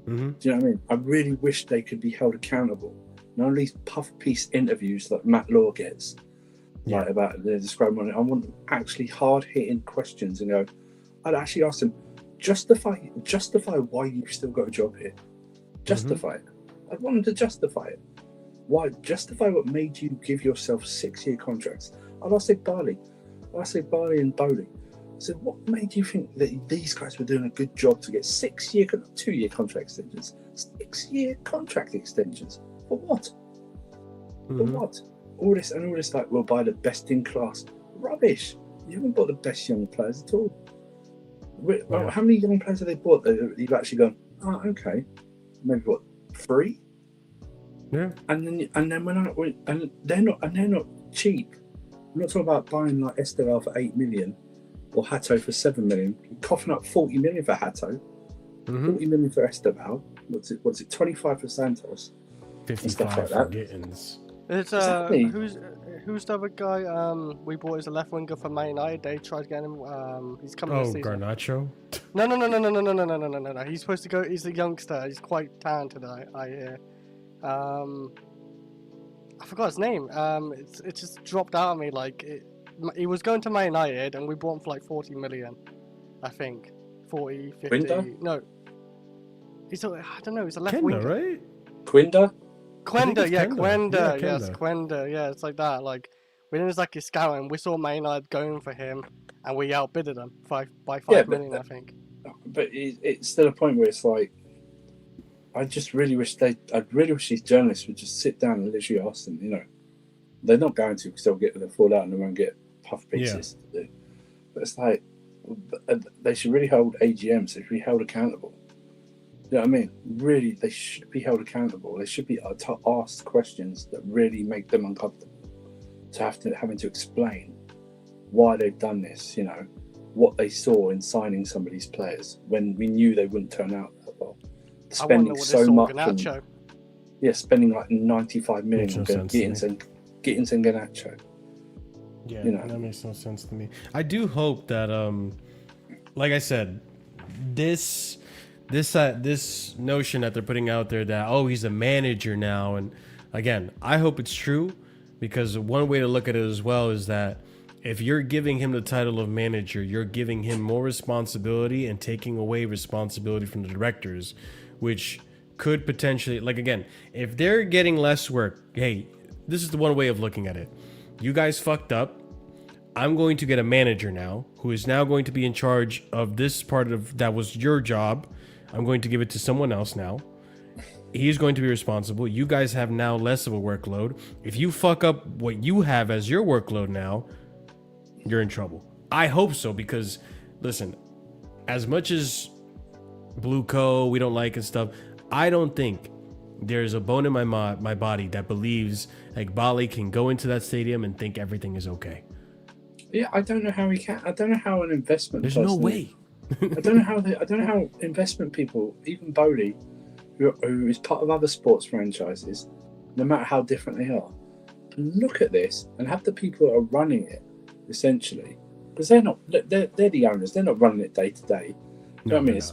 Do you know what I mean? I really wish they could be held accountable. Not these puff piece interviews like Matt Law gets, like about the describing on it. I want actually hard hitting questions and go. I'd actually ask them, justify why you've still got a job here. Justify it. I'd want them to justify it. Why? Justify what made you give yourself 6-year contracts. I'd ask Barley and Bowley. I said, what made you think that these guys were doing a good job to get 2-year contract extensions? 6-year contract extensions. For what? For what? All this like, we'll buy the best in class. Rubbish. You haven't bought the best young players at all. How many young players have they bought that you've actually gone, oh, okay. Maybe what, 3? Yeah. And then they're not cheap. I'm not talking about buying like Esteval for 8 million or Hato for 7 million. You're coughing up 40 million for Hato, 40 million for Esteval. What's it? 25 for Santos. 55 like for that. Gittins. It's Exactly. who's the other guy we bought as a left winger for Man United? They tried to get him. He's coming this season. Garnacho? No. He's supposed to go. He's a youngster. He's quite talented. I hear. I forgot his name. It just dropped out of me. Like he was going to Man United, and we bought him for like 40 million. I think 40, 50. Quinta? No. I don't know. He's a left Kenda, winger. right? Quinta? Quenda, yeah, Kenda. Quenda, Yeah, yes, Kenda. Quenda, yeah, it's like that. Like, we didn't exactly scout him. We saw Man United going for him, and we outbidded them by 5 million, I think. But it's still a point where it's like, I really wish these journalists would just sit down and literally ask them. You know, they're not going to because they'll fall out and they won't get puff pieces to do. But it's like they should really hold AGMs. They should be held accountable. You know what I mean? Really, they should be held accountable. They should be asked questions that really make them uncomfortable. Having to explain why they've done this. You know, what they saw in signing some of these players when we knew they wouldn't turn out that well. Spending so much. Spending like 95 million on Gittins and Garnacho. Yeah, you know. that makes no sense to me. I do hope that, like I said, this notion that they're putting out there that, oh, he's a manager now, and again, I hope it's true, because one way to look at it as well is that if you're giving him the title of manager, you're giving him more responsibility and taking away responsibility from the directors, which could potentially, like, again, if they're getting less work, hey, this is the one way of looking at it. You guys fucked up. I'm going to get a manager now who is now going to be in charge of this part of that was your job. I'm going to give it to someone else now. He's going to be responsible. You guys have now less of a workload. If you fuck up what you have as your workload now, you're in trouble. I hope so, because listen, as much as Blue Co we don't like and stuff, I don't think there's a bone in my body that believes like Bali can go into that stadium and think everything is okay. Yeah, I don't know how he can. I don't know how an investment. There's no way. I don't know how investment people, even Bowley, who is part of other sports franchises, no matter how different they are, look at this and have the people that are running it, essentially, because they're the owners, they're not running it day to day. You know what I mean? It's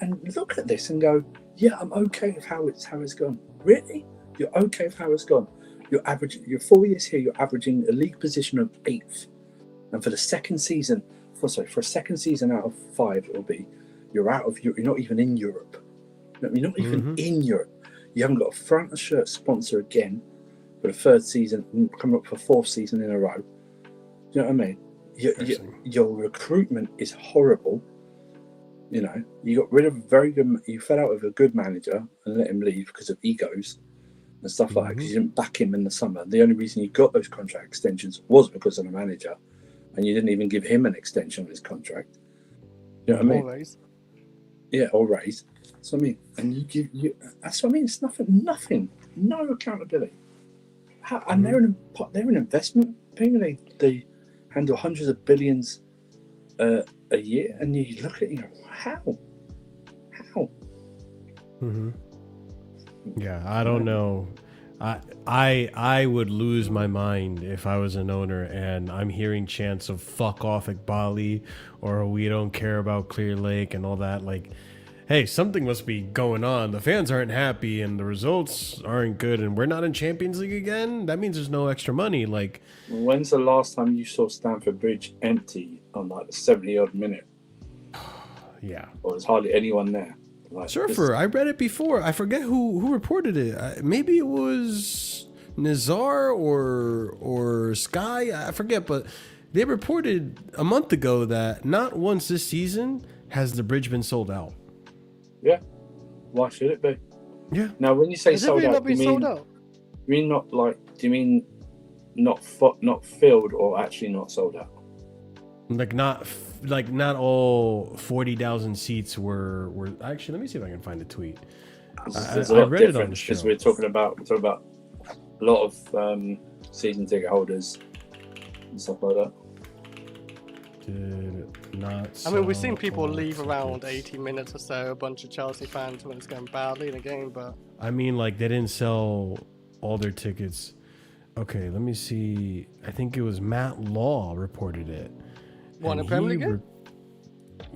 and look at this and go, yeah, I'm okay with how it's gone. Really? You're okay with how it's gone? You're 4 years here, you're averaging a league position of 8th. And for the second season, for a second season out of 5, it will be, you're not even in Europe. You're not even in Europe. You haven't got a front of shirt sponsor again for the 3rd season, coming up for 4th season in a row. Do you know what I mean? Your recruitment is horrible. You know, you got rid of you fell out with a good manager and let him leave because of egos and stuff like that, because you didn't back him in the summer. The only reason you got those contract extensions was because of the manager, and you didn't even give him an extension on his contract. You know what I mean? Always. Yeah, or raise. That's what I mean. And that's what I mean. It's nothing. No accountability. And they're an investment thing. They handle hundreds of billions a year, and you look at it and go, how? Yeah, I don't know. I would lose my mind if I was an owner and I'm hearing chants of "fuck off Iqbali" or "we don't care about Clear Lake" and all that. Like, hey, something must be going on. The fans aren't happy and the results aren't good, and we're not in Champions League again. That means there's no extra money. Like, when's the last time you saw Stamford Bridge empty on like the 70-odd minute? Yeah, or there's hardly anyone there. Like, Surfer, I read it before. I forget who reported it. Maybe it was Nizar or Sky. I forget, but they reported a month ago that not once this season has the bridge been sold out. Yeah, why should it be? Yeah. Now, when you say Has sold it out, not been sold out? You mean not like? Do you mean not filled or actually not sold out? Like not all 40,000 seats were actually. Let me see if I can find the tweet. There's a lot of difference because we're talking about a lot of season ticket holders and stuff like that. Did not. I mean, we've seen people leave around 80 minutes or so, a bunch of Chelsea fans when it's going badly in a game, but I mean, like, they didn't sell all their tickets. Okay, let me see. I think it was Matt Law reported it. What, in Premier League?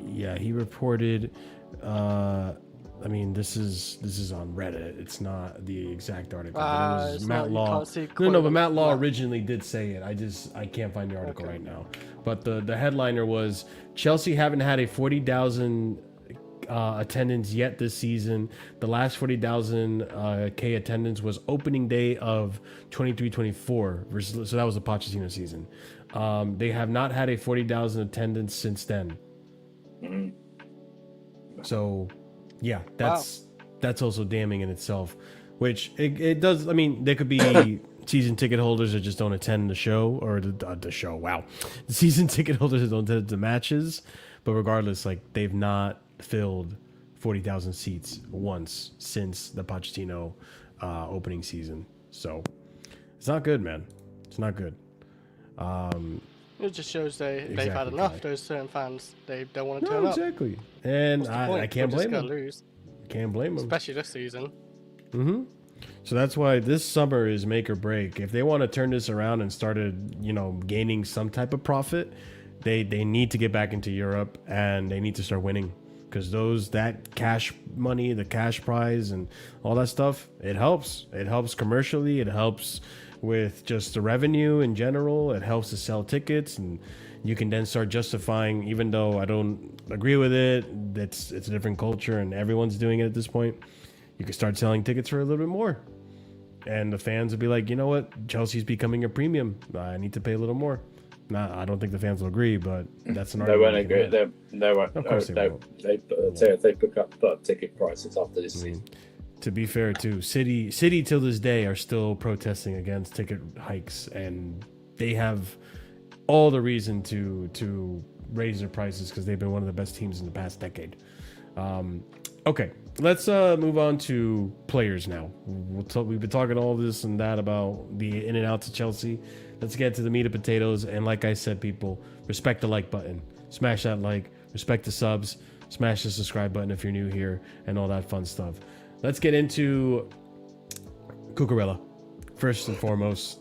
Yeah, he reported. I mean, this is on Reddit. It's not the exact article. But it was Matt Law. No, but Matt Law originally did say it. I can't find the article right now. But the headliner was Chelsea haven't had a 40,000 attendance yet this season. The last 40,000 K attendance was opening day of 23-24. So that was the Pochettino season. They have not had a 40,000 attendance since then. Mm-hmm. So, yeah, that's also damning in itself. Which it does. I mean, there could be season ticket holders that just don't attend the show or the show. Wow, the season ticket holders that don't attend the matches. But regardless, like, they've not filled 40,000 seats once since the Pochettino opening season. So it's not good, man. It's not good. It just shows they've had enough. Those certain fans, they don't want to turn up. Exactly. And I can't blame them. Can't blame them. Especially this season. Mm-hmm. So that's why this summer is make or break. If they want to turn this around and started, gaining some type of profit, they need to get back into Europe and they need to start winning. Because that cash money, the cash prize and all that stuff, it helps. It helps commercially. It helps with just the revenue in general. It helps to sell tickets, and you can then start justifying, even though I don't agree with it, it's a different culture and everyone's doing it at this point. You can start selling tickets for a little bit more. And the fans will be like, you know what? Chelsea's becoming a premium. I need to pay a little more. I don't think the fans will agree, but that's an argument. They won't agree. They won't. Of course they put up ticket prices after this season. To be fair, too, City till this day are still protesting against ticket hikes, and they have all the reason to raise their prices because they've been one of the best teams in the past decade. Okay, let's move on to players now. We've been talking all this and that about the in and outs of Chelsea. Let's get to the meat and potatoes. And like I said, people, respect the like button. Smash that like. respect the subs, smash the subscribe button if you're new here, and all that fun stuff. Let's get into Cucurella. First and foremost,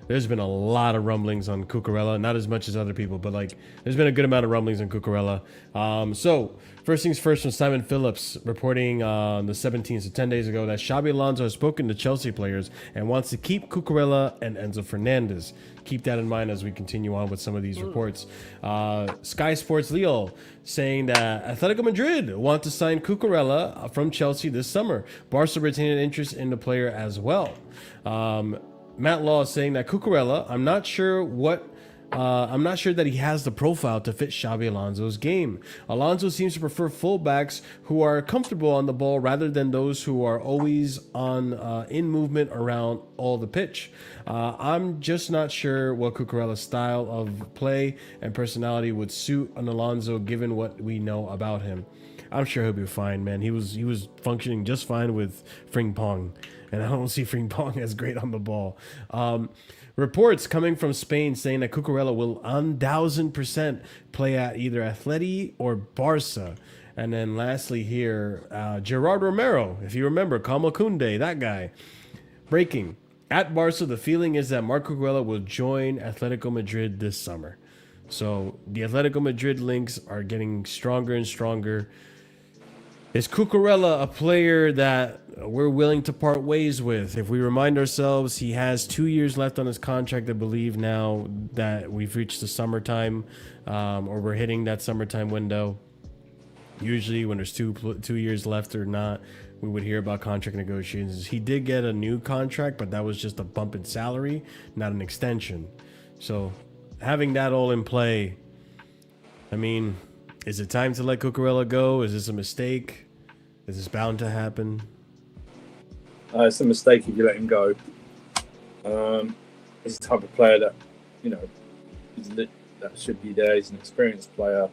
there's been a lot of rumblings on Cucurella, not as much as other people, but like there's been a good amount of rumblings on Cucurella. So first things first, from Simon Phillips reporting on the 17th, so 10 days ago, that Xabi Alonso has spoken to Chelsea players and wants to keep Cucurella and Enzo Fernandez. Keep that in mind as we continue on with some of these reports. Sky Sports Leo saying that Atletico Madrid want to sign Cucurella from Chelsea this summer. Barca retained interest in the player as well. Matt Law is saying that Cucurella, I'm not sure that he has the profile to fit Xabi Alonso's game. Alonso seems to prefer fullbacks who are comfortable on the ball rather than those who are always on in movement around all the pitch. I'm just not sure what Cucurella's style of play and personality would suit an Alonso given what we know about him. I'm sure he'll be fine, man. He was functioning just fine with Frimpong, and I don't see Frimpong as great on the ball. Reports coming from Spain saying that Cucurella will 1000% play at either Atleti or Barca. And then lastly here, Gerard Romero, if you remember, Como Kunde, that guy. Breaking. At Barca, the feeling is that Marc Cucurella will join Atletico Madrid this summer. So the Atletico Madrid links are getting stronger and stronger. Is Cucurella a player that we're willing to part ways with? If we remind ourselves, he has 2 years left on his contract, I believe, now that we've reached the summertime, or we're hitting that summertime window. Usually when there's two years left or not, we would hear about contract negotiations. He did get a new contract, but that was just a bump in salary, not an extension. So having that all in play, I mean, is it time to let Cucurella go? Is this a mistake? Is this bound to happen? It's a mistake if you let him go. He's the type of player that, you know, that should be there. He's an experienced player.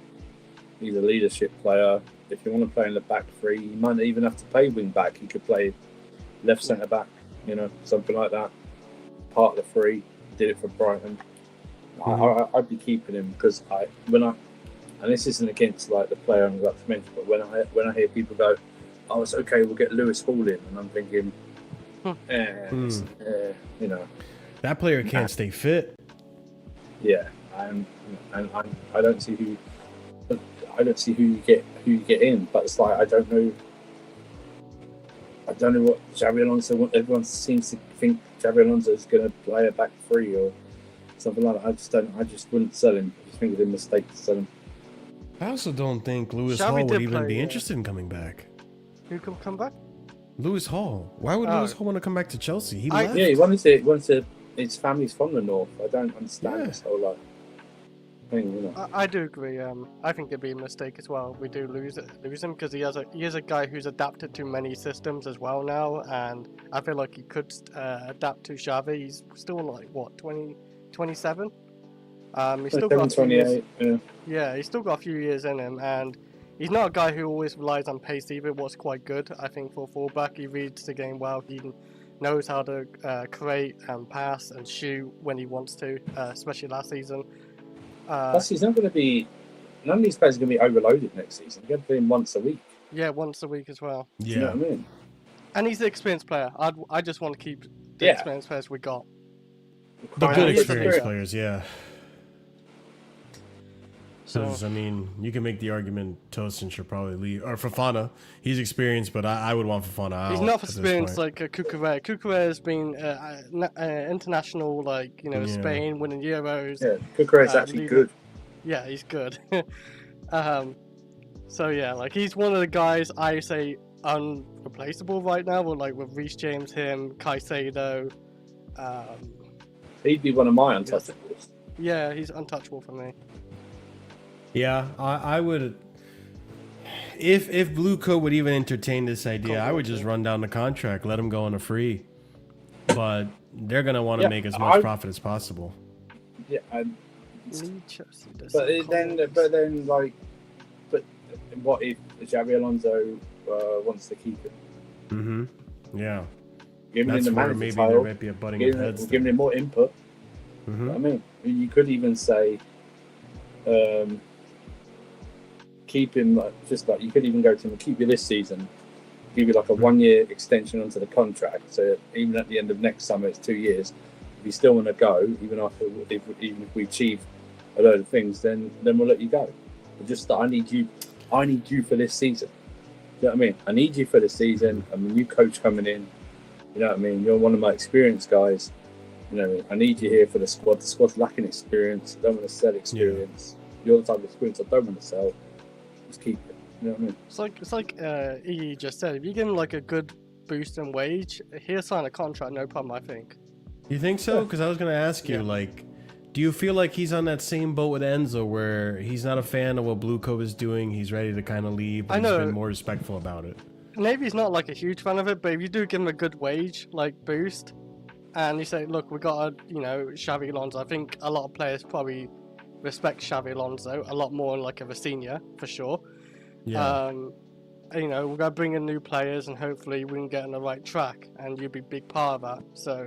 He's a leadership player. If you want to play in the back three, you might not even have to play wing back. He could play left centre back, you know, something like that. Part of the three. Did it for Brighton. I'd be keeping him because and this isn't against like the player I'm about to mention, but when I hear people go, "Oh, it's okay, we'll get Lewis Hall in," and I'm thinking, you know, that player can't stay fit. Yeah, and I don't see who you get in, but it's like I don't know what Xabi Alonso wants. Everyone seems to think Xabi Alonso is going to play a back three or something like that. I just wouldn't sell him. I just think it'd be a mistake to sell him. I also don't think Lewis Xavi Hall would did even play, be interested in coming back. Who can come back? Lewis Hall. Why would Lewis Hall want to come back to Chelsea? He left. Yeah, he wanted to. His family's from the north. I don't understand this whole thing. You know. I do agree. I think it'd be a mistake as well. We do lose him because he is a guy who's adapted to many systems as well now, and I feel like he could adapt to Xavi. He's still like what 27. He's still got 28. Yeah, he's still got a few years in him, and he's not a guy who always relies on pace either. What's quite good, I think, for a fullback. He reads the game well. He knows how to create and pass and shoot when he wants to, especially last season. Plus, he's not going to be. None of these players are going to be overloaded next season. You're going to play him once a week. Yeah, once a week as well. Yeah, you know what I mean. And he's the experienced player. I just want to keep the experienced players we got. The good experienced players, yeah. So, I mean, you can make the argument Tosin should probably leave, or Fofana. He's experienced, but I would want Fofana out. He's not experienced like Cucurella. Cucurella has been international, like Spain, winning Euros. Yeah, Cucurella's actually good. Yeah, he's good. So yeah, like he's one of the guys I say unreplaceable right now. With Reece James, him, Caicedo. He'd be one of my untouchables. Yeah, he's untouchable for me. Yeah, I would. If Blue Coat would even entertain this idea, I would just run down the contract, let him go on a free. But they're gonna want to make as much profit as possible. Yeah, but what if Xabi Alonso wants to keep him? Mm-hmm. Yeah. That's where maybe there might be a butting of heads. Giving him more input. Mm-hmm. I mean, you could even say. keep him just like you could even go to him and keep you this season, give you like a 1-year extension onto the contract. So even at the end of next summer, it's 2 years. If you still want to go, even if we achieve a load of things, then we'll let you go. But just that I need you for this season. You know what I mean? I need you for this season. I'm a new coach coming in. You know what I mean? You're one of my experienced guys. You know what I mean? I need you here for the squad. The squad's lacking experience. I don't want to sell experience. You're the type of experience I don't want to sell. Just keep it. You know what I mean? It's like Iggy just said. If you give him like a good boost in wage, he'll sign a contract, no problem. I think. You think so? Because I was gonna ask you, like, do you feel like he's on that same boat with Enzo, where he's not a fan of what Blueco is doing? He's ready to kind of leave. But I know. He's been more respectful about it. Maybe he's not like a huge fan of it, but if you do give him a good wage, like boost, and you say, look, we got a, Xavi Alonso. I think a lot of players probably respect Xavi Alonso a lot more like of a senior, for sure. Yeah. We're going to bring in new players and hopefully we can get on the right track and you'll be a big part of that. So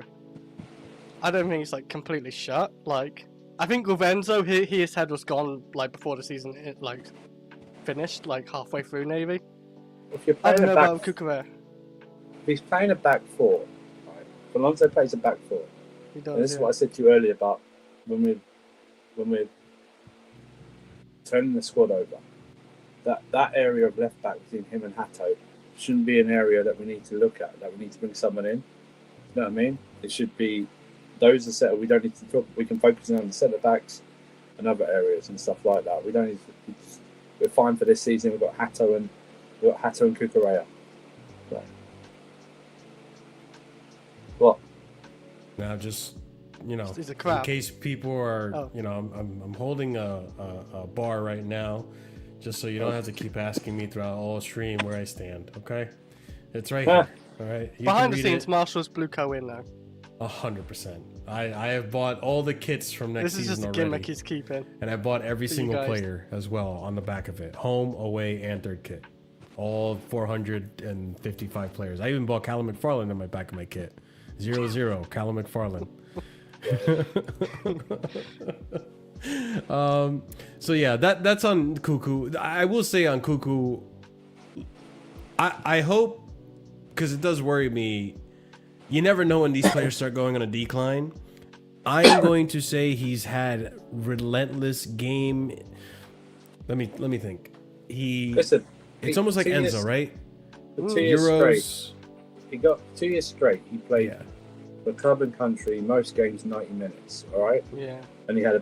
I don't think it's like completely shut. Like, I think with Enzo, his head was gone like before the season finished, like halfway through maybe. If you're I playing don't know about Cucurella. if he's playing a back four, right? If Alonso plays a back four, He does, and this is what I said to you earlier about when we're turning the squad over. That area of left back between him and Hato shouldn't be an area that we need to look at, that we need to bring someone in. You know what I mean? It should be those are settled. We don't need to talk. We can focus on the centre backs and other areas and stuff like that. We don't need to. We're fine for this season. We've got Hato and Cucurella. So. What? Now, just He's a in crowd. case people are, Oh. I'm holding a bar right now, just so you don't have to keep asking me throughout all stream where I stand. Okay, it's right here. All right. You Behind the can read scenes, it. Marshall's Blue Co in though. 100%. I have bought all the kits from next This is season just a already, gimmick he's keeping. and I bought every for you single guys. player as well on the back of it, home, away, and third kit. All 455 players. I even bought Callum McFarlane on my back of my kit. 0-0, Callum McFarlane. So yeah, that's on Cuckoo. I will say on Cuckoo, I hope, because it does worry me. You never know when these players start going on a decline. I'm going to say he's had relentless game. Let me think. Listen, It's almost like 2 years, Enzo, right? for 2 years straight. Euros. He got 2 years straight. He played Yeah. for club and country most games 90 minutes. All right, Yeah. and he had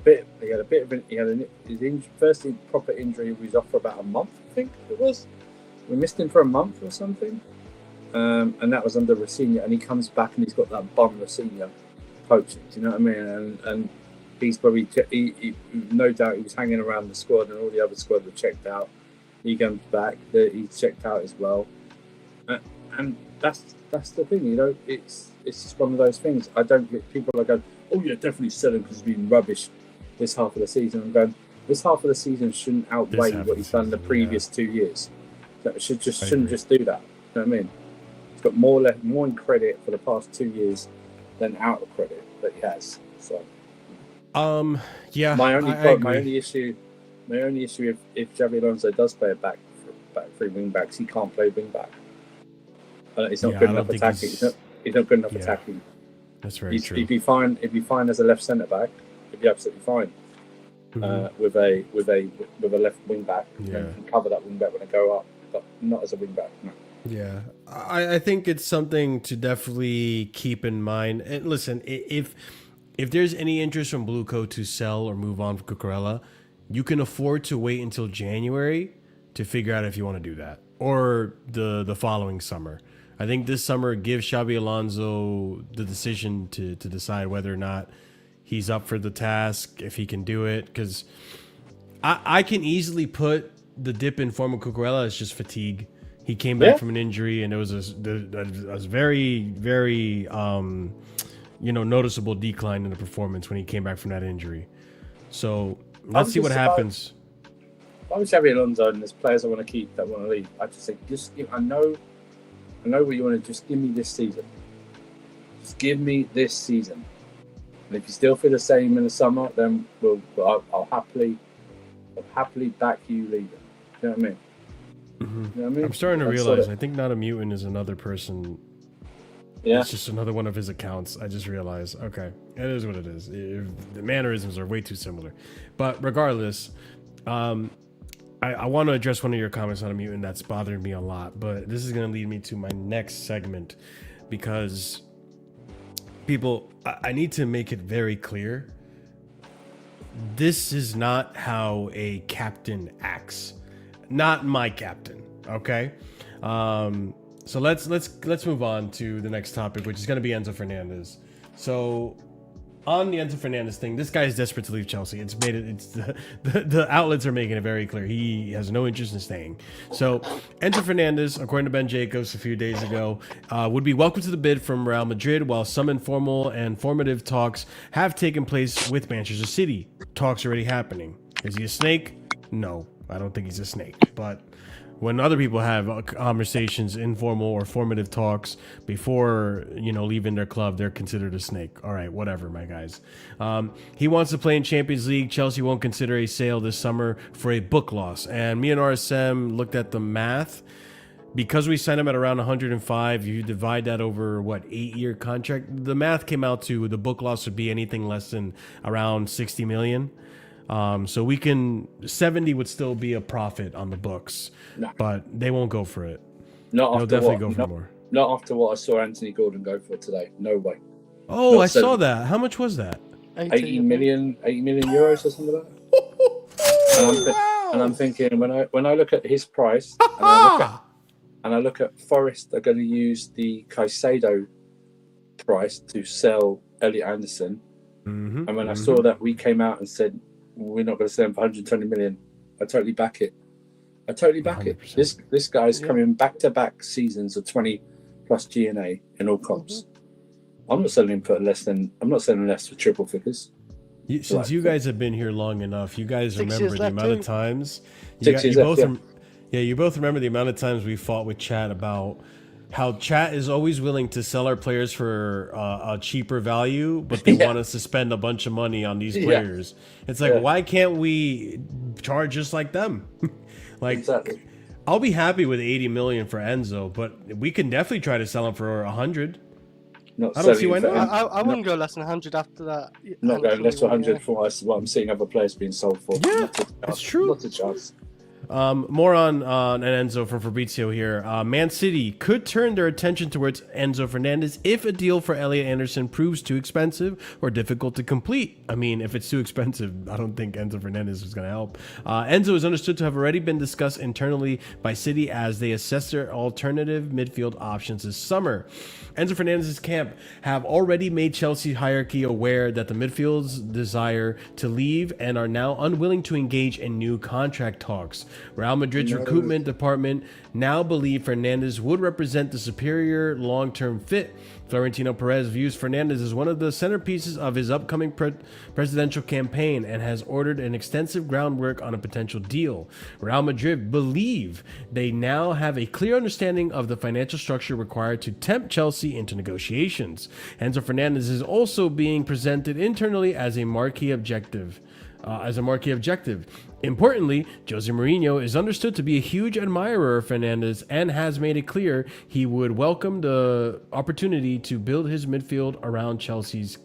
his first proper injury. He was off for about a month, I think it was. We missed him for a month or something, and that was under Rosenior. And he comes back and he's got that bum Rosenior coaching. Do you know what I mean? And he's probably he no doubt he was hanging around the squad, and all the other squad were checked out. He comes back, he's checked out as well, and that's the thing, it's just one of those things. I don't get people are going, oh yeah, definitely sell him because he's been rubbish this half of the season. I'm going, this half of the season shouldn't outweigh what he's done the previous 2 years. That shouldn't just do that. You know what I mean? He's got more in credit for the past 2 years than out of credit that he has. So Yeah. my agree. only issue if Xavi Alonso does play a back three wing backs, he can't play wing back. He's not Yeah, good I enough don't think attacking. He's not good enough attacking. That's very true. He'd be fine as a left centre back. He'd be absolutely fine with a left wing back and cover that wing back when I go up, but not as a wing back. No. Yeah, I think it's something to definitely keep in mind. And listen, if there's any interest from Blueco to sell or move on from Cucurella, you can afford to wait until January to figure out if you want to do that, or the following summer. I think this summer give Xabi Alonso the decision to decide whether or not he's up for the task, if he can do it. Because I can easily put the dip in form of Cucurella as just fatigue. He came back from an injury, and it was a very, very noticeable decline in the performance when he came back from that injury. So let's see what happens. If I was Xabi Alonso and there's players I want to keep that want to leave, I'd just say, I know what you want to. Just give me this season. Just give me this season. And if you still feel the same in the summer, then I'll happily back you leaving. You know what I mean? Mm-hmm. You know what I mean? I'm starting to That's realize. sort of- I think Not a Mutant is another person. Yeah. It's just another one of his accounts. I just realized. Okay, it is what it is. The mannerisms are way too similar. But regardless, I want to address one of your comments on a mutant that's bothering me a lot. But this is going to lead me to my next segment because people, I need to make it very clear. This is not how a captain acts. Not my captain. Okay. So let's move on to the next topic, which is going to be Enzo Fernandez. So on the Enzo Fernandez thing, this guy is desperate to leave Chelsea. It's made it. It's the outlets are making it very clear he has no interest in staying. So Enzo Fernandez, according to Ben Jacobs a few days ago, would be welcome to the bid from Real Madrid, while some informal and formative talks have taken place with Manchester City. Talks already happening. Is he a snake? No, I don't think he's a snake, but when other people have conversations, informal or formative talks before, leaving their club, they're considered a snake. All right, whatever, my guys. He wants to play in Champions League. Chelsea won't consider a sale this summer for a book loss. And me and RSM looked at the math. Because we signed him at around 105, you divide that over, 8-year contract? The math came out to the book loss would be anything less than around 60 million. So 70 would still be a profit on the books, but they won't go for it. They'll definitely go for more. Not after what I saw Anthony Gordon go for today. No way. Oh, I saw that. How much was that? 80 million euros or something like that. And I'm thinking when I look at his price and I look at Forest, they're going to use the Caicedo price to sell Elliot Anderson. Mm-hmm, and when I saw that we came out and said we're not going to sell him for 120 million, I totally back it. I totally back 100%. it. This guy's coming back-to-back seasons of 20 plus GNA in all comps. I'm not selling him for less for triple figures. Since you guys have been here long enough, you guys remember the amount of times. You both remember the amount of times we fought with Chat about how Chat is always willing to sell our players for a cheaper value, but they want us to spend a bunch of money on these players. It's like, why can't we charge just like them? Exactly. I'll be happy with 80 million for Enzo, but we can definitely try to sell him for 100. I don't see why not. I wouldn't go less than 100 after that. Not going less than 100 for what I'm seeing other players being sold for. Yeah, it's true. Not a chance. More on an Enzo from Fabrizio here. Man City could turn their attention towards Enzo Fernandez if a deal for Elliot Anderson proves too expensive or difficult to complete. I mean, if it's too expensive, I don't think Enzo Fernandez is going to help. Enzo is understood to have already been discussed internally by City as they assess their alternative midfield options this summer. Enzo Fernandez's camp have already made Chelsea hierarchy aware that the midfield's desire to leave and are now unwilling to engage in new contract talks. Real Madrid's recruitment department now believe Fernandez would represent the superior long-term fit. Florentino Perez views Fernandez as one of the centerpieces of his upcoming presidential campaign and has ordered an extensive groundwork on a potential deal. Real Madrid believe they now have a clear understanding of the financial structure required to tempt Chelsea into negotiations. Enzo Fernandez is also being presented internally as a marquee objective. Importantly, Jose Mourinho is understood to be a huge admirer of Fernandez and has made it clear he would welcome the opportunity to build his midfield around Chelsea's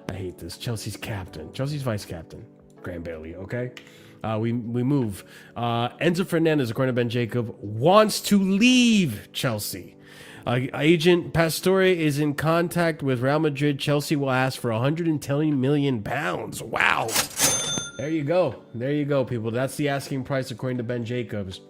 captain, Chelsea's vice captain, Graham Bailey. Okay, we move. Enzo Fernandez, according to Ben Jacob, wants to leave Chelsea. Agent Pastore is in contact with Real Madrid. Chelsea will ask for 110 million pounds. Wow. There you go, people. That's the asking price according to Ben Jacobs.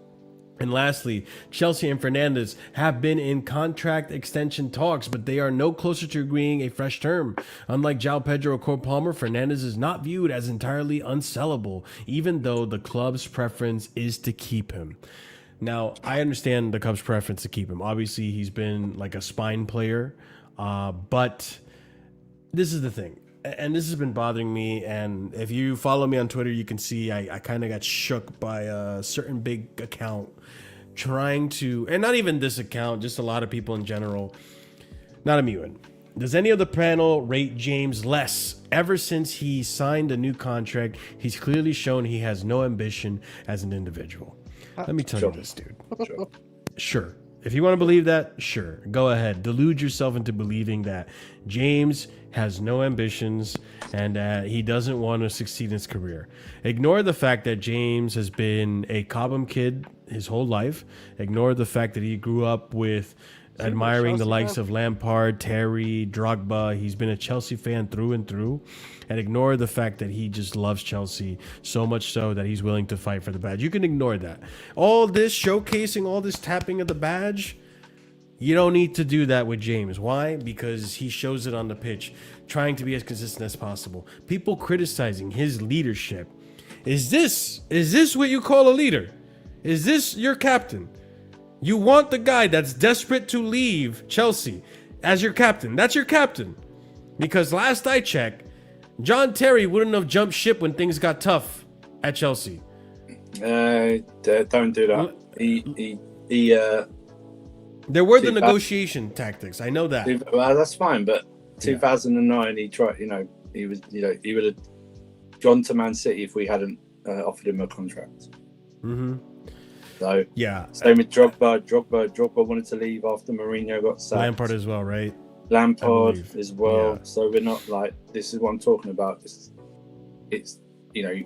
And lastly, Chelsea and Fernandez have been in contract extension talks, but they are no closer to agreeing a fresh term. Unlike Joao Pedro or Cole Palmer, Fernandez is not viewed as entirely unsellable, even though the club's preference is to keep him. Now, I understand the Cubs' preference to keep him. Obviously, he's been like a spine player, but this is the thing. And this has been bothering me, and if you follow me on Twitter, you can see I kind of got shook by a certain big account trying to, and not even this account, just a lot of people in general, not a mutant. Does any of the panel rate James less? Ever since he signed a new contract, he's clearly shown he has no ambition as an individual. Let me tell Sure. you this, dude. Sure. Sure. If you want to believe that, sure. Go ahead. Delude yourself into believing that James has no ambitions and that he doesn't want to succeed in his career. Ignore the fact that James has been a Cobham kid his whole life. Ignore the fact that he grew up with admiring the Chelsea likes fan. of Lampard, Terry, Drogba. He's been a Chelsea fan through and through. And ignore the fact that he just loves Chelsea so much so that he's willing to fight for the badge. You can ignore that. All this showcasing, all this tapping of the badge, you don't need to do that with James. Why? Because he shows it on the pitch, trying to be as consistent as possible. People criticizing his leadership. Is this what you call a leader? Is this your captain? You want the guy that's desperate to leave Chelsea as your captain. That's your captain. Because last I checked, John Terry wouldn't have jumped ship when things got tough at Chelsea. Don't do that. There were the negotiation tactics. I know that. Well, that's fine, but 2009, he tried. He would have gone to Man City if we hadn't offered him a contract. Mm-hmm. So yeah, same with Drogba. Drogba wanted to leave after Mourinho got sacked. Lampard as well, right? Lampard as well. Yeah. So we're not like, this is what I'm talking about. It's they're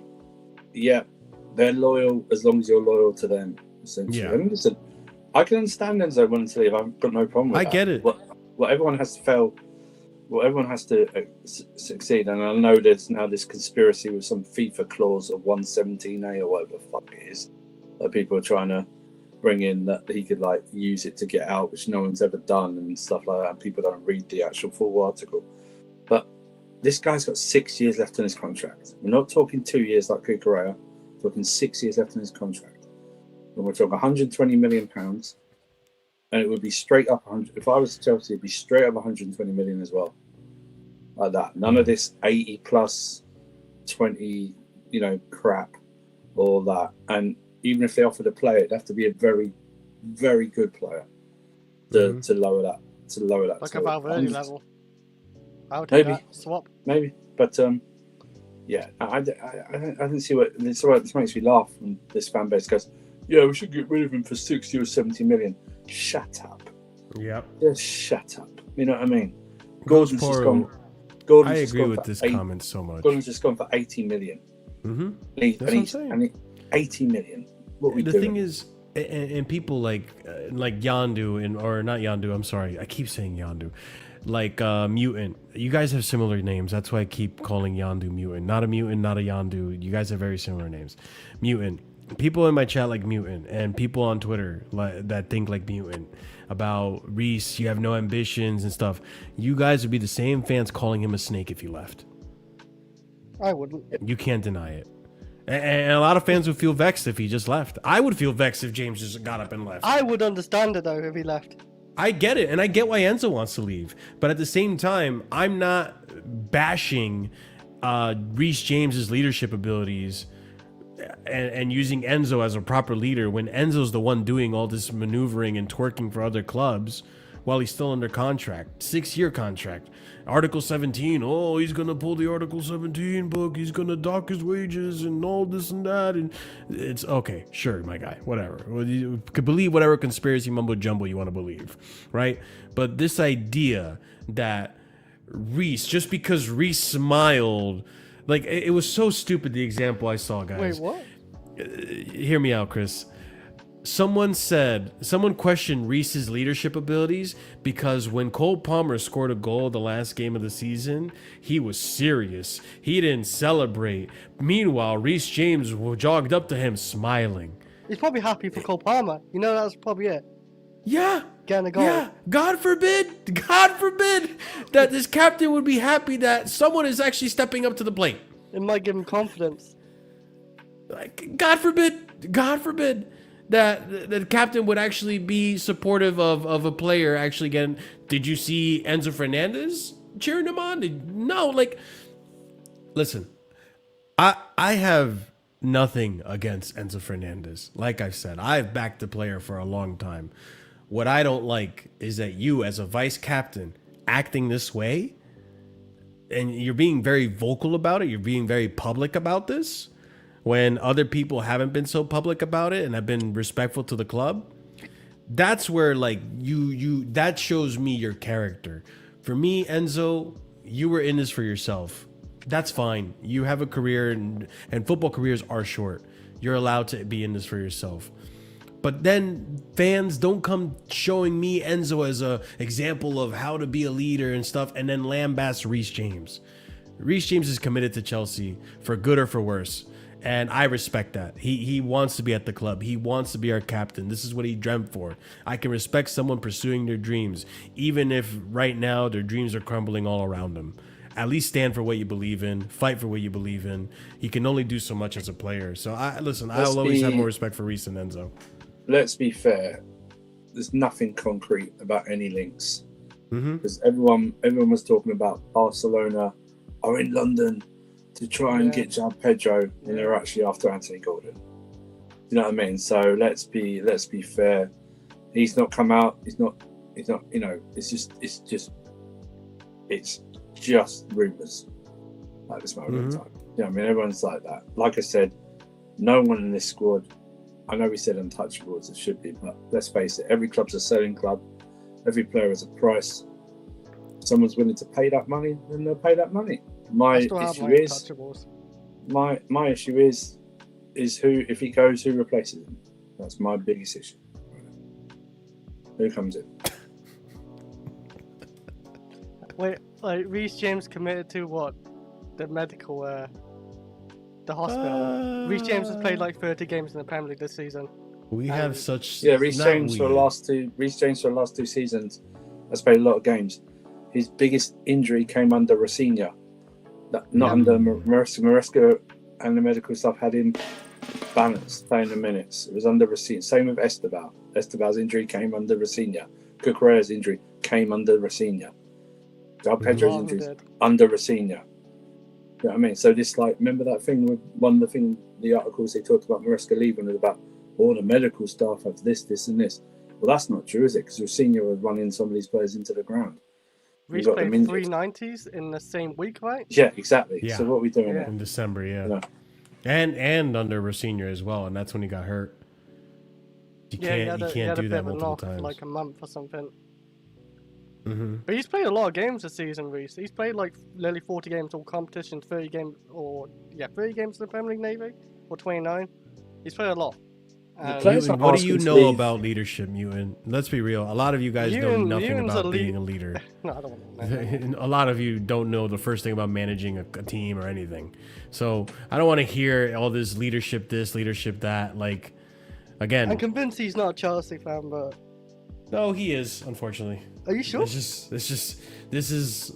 loyal as long as you're loyal to them. Essentially, Yeah. I mean, listen, I can understand Enzo wanting to leave. I've got no problem with that. I get it. What everyone has to fail. Well, everyone has to succeed, and I know there's now this conspiracy with some FIFA clause of 117A or whatever the fuck it is that people are trying to bring in, that he could like use it to get out, which no one's ever done and stuff like that, and people don't read the actual full article. But this guy's got 6 years left on his contract. We're not talking 2 years like Cucurella, we're talking 6 years left on his contract. And we're talking £120 million, and it would be straight up 100. If I was Chelsea, it'd be straight up 120 million as well, like that. None of this 80 plus 20, crap, all that. And even if they offered a player, it'd have to be a very, very good player to lower that. Like a Valverde level. I would Maybe. do that. Swap. Maybe, but I didn't see what this makes me laugh. And this fan base goes, "Yeah, we should get rid of him for 60 or 70 million." Shut up. Yep. Just shut up. You know what I mean? Gordon's just gone. I agree with this comment so much. Gordon's just gone for 80 million. Mm-hmm. That's what I'm saying. 80 million. What we The doing? thing is, and people like Yandu or not Yandu. I'm sorry, I keep saying Yandu. Like Mutant. You guys have similar names. That's why I keep calling Yandu Mutant. Not a Mutant, not a Yandu. You guys have very similar names. Mutant. People in my chat like Mutant, and people on Twitter that think like Mutant about Reese. You have no ambitions and stuff. You guys would be the same fans calling him a snake if he left. I wouldn't. You can't deny it. And a lot of fans would feel vexed if he just left. I would feel vexed if James just got up and left. I would understand it though if he left. I get it, and I get why Enzo wants to leave. But at the same time, I'm not bashing Reece James's leadership abilities and using Enzo as a proper leader when Enzo's the one doing all this maneuvering and twerking for other clubs while he's still under contract. 6-year contract. Article 17. Oh, he's going to pull the Article 17 book. He's going to dock his wages and all this and that. And it's okay. Sure, my guy. Whatever. Well, you could believe whatever conspiracy mumbo jumbo you want to believe. Right? But this idea that Reece, just because Reece smiled, like it was so stupid, the example I saw, guys. Wait, what? Hear me out, Chris. Someone questioned Reece's leadership abilities because when Cole Palmer scored a goal the last game of the season, he was serious. He didn't celebrate. Meanwhile, Reece James jogged up to him smiling. He's probably happy for Cole Palmer. You know, that's probably it. Yeah. Getting a goal. Yeah. God forbid that this captain would be happy that someone is actually stepping up to the plate. It might give him confidence. Like, God forbid that the captain would actually be supportive of a player actually getting. Did you see Enzo Fernandez cheering him on? No, like, listen, I have nothing against Enzo Fernandez. Like I've said, I've backed the player for a long time. What I don't like is that you, as a vice captain, acting this way, and you're being very vocal about it, you're being very public about this, when other people haven't been so public about it and have been respectful to the club, that's where like you that shows me your character. For me, Enzo, you were in this for yourself. That's fine. You have a career, and football careers are short. You're allowed to be in this for yourself. But then fans don't come showing me Enzo as a example of how to be a leader and stuff, and then lambast Reece James. Reece James is committed to Chelsea for good or for worse, and I respect that. He wants to be at the club. He wants to be our captain. This is what he dreamt for. I can respect someone pursuing their dreams, even if right now their dreams are crumbling all around them. At least stand for what you believe in. Fight for what you believe in. He can only do so much as a player. So I'll always have more respect for Reece and Enzo. Let's be fair. There's nothing concrete about any links, because everyone was talking about Barcelona are in London to try and get Joao Pedro, and they're actually after Anthony Gordon. You know what I mean? So let's be fair. He's not come out. He's not. You know, it's just rumours at this moment in time. You know, I mean, everyone's like that. Like I said, no one in this squad. I know we said untouchables, it should be, but let's face it, every club's a selling club. Every player has a price. If someone's willing to pay that money, then they'll pay that money. My issue is who, if he goes, who replaces him? That's my biggest issue. Who comes in? Wait, like Reece James committed to what? The medical, the hospital. Reece James has played like 30 games in the Premier League this season. We have such Reece James for the last two seasons has played a lot of games. His biggest injury came under Rafinha, not under Maresca, and the medical staff had him balanced, playing the minutes. It was under Rafinha. Same with Esteban. Esteban's injury came under Rafinha. Cucurella's injury came under Rafinha. Joao Pedro's injury under Rafinha. You know what I mean? So this, like, remember that thing with the articles they talked about Maresca leaving was about all the medical staff have this, and this. Well, that's not true, is it? Because Rafinha was running some of these players into the ground. Reece played 390s in the same week, right? Yeah, exactly. Yeah. So what are we doing in December? Yeah. And under Rafinha as well, and that's when he got hurt. You can't do that multiple times. Like a month or something. But he's played a lot of games this season, Reece. He's played like nearly 40 games, all competitions, 30 games in the Premier League, maybe, or 29. He's played a lot. What do you know about leadership, Mutant? Let's be real. A lot of you guys know nothing about being a leader. No, I don't know. A lot of you don't know the first thing about managing a team or anything. So I don't want to hear all this leadership, that. Like, again, I'm convinced he's not a Chelsea fan, but no, he is. Unfortunately. Are you sure? This is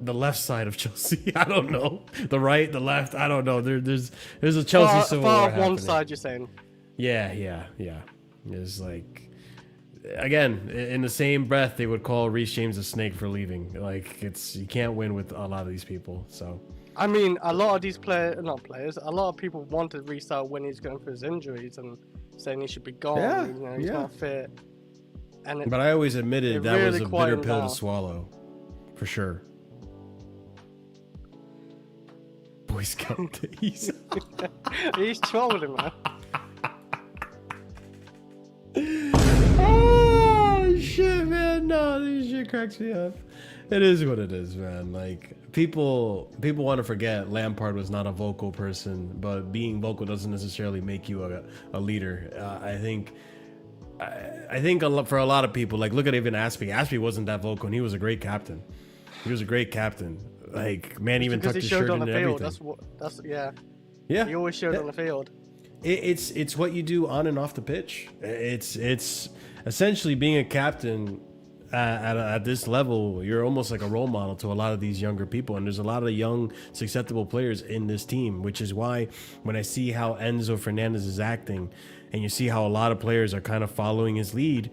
the left side of Chelsea. I don't know. The right, the left. I don't know. There's a Chelsea civil war happening. One side, you're saying. Yeah. It's like, again, in the same breath, they would call Reece James a snake for leaving. Like, you can't win with a lot of these people. So, I mean, a lot of these a lot of people wanted Reece out when he's going through his injuries and saying he should be gone. Yeah, he's not fit. But I always admitted that was a bitter pill to swallow, for sure. Boy Scout days. He's trolling, man. Oh shit, man! No, this shit cracks me up. It is what it is, man. Like, people want to forget Lampard was not a vocal person, but being vocal doesn't necessarily make you a leader. I think for a lot of people, like, look at even Aspie. Aspie wasn't that vocal, and he was a great captain. Like, man, even tucked his shirt into everything. Yeah. He always showed on the field. It's what you do on and off the pitch. It's essentially being a captain at this level. You're almost like a role model to a lot of these younger people, and there's a lot of young, susceptible players in this team, which is why when I see how Enzo Fernandez is acting, and you see how a lot of players are kind of following his lead,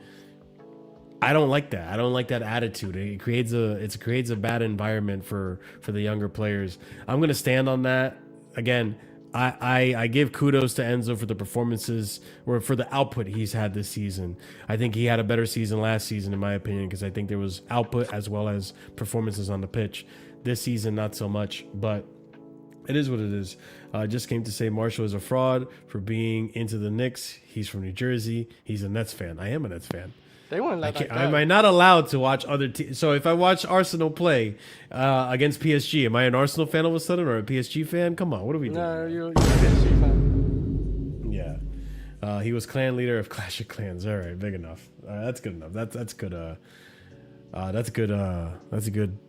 I don't like that. I don't like that attitude. It creates a bad environment for the younger players. I'm gonna stand on that. Again, I give kudos to Enzo for the performances, or for the output he's had this season. I think he had a better season last season, in my opinion, because I think there was output as well as performances on the pitch. This season, not so much. But It is what it is. Just came to say Marshall is a fraud for being into the Knicks. He's from New Jersey. He's a Nets fan. I am a Nets fan. They won't let that go. Am I not allowed to watch other teams? So if I watch Arsenal play against PSG, am I an Arsenal fan all of a sudden or a PSG fan? Come on, what are we doing? No, you're a PSG fan. Yeah. He was clan leader of Clash of Clans. All right, big enough. That's good enough. That's good. That's good. That's a good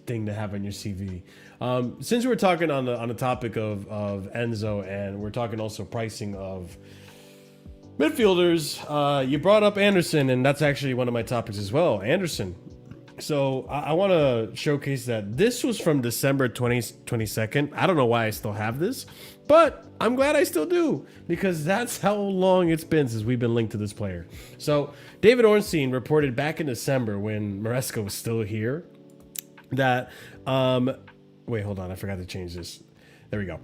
thing to have on your CV. Since we're talking on the topic of Enzo, and we're talking also pricing of midfielders, you brought up Anderson, and that's actually one of my topics as well. Anderson. So I want to showcase that this was from December 22nd. I don't know why I still have this, but I'm glad I still do, because that's how long it's been since we've been linked to this player. So David Ornstein reported back in December when Maresca was still here that, wait, hold on. I forgot to change this. There we go.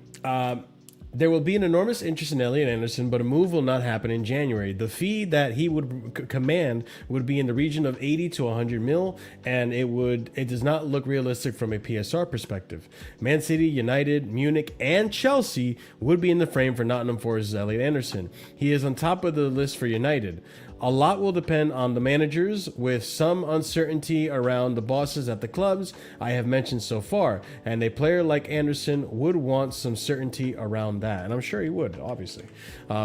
There will be an enormous interest in Elliot Anderson, but a move will not happen in January. The fee that he would command would be in the region of 80 to 100 mil, and it does not look realistic from a PSR perspective. Man City, United, Munich, and Chelsea would be in the frame for Nottingham Forest's Elliot Anderson. He is on top of the list for United. A lot will depend on the managers, with some uncertainty around the bosses at the clubs I have mentioned so far, and a player like Anderson would want some certainty around that, and I'm sure he would, obviously.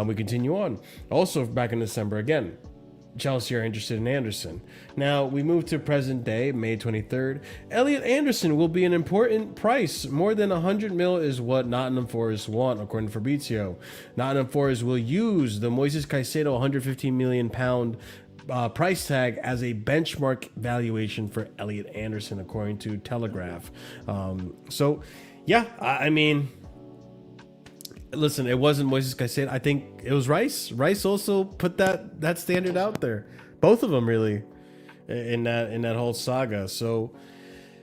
We continue on. Also, back in December again, Chelsea are interested in Anderson. Now, we move to present day, May 23rd. Elliot Anderson will be an important price. More than 100 mil is what Nottingham Forest want, according to Fabrizio. Nottingham Forest will use the Moises Caicedo 115 million pound price tag as a benchmark valuation for Elliot Anderson, according to Telegraph. I mean, listen, it wasn't Moises Caicedo. I think it was Rice. Rice also put that standard out there. Both of them, really, in that whole saga. So,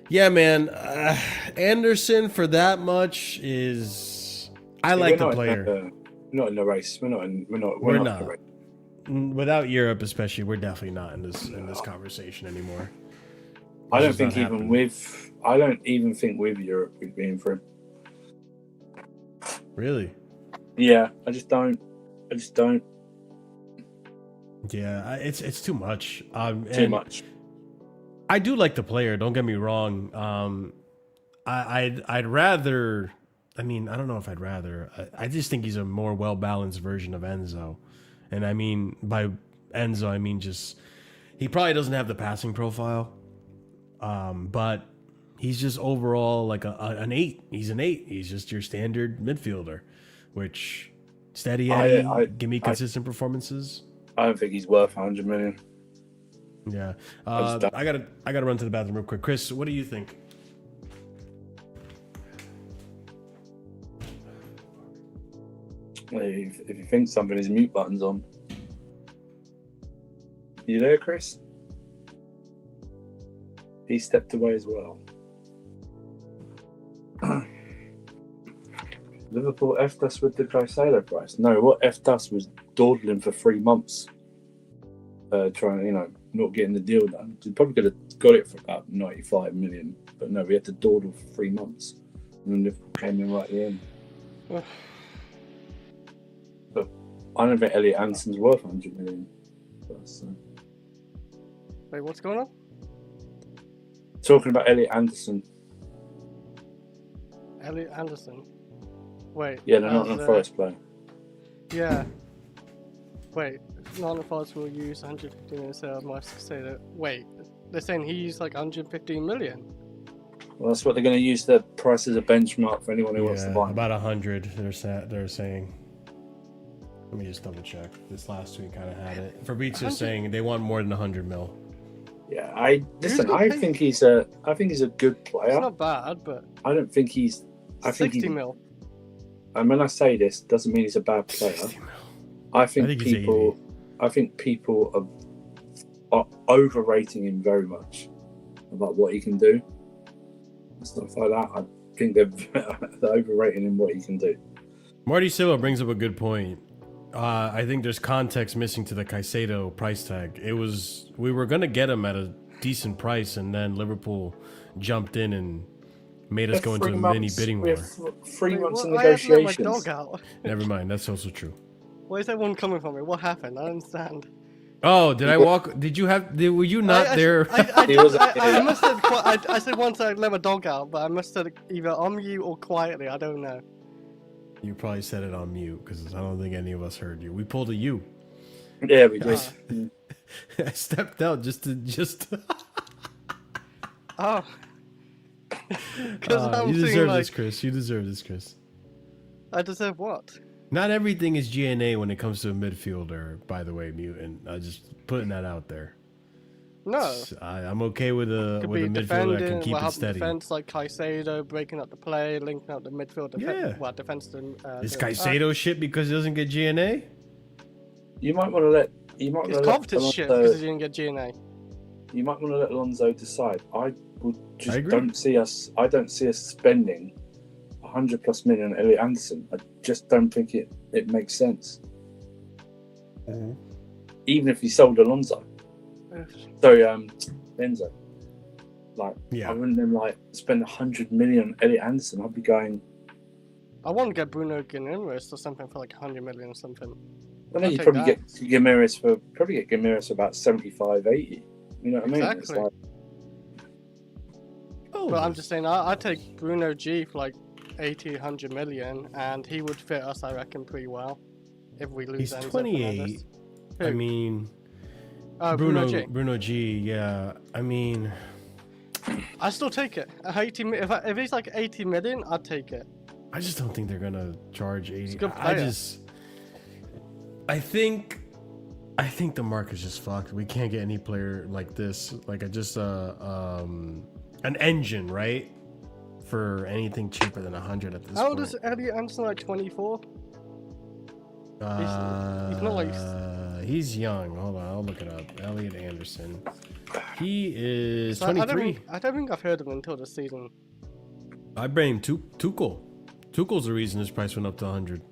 yeah, man, Anderson for that much is. I like the player. We're not in the race. We're not. We're not. Without Europe, especially, we're definitely not in this conversation anymore. I don't even think with Europe we'd be in for him. Really? Yeah, I just don't. Yeah, it's too much. Too much. I do like the player. Don't get me wrong. I'd rather. I mean, I don't know if I'd rather. I just think he's a more well balanced version of Enzo, and I mean by Enzo, I mean just he probably doesn't have the passing profile, but he's just overall like an 8. He's an 8. He's just your standard midfielder, which steady, give me consistent performances. I don't think he's worth 100 million. Yeah, I gotta run to the bathroom real quick. Chris, what do you think? If you think somebody's mute button's on, you there, Chris? He stepped away as well. Liverpool effed us with the Caicedo price. No, what effed us was dawdling for 3 months, trying, not getting the deal done. We probably could have got it for about 95 million, but no, we had to dawdle for 3 months, and then Liverpool came in right at the end. But I don't think Elliot Anderson's worth 100 million. Wait, what's going on? Talking about Elliot Anderson. Elliot Anderson. Wait. Yeah, they're not on the Forest player. Yeah. Wait, Nottingham Forest will use 115 million instead of Caicedo. Wait, they're saying he used like 115 million. Well, that's what they're going to use the price as a benchmark for anyone who wants to buy. About 100. They're saying. Let me just double check. This last tweet kind of had it. Fabrizio's saying they want more than 100 mil. Yeah, I think he's a good player. It's not bad, but I don't think he's. 60 mil. And when I say this, doesn't mean he's a bad player. I think people are overrating him very much about what he can do and stuff like that. I think they're overrating him what he can do. Marty Silva brings up a good point. I think there's context missing to the Caicedo price tag. We were gonna get him at a decent price, and then Liverpool jumped in and made us go into a mini bidding We war. have 3 Wait, months of I haven't let my negotiations. dog out. Never mind, that's also true. Why is everyone coming for me? What happened? I don't understand. Oh, did I walk? Did you have? Were you not there? I must have. I said once I let my dog out, but I must have either on mute or quietly. I don't know. You probably said it on mute because I don't think any of us heard you. We pulled a U. Yeah, we did. I stepped out just to. Oh. Because You deserve this, Chris. You deserve this, Chris. I deserve what? Not everything is GNA when it comes to a midfielder, by the way, Mutant. I'm just putting that out there. No. I'm okay with a Could be midfielder that can keep it steady. Defense like Caicedo, breaking up the play, linking up the midfield. Yeah. Well, defense. Is Caicedo shit because he doesn't get GNA? You might want to let. You might His want to let confidence shit Alonso- because he didn't get GNA. You might want to let Alonso decide. I agree. don't see us. I don't see us spending 100+ million on Elliot Anderson. I just don't think it makes sense. Even if you sold Alonso. Sorry, Enzo. Like, Yeah. I wouldn't then spend 100 million on Elliot Anderson. I'd be going. I want to get Bruno Guimaraes or something for like 100 million or something. I think you take probably that. get Guimaraes for about 75, 80. You know what I mean? It's Exactly. But I'm just saying, I'd take Bruno G for like 80, 100 million, and he would fit us, I reckon, pretty well. If we lose He's Enzo 28. Fernandez. I Who? mean, Bruno G. G. Yeah. I mean, I still take it. 80, if he's like 80 million, I'd take it. I just don't think they're gonna charge 80. He's a good I player. think the market's just fucked. We can't get any player like this, like an engine, right? For anything cheaper than 100 at this How point. old is Elliot Anderson? Like 24? He's not like. He's young. Hold on, I'll look it up. Elliot Anderson. He is I 23. don't think I've heard of him until this season. I blame Tuchel. Tuchel's the reason his price went up to 100.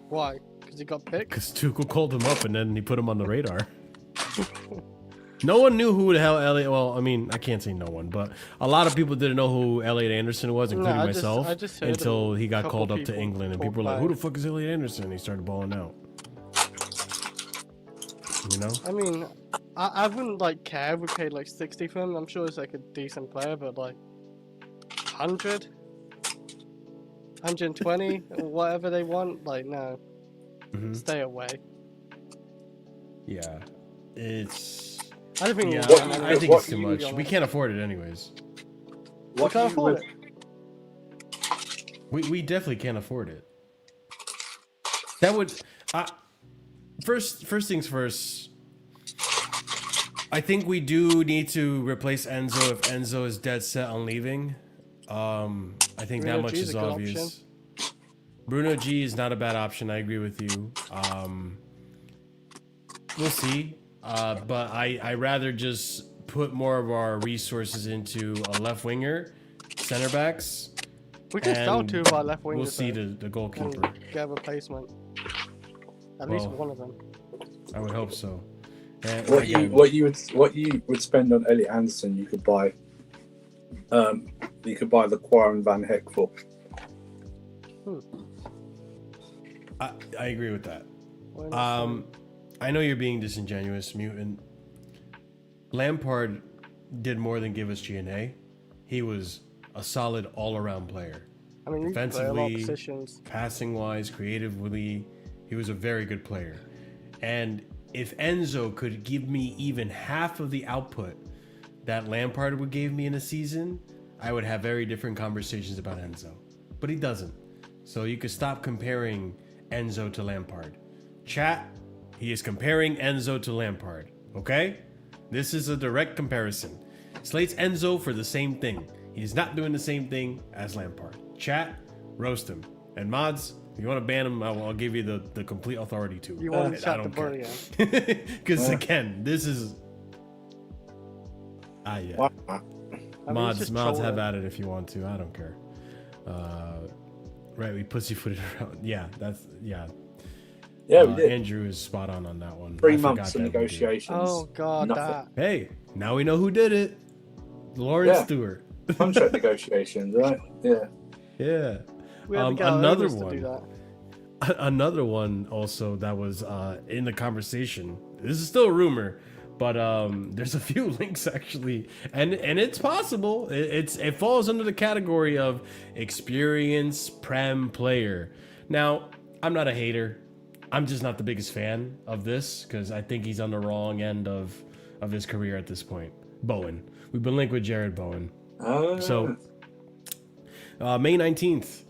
Why? Because he got picked? Because Tuchel called him up and then he put him on the radar. No one knew who the hell Elliot. Well, I mean, I can't say no one, but a lot of people didn't know who Elliot Anderson was, including myself, I just heard until of he got a called couple up to people England, and talk people were like, about "Who the fuck is Elliot Anderson?" And he started balling out. You know? I mean, I wouldn't like care if we paid like 60 for him. I'm sure he's like a decent player, but like 100, 120, or whatever they want, like no, stay away. Yeah, it's. I don't think. Yeah, we'll get him I think what it's too you- much. We can't afford it anyways. We can't afford it. We definitely can't afford it. That would. First things first. I think we do need to replace Enzo if Enzo is dead set on leaving. I think Bruno that much G's is a good obvious. Bruno G is not a bad option. I agree with you. We'll see. But I rather just put more of our resources into a left winger, center backs. We can sell and two of our left wingers. We'll see though, the goalkeeper. and get a replacement. At least Well, one of them. I would hope so. And What again, you would spend on Elliot Anderson, you could buy. You could buy the Quarren Van Heck for. I agree with that. Why not? I know you're being disingenuous, Mutant. Lampard did more than give us GNA. He was a solid all-around player. I mean, you can play a lot of Defensively, positions. passing-wise, creatively, he was a very good player. And if Enzo could give me even half of the output that Lampard would give me in a season, I would have very different conversations about Enzo. But he doesn't. So you could stop comparing Enzo to Lampard. Chat, he is comparing Enzo to Lampard. Okay? This is a direct comparison. Slates Enzo for the same thing. He's not doing the same thing as Lampard. Chat, roast him. And mods, if you want to ban him, I'll give you the complete authority to. You want to I chat the don't bully care. again. Because again, this is. Yeah. I mean, he's Mods just have trolling. at it if you want to. I don't care. Right, we pussyfooted around. Yeah, that's yeah. Yeah, we did. Andrew is spot on that one. 3 I months forgot of that we did. negotiations. Oh god, Nothing. that. Hey, now we know who did it. Lawrence Yeah. Stewart. Contract negotiations, right? Yeah. Yeah. We had to get our Another owners to do one. that. Another one also that was in the conversation. This is still a rumor, but there's a few links actually, and it's possible. It falls under the category of experienced prem player. Now, I'm not a hater. I'm just not the biggest fan of this because I think he's on the wrong end of his career at this point. Bowen. We've been linked with Jared Bowen. So May 19th.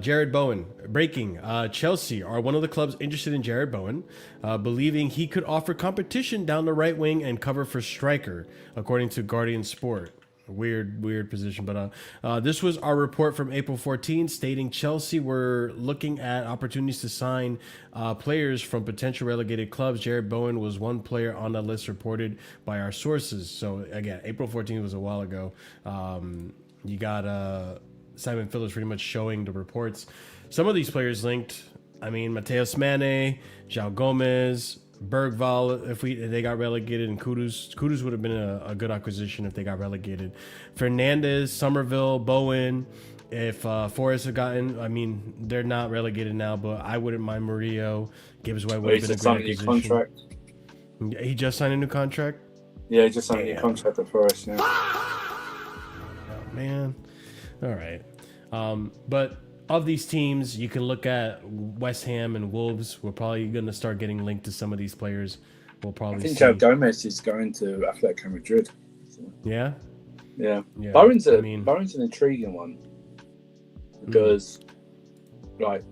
Jared Bowen breaking. Chelsea are one of the clubs interested in Jared Bowen, believing he could offer competition down the right wing and cover for striker, according to Guardian Sport. Weird position, but this was our report from April 14, stating Chelsea were looking at opportunities to sign players from potential relegated clubs. Jared Bowen was one player on the list reported by our sources. So again, April 14th was a while ago. You got Simon Phillips pretty much showing the reports. Some of these players linked. I mean, Mateus Mane, João Gomez, Bergval, if they got relegated, and Kudus would have been a good acquisition if they got relegated. Fernandez, Somerville, Bowen. If Forest had gotten, I mean, they're not relegated now, but I wouldn't mind Murillo. Gibbs White would have been a great acquisition. Contract. He just signed a new contract? Yeah, he just signed a new contract at Forest, yeah. Oh, man. All right. But of these teams, you can look at West Ham and Wolves. We're probably going to start getting linked to some of these players. We'll probably I think see. Joao Gomez is going to Atletico Madrid. So. Yeah? Yeah. Yeah. Bowen's an intriguing one. Because, like...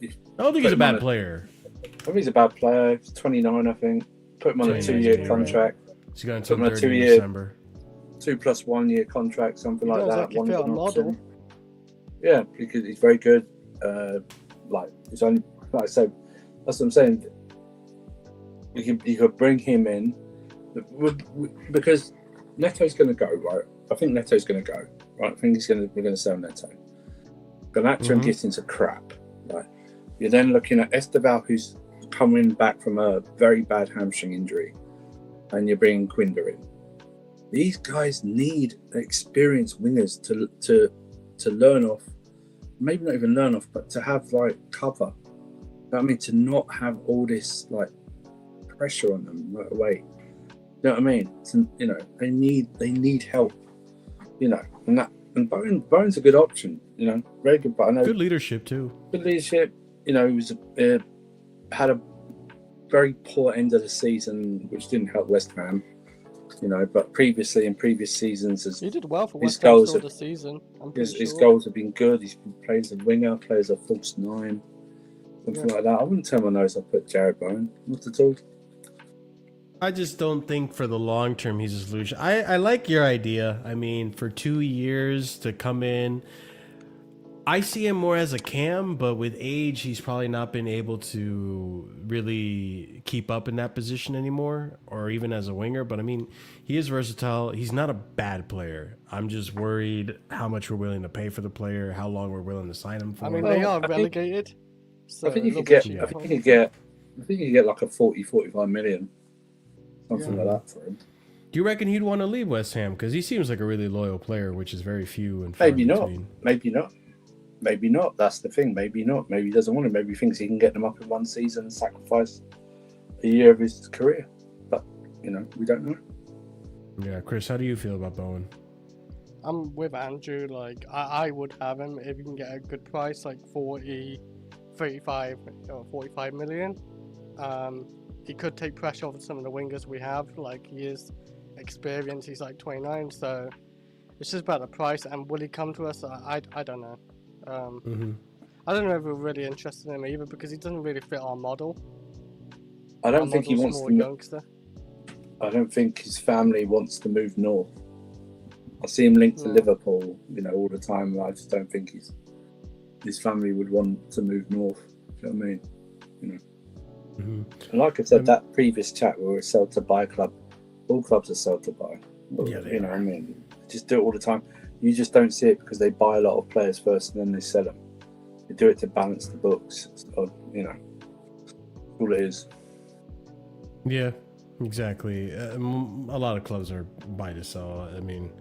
I don't think he's a bad player. I think he's a bad player. He's 29, I think. Put him on a 2-year contract. He's going to turn 30 in December. 2+1 year contract, something like that. Like you feel a model. Yeah, because he's very good. He's only, like I said, that's what I'm saying. You could bring him in because Neto's going to go, right? I think Neto's going to go, right? I think we're going to sell Neto. Garnacho and Gittins are crap, right? You're then looking at Esteval, who's coming back from a very bad hamstring injury, and you're bringing Quinder in. These guys need experienced wingers to learn off, maybe not even learn off, but to have like cover. I mean, to not have all this like pressure on them right away. You know what I mean? They need help. And Bowen's a good option. Very good. But I know good leadership too. Good leadership. He was had a very poor end of the season, which didn't help West Ham. But previously in previous seasons, he did well for West Ham for the season. His goals have been good. He's played as a winger, plays a false 9, something like that. I wouldn't turn my nose up at Jared Bowen, not at all. I just don't think for the long term he's a solution. I like your idea. I mean, for 2 years to come in, I see him more as a cam, but with age, he's probably not been able to really keep up in that position anymore, or even as a winger. But I mean, he is versatile. He's not a bad player. I'm just worried how much we're willing to pay for the player, how long we're willing to sign him for. I mean, they are relegated. I think you could get like a 40-45 million, something like that for him. Do you reckon he'd want to leave West Ham? Because he seems like a really loyal player, which is very few and far Maybe not. between. Maybe not. That's the thing. Maybe not. Maybe he doesn't want to. Maybe he thinks he can get them up in one season and sacrifice a year of his career. But, we don't know. Yeah, Chris, how do you feel about Bowen? I'm with Andrew. Like, I would have him if you can get a good price, like 35 or 45 million. He could take pressure off some of the wingers we have. Like, he is experienced. He's like 29, so it's just about the price. And will he come to us? I don't know. I don't know if we're really interested in him either because he doesn't really fit our model. I don't think he wants to. Youngster. I don't think his family wants to move north. I see him linked to Liverpool, all the time. I just don't think his family would want to move north. Do you know what I mean? And like I said, that previous chat, we were a sell to buy club. All clubs are sell to buy. Yeah, you know what I mean? Just do it all the time. You just don't see it because they buy a lot of players first and then they sell them. They do it to balance the books. So, all it is. Yeah, exactly. A lot of clubs are buy to sell. I mean,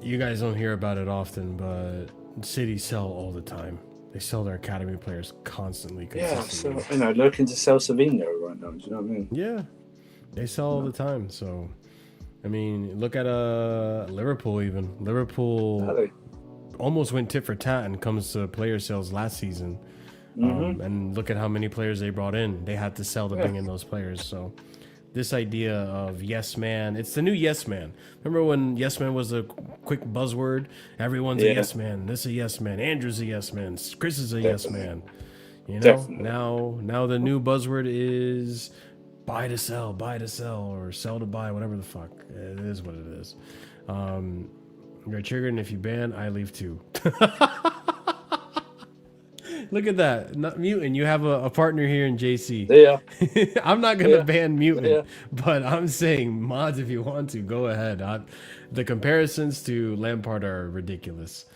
you guys don't hear about it often, but City sell all the time. They sell their academy players constantly. Yeah, so looking to sell Savinho right now. Do you know what I mean? Yeah, they sell all the time. So, I mean, look at Liverpool. Even Liverpool almost went tit for tat when it comes to player sales last season. And look at how many players they brought in. They had to sell to bring in those players. So, this idea of yes man, it's the new yes man. Remember when yes man was a quick buzzword? Everyone's a yes man. This is a yes man. Andrew's a yes man. Chris is a yes man. You know, now the new buzzword is buy to sell, or sell to buy, whatever the fuck. It is what it is. You're triggered, and if you ban, I leave too. Look at that. Not Mutant. You have a partner here in JC. Yeah. I'm not going to ban Mutant, but I'm saying mods if you want to. Go ahead. The comparisons to Lampard are ridiculous.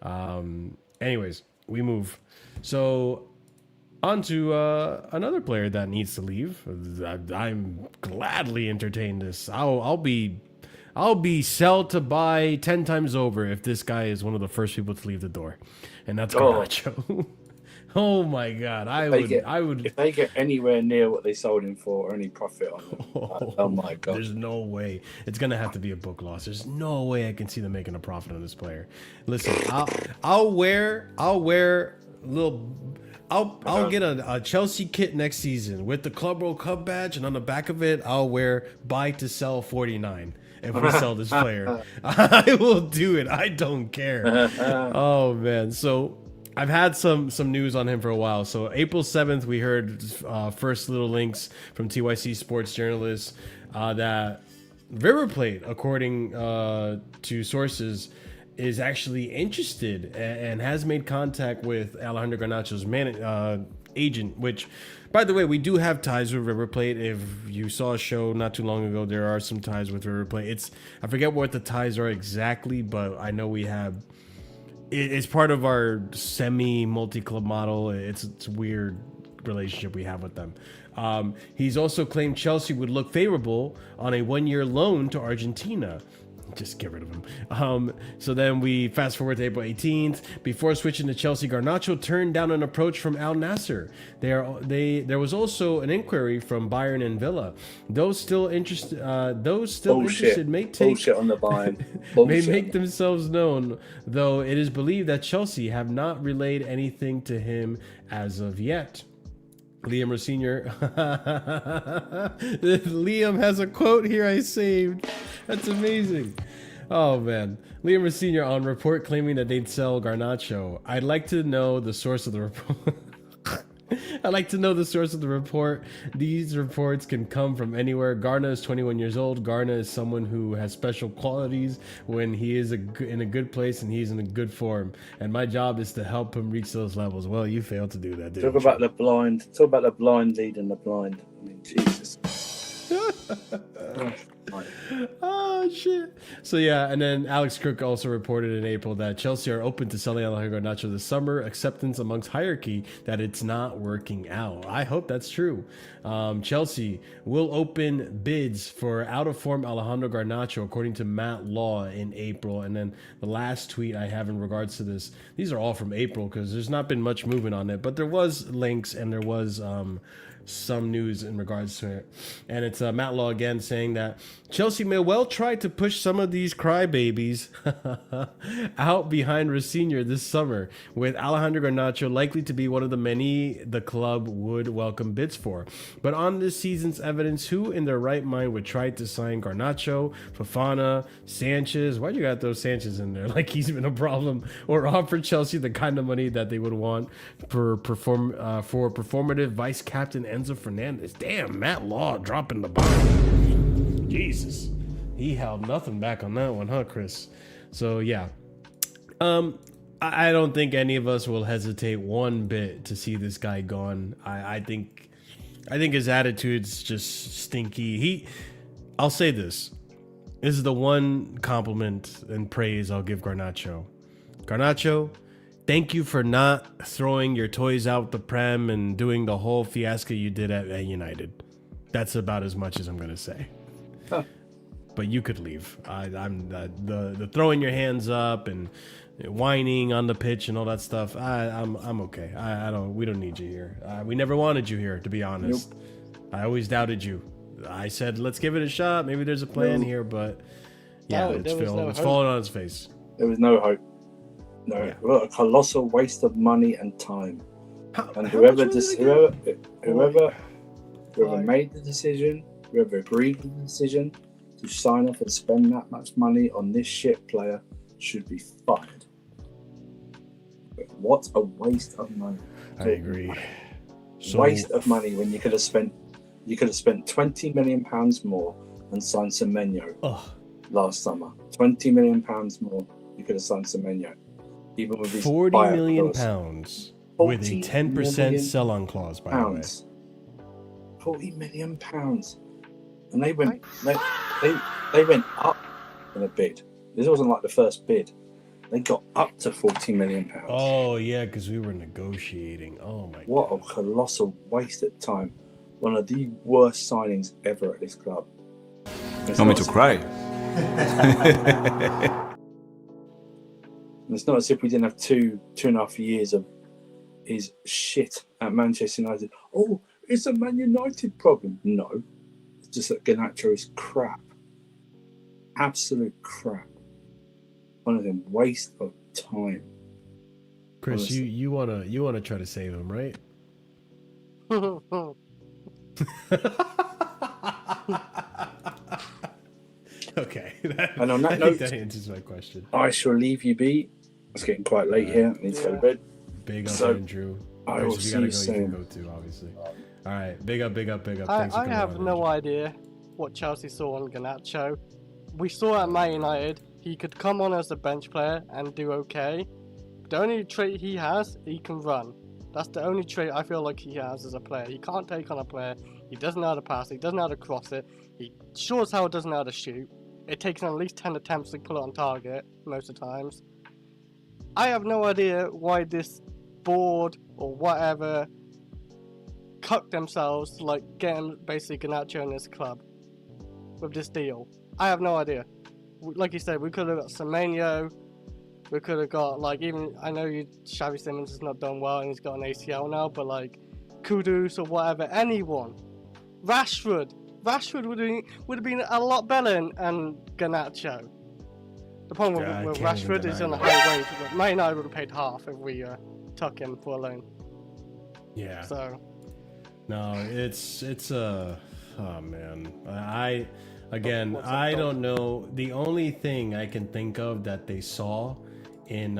Anyways, we move. So, on to another player that needs to leave. I'm gladly entertained this. I'll be sell to buy 10 times over if this guy is one of the first people to leave the door. And that's Garnacho. Oh my God! I would. If they get anywhere near what they sold him for, or any profit on it, oh my God! There's no way. It's gonna have to be a book loss. There's no way I can see them making a profit on this player. Listen, I'll get a Chelsea kit next season with the Club World Cup badge, and on the back of it, I'll wear buy to sell 49. If we sell this player, I will do it. I don't care. Oh man, so. I've had some news on him for a while. So April 7th, we heard first little links from TYC sports journalists that River Plate, according to sources, is actually interested and has made contact with Alejandro Garnacho's agent, which, by the way, we do have ties with River Plate. If you saw a show not too long ago, there are some ties with River Plate. I forget what the ties are exactly, but I know we have... It's part of our semi-multi-club model. It's a weird relationship we have with them. He's also claimed Chelsea would look favorable on a one-year loan to Argentina. Just get rid of him. So then we fast forward to April 18th. Before switching to Chelsea, Garnacho turned down an approach from Al Nassr. There was also an inquiry from Bayern and Villa. Those still interested may take bullshit on the Bayern. may make themselves known, though it is believed that Chelsea have not relayed anything to him as of yet. Liam Senior. Liam has a quote here I saved. That's amazing. Oh man. Liam Senior on report claiming that they'd sell Garnacho. I'd like to know the source of the report. These reports can come from anywhere. Garna is 21 years old. Garna is someone who has special qualities when he is in a good place and he's in a good form. And my job is to help him reach those levels. Well, you failed to do that, didn't you? Talk about the blind leading the blind. I mean, Jesus. Oh shit. So yeah, and then Alex Crook also reported in April that Chelsea are open to selling Alejandro Garnacho this summer. Acceptance amongst hierarchy that it's not working out. I hope that's true. Chelsea will open bids for out-of-form Alejandro Garnacho, according to Matt Law in April. And then the last tweet I have in regards to this, these are all from April because there's not been much movement on it, but there was links and there was some news in regards to it. And it's Matt Law again saying that Chelsea may well try to push some of these crybabies out behind Rosenior this summer, with Alejandro Garnacho likely to be one of the many the club would welcome bids for. But on this season's evidence, who in their right mind would try to sign Garnacho, Fofana, Sanchez? Why'd you got those Sanchez in there? Like he's been a problem. Or offer Chelsea the kind of money that they would want for performative vice captain Enzo Fernandez. Damn, Matt Law dropping the bomb. Jesus. He held nothing back on that one, huh, Chris? So, yeah. I don't think any of us will hesitate one bit to see this guy gone. I think his attitude's just stinky. I'll say this. This is the one compliment and praise I'll give Garnacho. Garnacho, thank you for not throwing your toys out the Prem and doing the whole fiasco you did at United. That's about as much as I'm going to say. but you could leave. I'm the throwing your hands up and whining on the pitch and all that stuff. I'm okay. We don't need you here. We never wanted you here, to be honest. Nope. I always doubted you. I said, let's give it a shot. Maybe there's a plan here, but yeah, it's falling on its face. There was no hope. No, yeah. What a colossal waste of money and time. Whoever made the decision, whoever agreed with the decision to sign off and spend that much money on this shit player should be fired. But what a waste of money! I agree. Waste of money when you could have spent £20 million more and signed Semenyo last summer. £20 million more, you could have signed Semenyo. Even with his £40 million with a 10% sell-on clause, by the way. £40 million, and they went they went up in a bid. This wasn't like the first bid. They got up to £40 million. Oh yeah, because we were negotiating. Oh my! What God. A colossal waste of time. One of the worst signings ever at this club. Want me to cry? It's not as if we didn't have two and a half years of his shit at Manchester United. Oh, it's a Man United problem. No, it's just that Garnacho is crap. Absolute crap. One of them waste of time. Chris, you wanna try to save him, right? Okay. And on that note, that answers my question. I shall leave you be. It's getting quite late here. I need to go to bed. Big up, Andrew. I will see you soon. You can go too, obviously. All right. Big up. I have no idea what Chelsea saw on Garnacho. We saw at Man United, he could come on as a bench player and do okay. The only trait he has, he can run. That's the only trait I feel like he has as a player. He can't take on a player. He doesn't know how to pass. He doesn't know how to cross it. He sure as hell doesn't know how to shoot. It takes him at least 10 attempts to pull it on target most of the times. I have no idea why this board or whatever cucked themselves to like getting basically Garnacho in this club with this deal. I have no idea. Like you said, we could have got Semenyo. We could have got like even I know Xavi Simons has not done well and he's got an ACL now, but like Kudus or whatever, anyone. Rashford would have been a lot better than Garnacho. The problem with Rashford is on a high wage. Man United would have paid half if we took him for a loan. Yeah. So. No, it's oh man, I don't know. The only thing I can think of that they saw in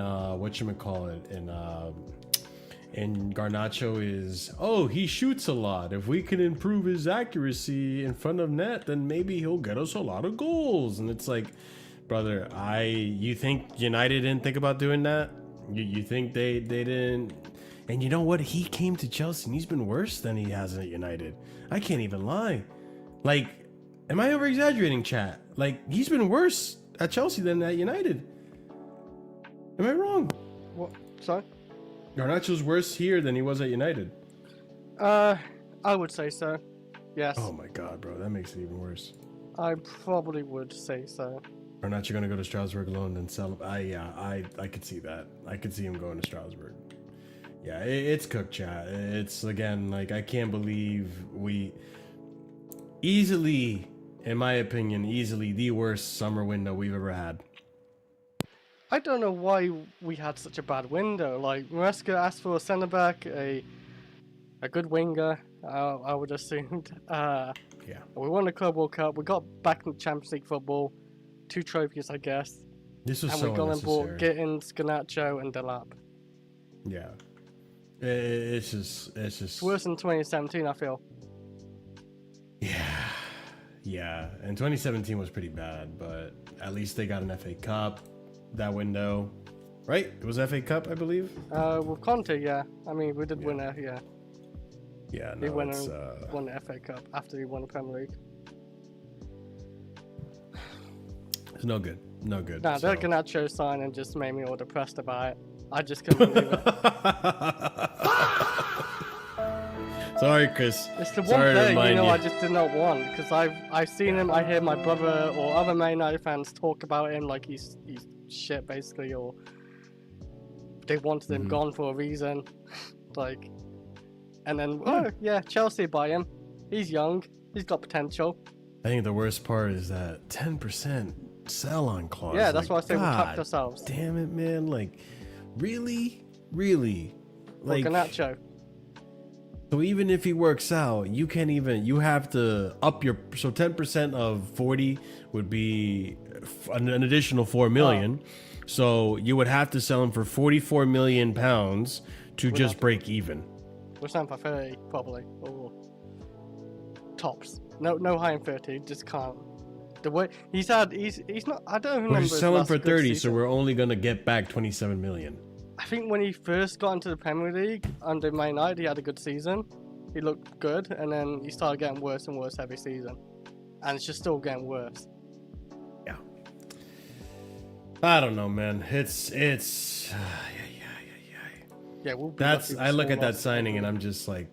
in Garnacho is, he shoots a lot. If we can improve his accuracy in front of net, then maybe he'll get us a lot of goals. And it's like, brother, you think United didn't think about doing that? You think they didn't? And you know what? He came to Chelsea and he's been worse than he has at United. I can't even lie. Like, am I over exaggerating, chat? Like, he's been worse at Chelsea than at United. Am I wrong? What? Sorry? Garnacho's worse here than he was at United. I would say so. Yes. Oh my god, bro, that makes it even worse. I probably would say so. Garnacho gonna go to Strasbourg alone and sell him. I could see that. I could see him going to Strasbourg. Yeah, it's cooked, chat. It's again like I can't believe we easily, in my opinion, the worst summer window we've ever had. I don't know why we had such a bad window. Like, Mheuka asked for a centre-back, a good winger, I would assume. Yeah. We won the Club World Cup. We got back in Champions League football. 2 trophies, I guess. This was and so we got unnecessary. And bought Gittins, Garnacho, and Delap. Yeah. It's just... It's worse than 2017, I feel. Yeah. And 2017 was pretty bad, but at least they got an FA Cup that window, right? It was FA Cup, I believe. With Conte, yeah. I mean, we did win it, yeah. Yeah, no, he won the FA Cup after he won the Premier League. It's no good. Nah, that Garnacho signing just made me all depressed about it. I just couldn't believe it. Sorry, Chris. It's the one Sorry to player, remind I just did not want, because I've seen him. I hear my brother or other Man United fans talk about him like he's shit basically, or they wanted him gone for a reason, like. And then Chelsea buy him. He's young. He's got potential. I think the worst part is that 10% sell-on clause. Yeah, that's why I say we God tucked ourselves. Damn it, man! Like, really, like Garnacho. So even if he works out, you can't even. You have to up your. So 10% of 40 would be an additional 4 million. So you would have to sell him for 44 million pounds to just break even. We're selling for 30 probably, or tops. No higher than 30. Just can't. The way he's not. I don't remember. We're his selling last for good 30, season. so we're only gonna get back 27 million. I think when he first got into the Premier League under Man United, he had a good season. He looked good, and then he started getting worse and worse every season, and it's just still getting worse. Yeah. I don't know, man. It's. Yeah, we'll be That's. lucky I look with at that small signing and I'm just like,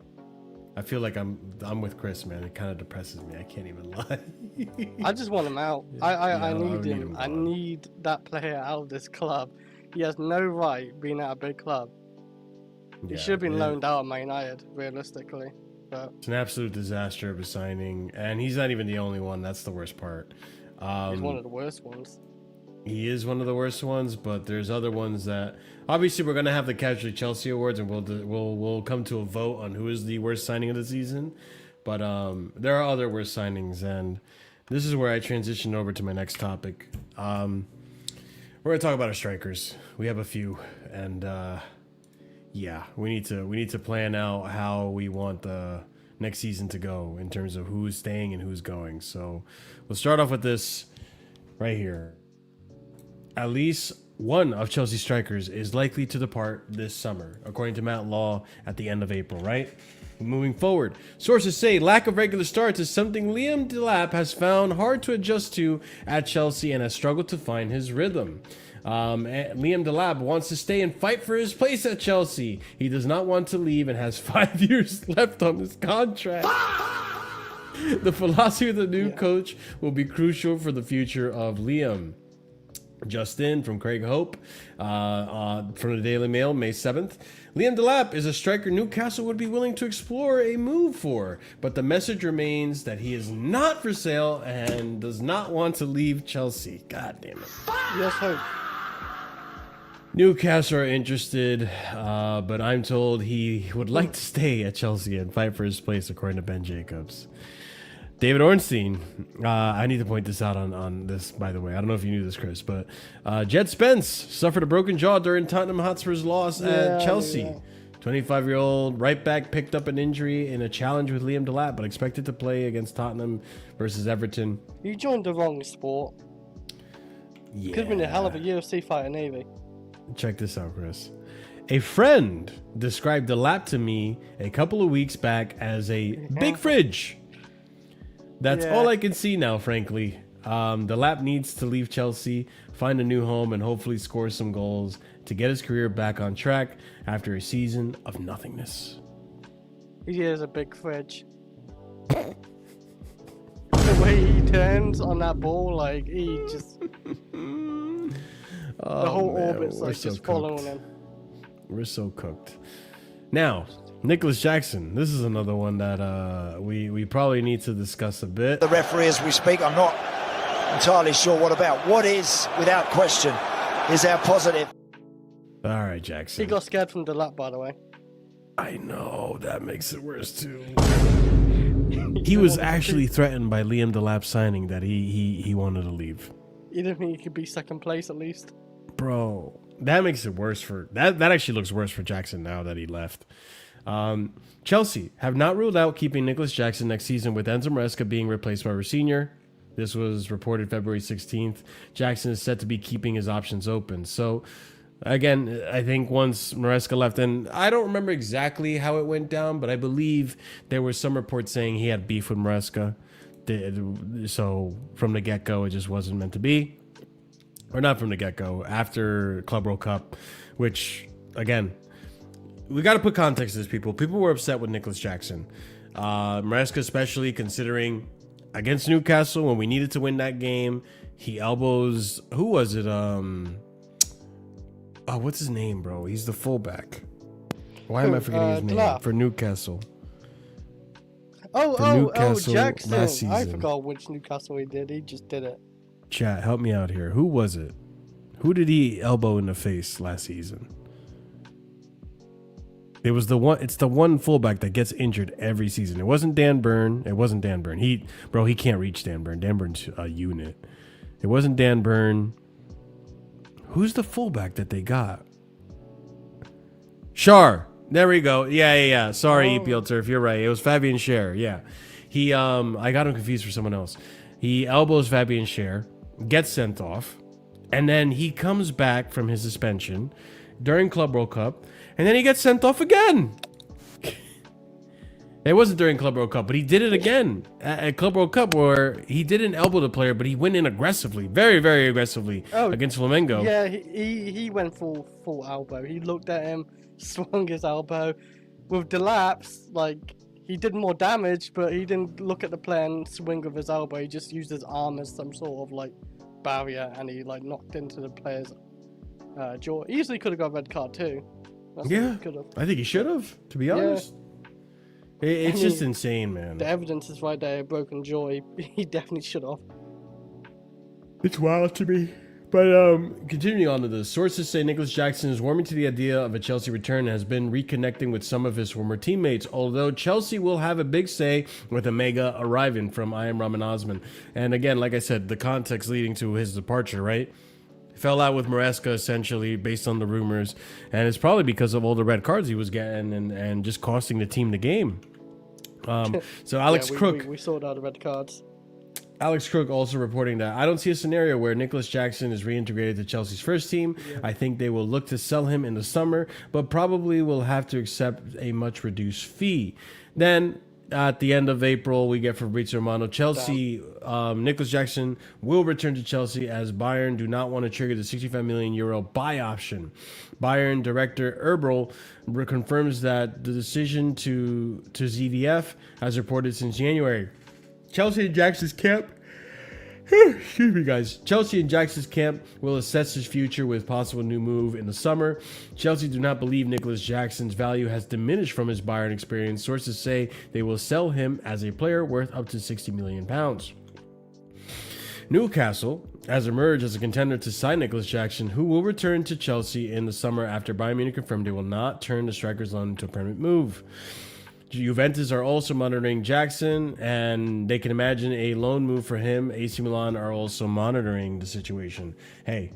I feel like I'm with Chris, man. It kind of depresses me. I can't even lie. I just want him out. I need need him. him I gone. need that player out of this club. He has no right being at a big club. He should have been loaned out at Man United, realistically. But It's an absolute disaster of a signing, and he's not even the only one. That's the worst part. he's one of the worst ones. He is one of the worst ones, but there's other ones that obviously we're gonna have the Casually Chelsea Awards, and we'll come to a vote on who is the worst signing of the season. But there are other worst signings, and this is where I transition over to my next topic. We're gonna talk about our strikers. We have a few, and we need to plan out how we want the next season to go in terms of who's staying and who's going. So we'll start off with this right here. At least one of Chelsea's strikers is likely to depart this summer, according to Matt Law at the end of April, right? Moving forward, sources say lack of regular starts is something Liam Delap has found hard to adjust to at Chelsea and has struggled to find his rhythm. Liam Delap wants to stay and fight for his place at Chelsea. He does not want to leave and has 5 years left on his contract. The philosophy of the new coach will be crucial for the future of Liam. Just in from Craig Hope from the Daily Mail, May 7th. Liam Delap is a striker Newcastle would be willing to explore a move for, but the message remains that he is not for sale and does not want to leave Chelsea. God damn it. Yes, hope. Newcastle are interested, but I'm told he would like to stay at Chelsea and fight for his place, according to Ben Jacobs. David Ornstein, I need to point this out on this, by the way. I don't know if you knew this, Chris, but Jed Spence suffered a broken jaw during Tottenham Hotspur's loss at Chelsea. 25-year-old right back picked up an injury in a challenge with Liam Delap, but expected to play against Tottenham versus Everton. You joined the wrong sport. Yeah. Could have been a hell of a UFC fighter, Navy. Check this out, Chris. A friend described Delap to me a couple of weeks back as a big fridge. That's all I can see now, frankly. Delap needs to leave Chelsea, find a new home, and hopefully score some goals to get his career back on track after a season of nothingness. He is a big fridge. The way he turns on that ball, like, he just... the whole orbit's like just following him. We're so cooked. Now, Nicholas Jackson. This is another one that we probably need to discuss a bit. The referee as we speak, I'm not entirely sure what about. What is, without question, is our positive. All right, Jackson. He got scared from Delap, by the way. I know, that makes it worse too. He was actually threatened by Liam Delap signing that he wanted to leave. He didn't think he could be second place at least. Bro, that makes it worse for... That actually looks worse for Jackson now that he left. Chelsea have not ruled out keeping Nicholas Jackson next season, with Enzo Maresca being replaced by Senior. This was reported February 16th. Jackson is said to be keeping his options open. So, again, I think once Maresca left, and I don't remember exactly how it went down, but I believe there were some reports saying he had beef with Maresca. So, from the get-go, it just wasn't meant to be. Or not from the get-go, after Club World Cup, which, again... we got to put context to this, people. People were upset with Nicholas Jackson. Maresca, especially considering against Newcastle when we needed to win that game, he elbows. Who was it? What's his name, bro? He's the fullback. Why am I forgetting his name? For Newcastle. Newcastle Jackson. Last season. I forgot which Newcastle he did. He just did it. Chat, help me out here. Who was it? Who did he elbow in the face last season? It was the one. It's the one fullback that gets injured every season. It wasn't Dan Burn. He can't reach Dan Burn. Dan Burn's a unit. It wasn't Dan Burn. Who's the fullback that they got? Schär. There we go. Yeah. Sorry, EPL Turf. You're right. It was Fabian Schär. Yeah. He I got him confused for someone else. He elbows Fabian Schär, gets sent off, and then he comes back from his suspension during Club World Cup, and then he gets sent off again. It wasn't during Club World Cup, but he did it again at Club World Cup, where he didn't elbow the player, but he went in aggressively, very, very aggressively against Flamengo. Yeah, he went full elbow. He looked at him, swung his elbow. With the lapse, like, he did more damage, but he didn't look at the player and swing with his elbow. He just used his arm as some sort of, like, barrier, and he, like, knocked into the player's jaw. He easily could have got a red card, too. I think he should have, to be honest. It's just insane, man. The evidence is right there, broken jaw. He definitely should have. It's wild to me. But continuing on to this, sources say Nicholas Jackson is warming to the idea of a Chelsea return and has been reconnecting with some of his former teammates, although Chelsea will have a big say with Mheuka arriving from I Am Rahman Osman. And again, like I said, the context leading to his departure, right? Fell out with Maresca, essentially, based on the rumors. And it's probably because of all the red cards he was getting and just costing the team the game. So Alex Crook... We sorted out the red cards. Alex Crook also reporting that I don't see a scenario where Nicholas Jackson is reintegrated to Chelsea's first team. Yeah. I think they will look to sell him in the summer, but probably will have to accept a much reduced fee. Then... at the end of April, we get Fabrizio Romano. Chelsea, Nicholas Jackson will return to Chelsea as Bayern do not want to trigger the 65 million euro buy option. Bayern director Eberl confirms that the decision to ZDF as reported since January. Chelsea and Jackson's camp. Excuse me, guys. Chelsea and Jackson's camp will assess his future with possible new move in the summer. Chelsea do not believe Nicholas Jackson's value has diminished from his Bayern experience. Sources say they will sell him as a player worth up to £60 million. Newcastle has emerged as a contender to sign Nicholas Jackson, who will return to Chelsea in the summer after Bayern Munich confirmed they will not turn the striker's loan into a permanent move. Juventus are also monitoring Jackson, and they can imagine a loan move for him. AC Milan are also monitoring the situation. Hey,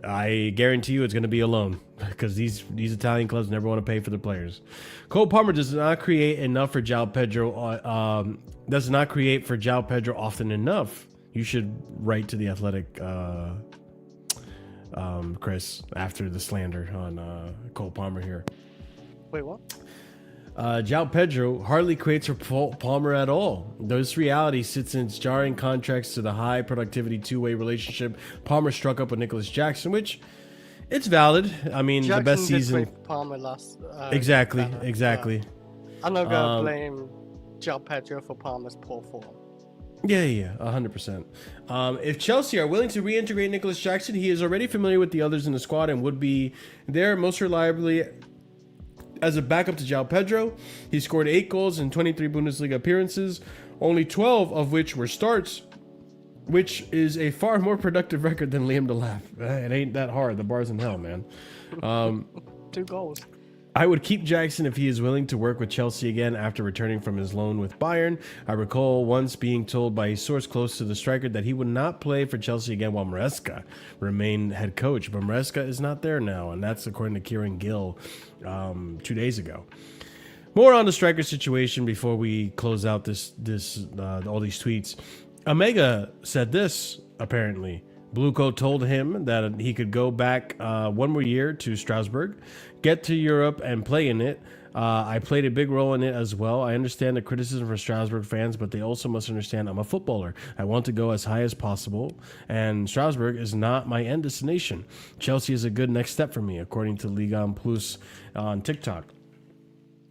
I guarantee you it's going to be a loan because these Italian clubs never want to pay for their players. Cole Palmer does not create enough for Joao Pedro. Does not create for Joao Pedro often enough. You should write to the Athletic, Chris, after the slander on Cole Palmer here. Wait, what? Joao Pedro hardly creates for Palmer at all. This reality sits in jarring contracts to the high productivity two-way relationship Palmer struck up with Nicholas Jackson, which it's valid. I mean, Jackson the best did season. play Palmer last. Exactly. I'm not gonna blame Joao Pedro for Palmer's poor form. Yeah, 100%. If Chelsea are willing to reintegrate Nicholas Jackson, he is already familiar with the others in the squad and would be there most reliably as a backup to Joao Pedro. He scored 8 goals in 23 Bundesliga appearances, only 12 of which were starts, which is a far more productive record than Liam Delap. It ain't that hard. The bar's in hell, man. 2 goals. I would keep Jackson if he is willing to work with Chelsea again after returning from his loan with Bayern. I recall once being told by a source close to the striker that he would not play for Chelsea again while Maresca remained head coach. But Maresca is not there now, and that's according to Kieran Gill 2 days ago. More on the striker situation before we close out all these tweets. Omega said this, apparently. Bluecoat told him that he could go back 1 more year to Strasbourg, get to Europe and play in it. I played a big role in it as well. I understand the criticism from Strasbourg fans, but they also must understand I'm a footballer. I want to go as high as possible, and Strasbourg is not my end destination. Chelsea is a good next step for me, according to Ligue 1 Plus on TikTok.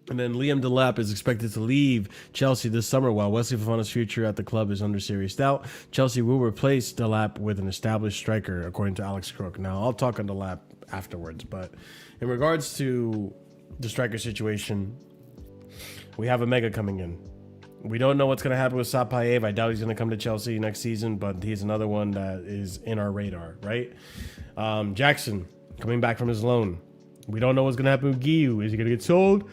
And then Liam Delap is expected to leave Chelsea this summer while Wesley Fofana's future at the club is under serious doubt. Chelsea will replace Delap with an established striker, according to Alex Crook. Now, I'll talk on Delap afterwards, but in regards to the striker situation, we have a Mheuka coming in. We don't know what's going to happen with Sapaev. I doubt he's going to come to Chelsea next season, but he's another one that is in our radar, right? Jackson coming back from his loan. We don't know what's going to happen with Guiu. Is he going to get sold?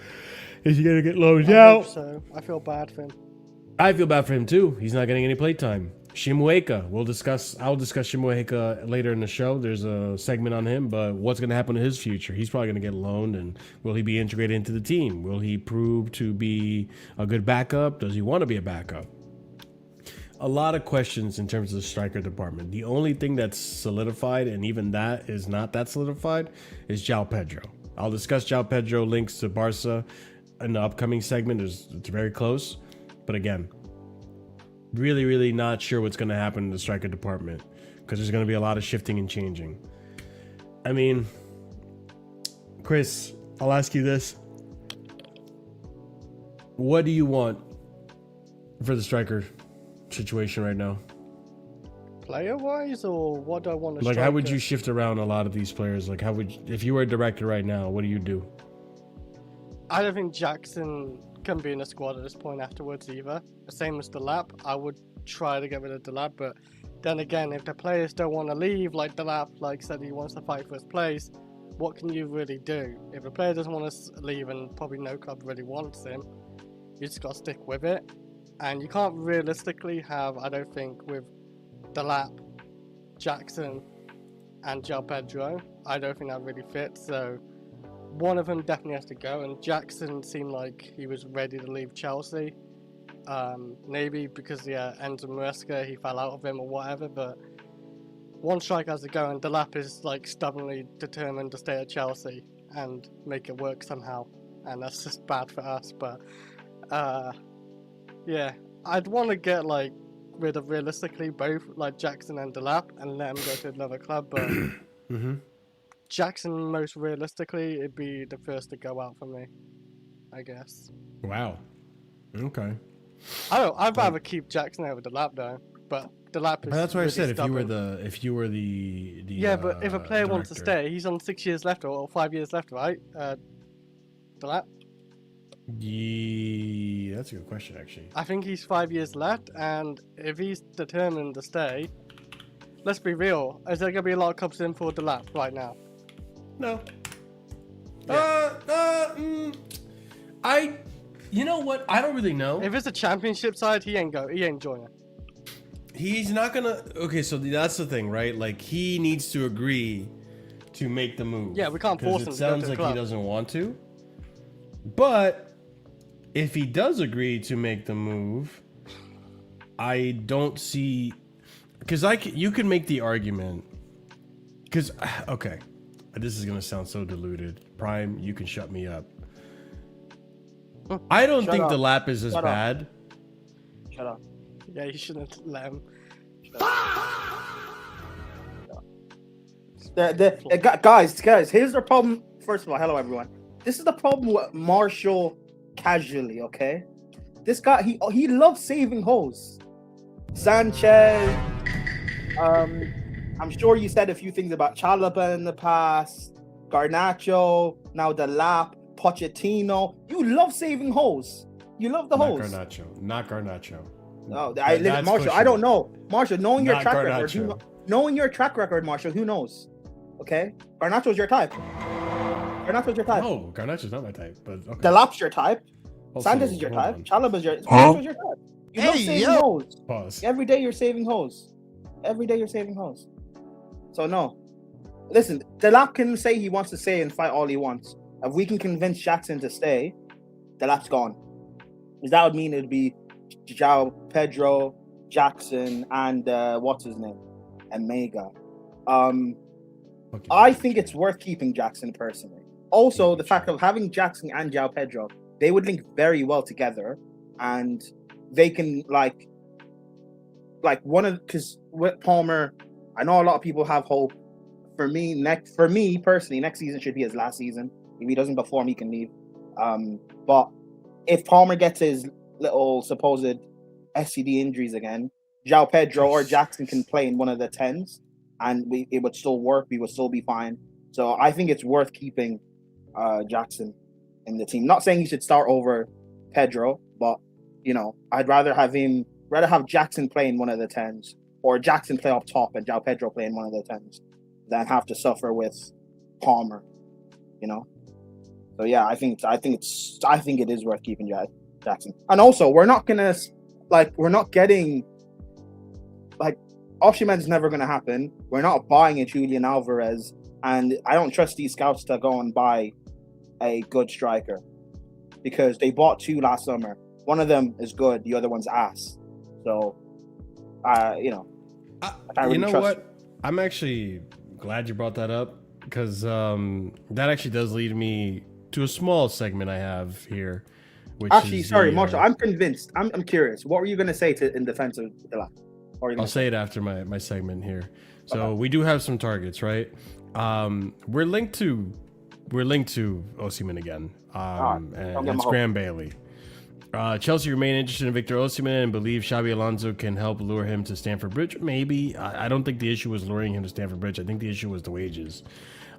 Is he going to get loaned out? So I feel bad for him. I feel bad for him too. He's not getting any playtime. Mheuka. I'll discuss Mheuka later in the show. There's a segment on him, but what's going to happen to his future? He's probably going to get loaned, and will he be integrated into the team? Will he prove to be a good backup? Does he want to be a backup? A lot of questions in terms of the striker department. The only thing that's solidified, and even that is not that solidified, is Joao Pedro. I'll discuss Joao Pedro links to Barca in the upcoming segment. It's very close, but again, really, really not sure what's going to happen in the striker department because there's going to be a lot of shifting and changing. I mean, Chris, I'll ask you this. What do you want for the striker situation right now? Player-wise, or what do I want to Like, how would you shift around a lot of these players? Like, how would, if you were a director right now, what do you do? I don't think Jackson can be in a squad at this point afterwards either. The same as Delap. I would try to get rid of Delap, but then again, if the players don't want to leave, like Delap, like said he wants to fight for his place, what can you really do? If a player doesn't want to leave and probably no club really wants him, you just got to stick with it. And you can't realistically have, I don't think, with Delap, Jackson, and Joao Pedro, I don't think that really fits. So one of them definitely has to go. And Jackson seemed like he was ready to leave Chelsea. Maybe because Enzo Mheuka, he fell out of him or whatever. But one striker has to go, and Delap is like stubbornly determined to stay at Chelsea and make it work somehow. And that's just bad for us. But yeah, I'd want to get like rid of realistically both like Jackson and Delap and let him go to another club, but Jackson most realistically it'd be the first to go out for me, I guess. Wow. Okay. I'd rather keep Jackson over Delap though, but Delap is that's what really I said. stubborn. If you were the yeah, but if a player wants to director. stay, he's on 6 years left or 5 years left, right? Delap. Yeah, that's a good question, actually. I think he's 5 years left, and if he's determined to stay, let's be real, is there going to be a lot of clubs in for Delap right now? No. Yeah. You know what? I don't really know. If it's a championship side, he ain't joining. He's not gonna. Okay, so that's the thing, right? Like, he needs to agree to make the move. Yeah, we can't force him It to go sounds to the like club. he doesn't want to. But if he does agree to make the move, I don't see, because you can make the argument. Because okay, this is gonna sound so diluted. Prime, you can shut me up. I don't think up. the lap is as Shut up. bad. Shut up. Yeah, you shouldn't let him. Guys, here's the problem. First of all, hello everyone. This is the problem with Marshall Casually, okay? This guy, he loves saving hoes. Sanchez, I'm sure you said a few things about Chalaba in the past, Garnacho, now the Lap, Pochettino. You love saving hoes. You love the hoes. Not Garnacho. No, That's Marshall, pushing I don't it. know. Marshall, knowing your Not track Garnacho. record, knowing your track record, Marshall, who knows? Okay? Garnacho's your type. Garnacho's your type. No, Garnacho's not my type, but okay. Delap's your type. Also, Sanchez is your hold type. on. Chalaba's your Garnacho's your type. You love saving hoes. Pause. Every day you're saving hoes. Every day you're saving hoes. So no. Listen, Delap can say he wants to stay and fight all he wants. If we can convince Jackson to stay, Delap's gone. Because that would mean it'd be Joao Pedro, Jackson, and what's his name? And Mheuka. Okay. I think it's worth keeping Jackson personally. Also, the fact of having Jackson and Joao Pedro, they would link very well together, and they can like because with Palmer, I know a lot of people have hope. For me personally, next season should be his last season. If he doesn't perform, he can leave. But if Palmer gets his little supposed SCD injuries again, Joao Pedro or Jackson can play in one of the 10s, and it would still work. We would still be fine. So I think it's worth keeping Jackson in the team. Not saying he should start over Pedro, but I'd rather have Jackson play in one of the 10s, or Jackson play up top and Joao Pedro play in one of the 10s, than have to suffer with Palmer. So yeah, I think it is worth keeping Jackson. And also, we're not getting Osimhen's never gonna happen. We're not buying a Julian Alvarez, and I don't trust these scouts to go and buy a good striker, because they bought 2 last summer. One of them is good, the other one's ass. So, I can't really trust what? I'm actually glad you brought that up, because that actually does lead me to a small segment I have here. Marshall, I'm convinced. I'm curious. What were you going to say in defense of the lap? I'll say it after my segment here. So we do have some targets, right? We're linked to Osimhen again, and it's Graham Bailey. Chelsea remain interested in Victor Osimhen and believe Xabi Alonso can help lure him to Stamford Bridge. Maybe. I don't think the issue was luring him to Stamford Bridge. I think the issue was the wages.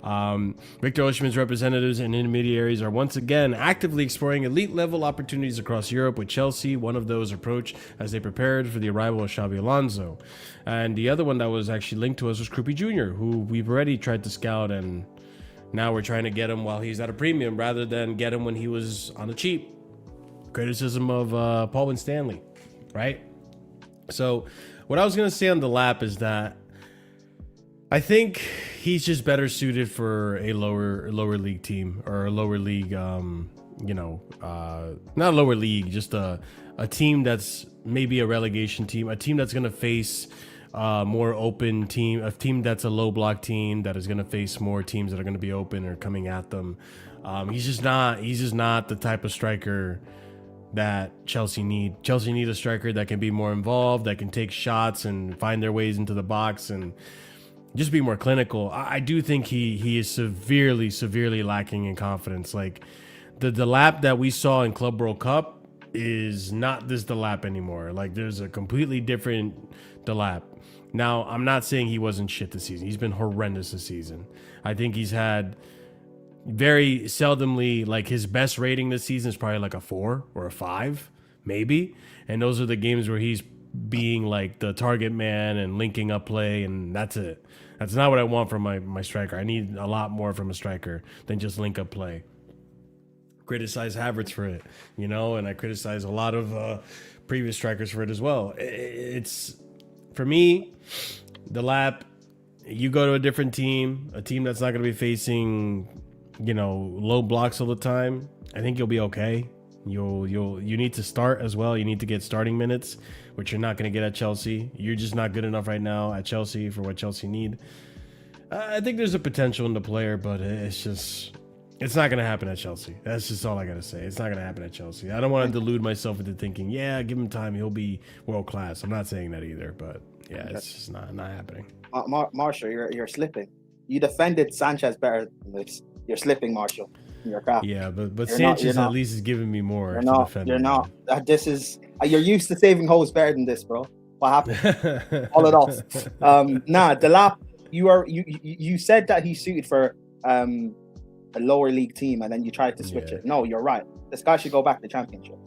Victor Osimhen's representatives and intermediaries are once again actively exploring elite level opportunities across Europe, with Chelsea one of those approached as they prepared for the arrival of Xabi Alonso. And the other one that was actually linked to us was Krupi Jr., who we've already tried to scout, and now we're trying to get him while he's at a premium rather than get him when he was on the cheap. Criticism of Paul Winstanley, right? So what I was going to say on the lap is that I think he's just better suited for a lower league team, or a lower league, not a lower league, just a team that's maybe a relegation team, a team that's going to face more open team, a team that's a low block team that is going to face more teams that are going to be open or coming at them. He's just not the type of striker that Chelsea need. Chelsea need a striker that can be more involved, that can take shots and find their ways into the box and just be more clinical. I do think he is severely lacking in confidence. Like the lap that we saw in Club World Cup is not this Delap anymore. Like there's a completely different Delap. Now, I'm not saying he wasn't shit this season. He's been horrendous this season. I think he's had very seldomly, like his best rating this season is probably like a 4 or a 5, maybe. And those are the games where he's being like the target man and linking up play, and that's it. That's not what I want from my striker. I need a lot more from a striker than just link up play. Criticize Havertz for it, and I criticize a lot of previous strikers for it as well. It's, for me, the lap, you go to a different team, a team that's not going to be facing, low blocks all the time. I think you'll be okay. You need to start as well. You need to get starting minutes, which you're not going to get at Chelsea. You're just not good enough right now at Chelsea for what Chelsea need. I think there's a potential in the player, but it's not going to happen at Chelsea. That's just all I got to say. It's not going to happen at Chelsea. I don't want to delude myself into thinking, yeah, give him time, he'll be world class. I'm not saying that either, but yeah, it's just not happening. Marshall, you're slipping. You defended Sanchez better than this. You're slipping, Marshall. Yeah, but Sanchez at least is giving me more. You're not. This is you're used to saving holes better than this, bro. What happened? All it off. Delap. You said that he's suited for a lower league team, and then you tried to switch it. No, you're right. This guy should go back to Championship.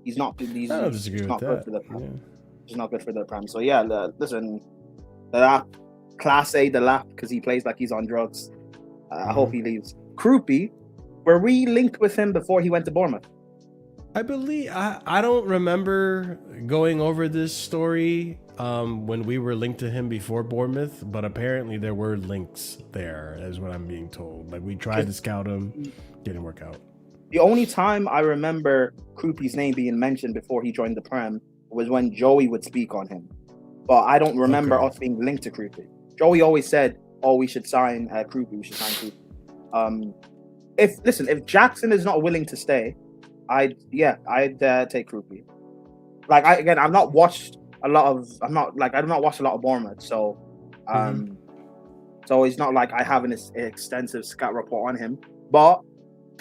He's not. I don't disagree with that. For the Prem. He's not good for the Prem. So yeah, listen, Delap, Class A Delap, because he plays like he's on drugs. I hope he leaves. Krupi, were we linked with him before he went to Bournemouth? I believe I don't remember going over this story when we were linked to him before Bournemouth, but apparently there were links there, is what I'm being told. Like we tried to scout him, didn't work out. The only time I remember Krupi's name being mentioned before he joined the Prem was when Joey would speak on him, but I don't remember us being linked to Krupi. Joey always said, "Oh, we should sign Krupi. We should sign Krupi." If Jackson is not willing to stay, I'd take Krupi. Like I've not watched a lot of Bournemouth, so so it's not like I have an extensive scout report on him. But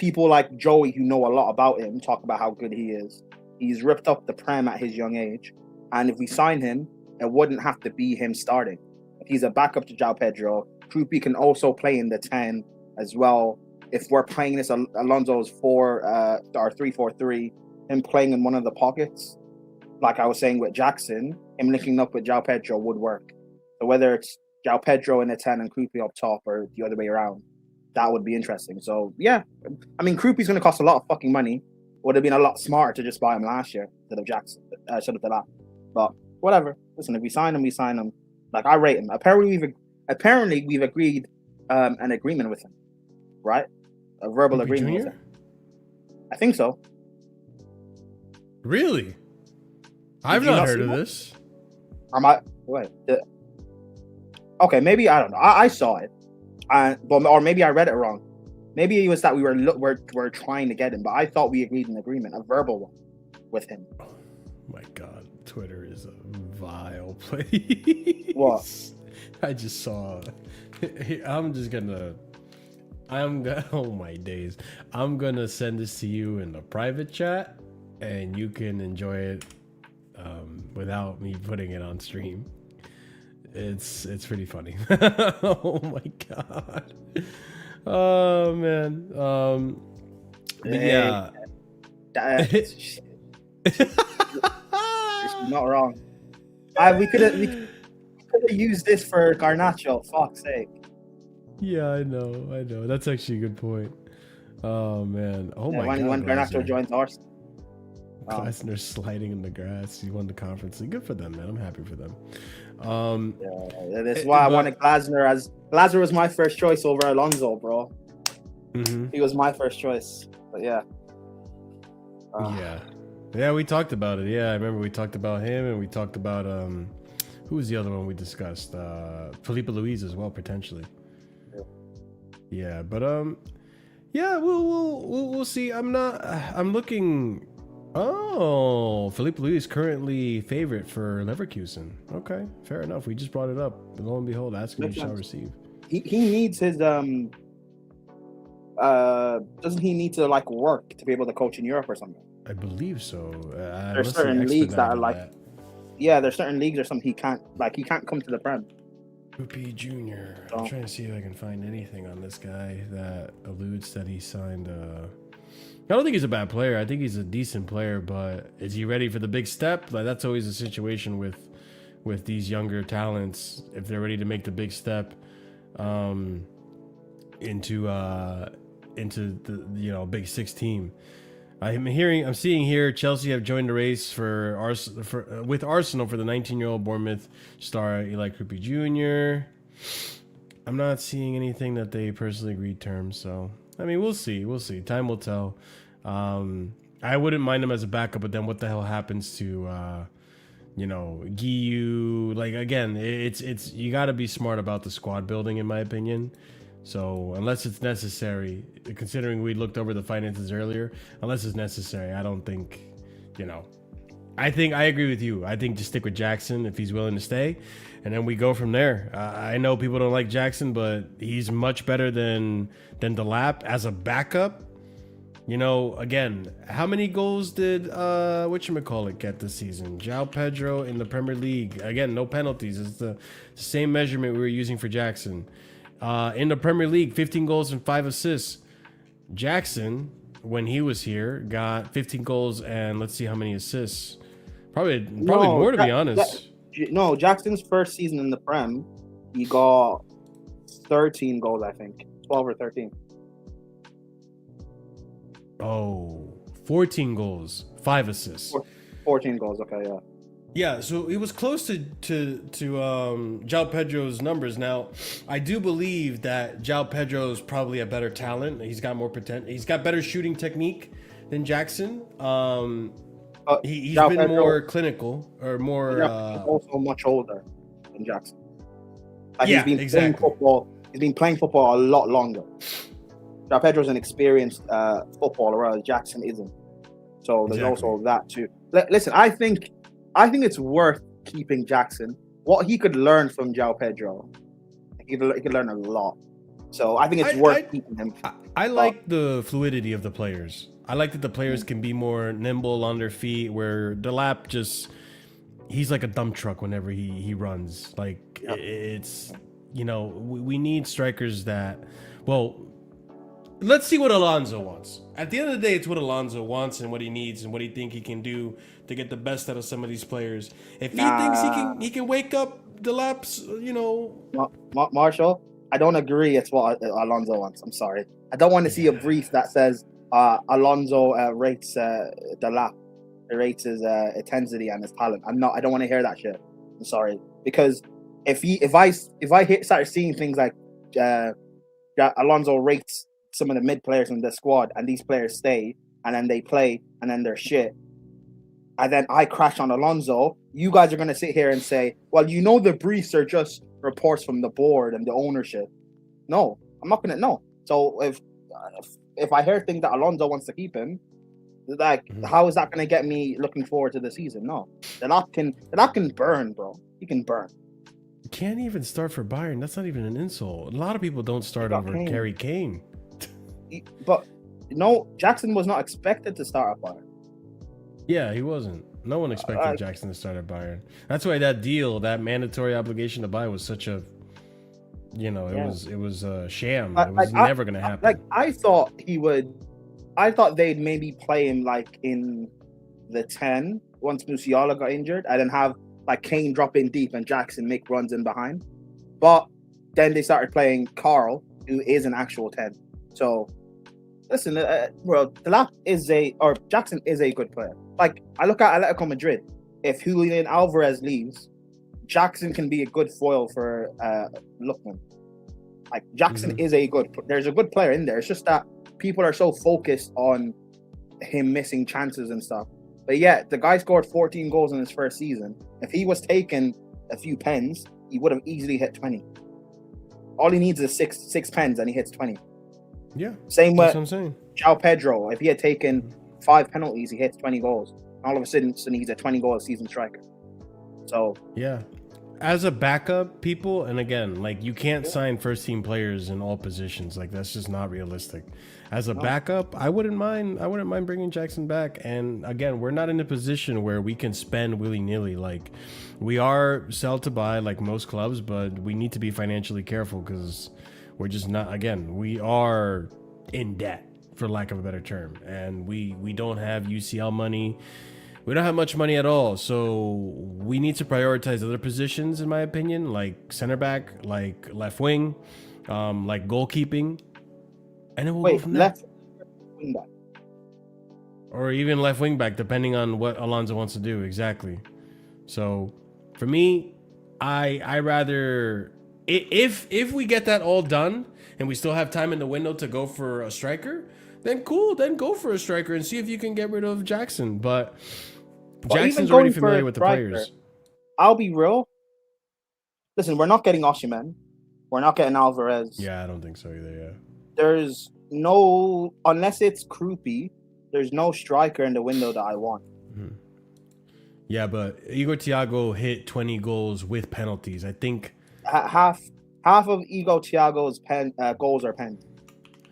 people like Joey, who know a lot about him, talk about how good he is. He's ripped up the Prem at his young age. And if we sign him, it wouldn't have to be him starting. He's a backup to Joao Pedro. Krupi can also play in the 10 as well. If we're playing this Alonso's 3-4-3, him playing in one of the pockets, like I was saying with Jackson, him linking up with Joao Pedro would work. So whether it's Joao Pedro in the 10 and Krupi up top or the other way around, that would be interesting. So yeah, I mean, Krupi's going to cost a lot of fucking money. Would have been a lot smarter to just buy him last year instead of Jackson, instead of the last. But whatever. Listen, if we sign him, we sign him. Like, I rate him. Apparently we've agreed an agreement with him, right? A verbal agreement with him. I think so. Really? I've not heard of this. Okay, maybe I don't know. I saw it, or maybe I read it wrong. Maybe it was that we're trying to get him, but I thought we agreed an agreement, a verbal one, with him. Oh my God, Twitter is a vile place. What? I just saw. Oh my days. I'm gonna send this to you in the private chat, and you can enjoy it without me putting it on stream. It's pretty funny. Oh my God. Oh man. Yeah. She's not wrong. We could have used this for Garnacho. Fuck's sake. Yeah, I know. That's actually a good point. Oh man. Oh my God. When Garnacho joins Arsenal. Glasner sliding in the grass. He won the conference league. Good for them, man. I'm happy for them. That's why I wanted Glasner. As Glasner was my first choice over Alonso, bro. Mm-hmm. He was my first choice. But yeah. Yeah, we talked about it. Yeah, I remember we talked about him, and we talked about who was the other one we discussed? Felipe Luis as well, potentially. Yeah, but yeah, we'll see. I'm looking. Oh, Felipe Luis currently favorite for Leverkusen. Okay, fair enough. We just brought it up. Lo and behold, ask and you shall receive. He needs his doesn't he need to like work to be able to coach in Europe or something? I believe so. There's certain leagues that are like there's certain leagues or something he can't come to the Prem. Rupi Jr. I'm trying to see if I can find anything on this guy that alludes that he signed I don't think he's a bad player. I think he's a decent player, but is he ready for the big step? Like, that's always a situation with these younger talents. If they're ready to make the big step into the Big Six team. I'm seeing here Chelsea have joined the race with Arsenal for the 19-year-old Bournemouth star Eli Krupi Jr. I'm not seeing anything that they personally agreed terms, so I mean, we'll see. Time will tell. I wouldn't mind him as a backup, but then what the hell happens to, Guiu? Like, again, it's you got to be smart about the squad building, in my opinion. So unless it's necessary, considering we looked over the finances earlier, unless it's necessary, I don't think, I think I agree with you. I think just stick with Jackson if he's willing to stay, and then we go from there. I know people don't like Jackson, but he's much better than Delap as a backup. Again, how many goals did whatchamacallit get this season? Joao Pedro in the Premier League. Again, no penalties. It's the same measurement we were using for Jackson. In the Premier League, 15 goals and 5 assists. Jackson, when he was here, got 15 goals and let's see how many assists. Probably more, to be honest. Jackson's first season in the Prem, he got 13 goals, I think. 12 or 13. Oh, 14 goals, 5 assists. 14 goals, okay, yeah. Yeah, so it was close to Joao Pedro's numbers. Now, I do believe that Joao Pedro is probably a better talent. He's got more potential. He's got better shooting technique than Jackson. He's been Pedro, more clinical or more. He's also much older than Jackson. He's been playing football. He's been playing football a lot longer. Joao Pedro's an experienced footballer, whereas Jackson isn't. So there's also that too. Listen, I think it's worth keeping Jackson. What he could learn from Joao Pedro, he could learn a lot. So I think it's worth keeping him. I like the fluidity of the players. I like that the players can be more nimble on their feet, where Delap he's like a dump truck whenever he runs. Like, it's, you know, we need strikers that, well, let's see what Alonso wants. At the end of the day, it's what Alonso wants and what he needs and what he think he can do to get the best out of some of these players. If he thinks he can wake up Delap's, you know, Marshall, I don't agree. It's what Alonso wants. I'm sorry. I don't want to see a brief that says Alonso rates Delap, rates his intensity and his talent. I don't want to hear that shit. I'm sorry, because if I start seeing things like Alonso rates some of the mid players in the squad, and these players stay, and then they play, and then they're shit, and then I crash on Alonso, you guys are going to sit here and say, well, you know, the briefs are just reports from the board and the ownership. No, I'm not going to know. So if I hear things that Alonso wants to keep him, like, how is that going to get me looking forward to the season? No. The lock can burn, bro. He can burn. You can't even start for Bayern. That's not even an insult. A lot of people don't start over Harry Kane. But no, Jackson was not expected to start at Bayern. Yeah, he wasn't. No one expected Jackson to start at Bayern. That's why that deal, that mandatory obligation to buy, was such a, you know, it was a sham. It was never going to happen. Like, I thought they'd maybe play him like in the 10 once Musiala got injured, and then have like Kane drop in deep and Jackson make runs in behind. But then they started playing Carl, who is an actual 10. So listen, Jackson is a good player. Like, I look at Atletico Madrid. If Julian Alvarez leaves, Jackson can be a good foil for Lookman. Like, Jackson is there's a good player in there. It's just that people are so focused on him missing chances and stuff. But yeah, the guy scored 14 goals in his first season. If he was taking a few pens, he would have easily hit 20. All he needs is six pens and he hits 20. Yeah. Same with Joao Pedro. If he had taken 5 penalties, he hits 20 goals. All of a sudden he's a 20-goal season striker. So yeah. As a backup, people, and again, like, you can't sign first-team players in all positions. Like, that's just not realistic. As a backup, I wouldn't mind bringing Jackson back. And again, we're not in a position where we can spend willy-nilly. Like, we are sell to buy, like most clubs, but we need to be financially careful, because we're just not. Again, we are in debt, for lack of a better term, and we don't have UCL money. We don't have much money at all, so we need to prioritize other positions, in my opinion, like center back, like left wing, like goalkeeping, and then we'll go from there. Left wing back, or even left wing back, depending on what Alonso wants to do. Exactly. So, for me, I rather, if we get that all done and we still have time in the window to go for a striker, then cool, then go for a striker and see if you can get rid of Jackson. But Jackson's already familiar with the players. I'll be real. Listen, we're not getting Osimhen. We're not getting Alvarez. Yeah, I don't think so either, yeah. There's no, unless it's Krupi, there's no striker in the window that I want. Mm-hmm. Yeah, but Igor Thiago hit 20 goals with penalties. I think half of Igor Thiago's goals are pens.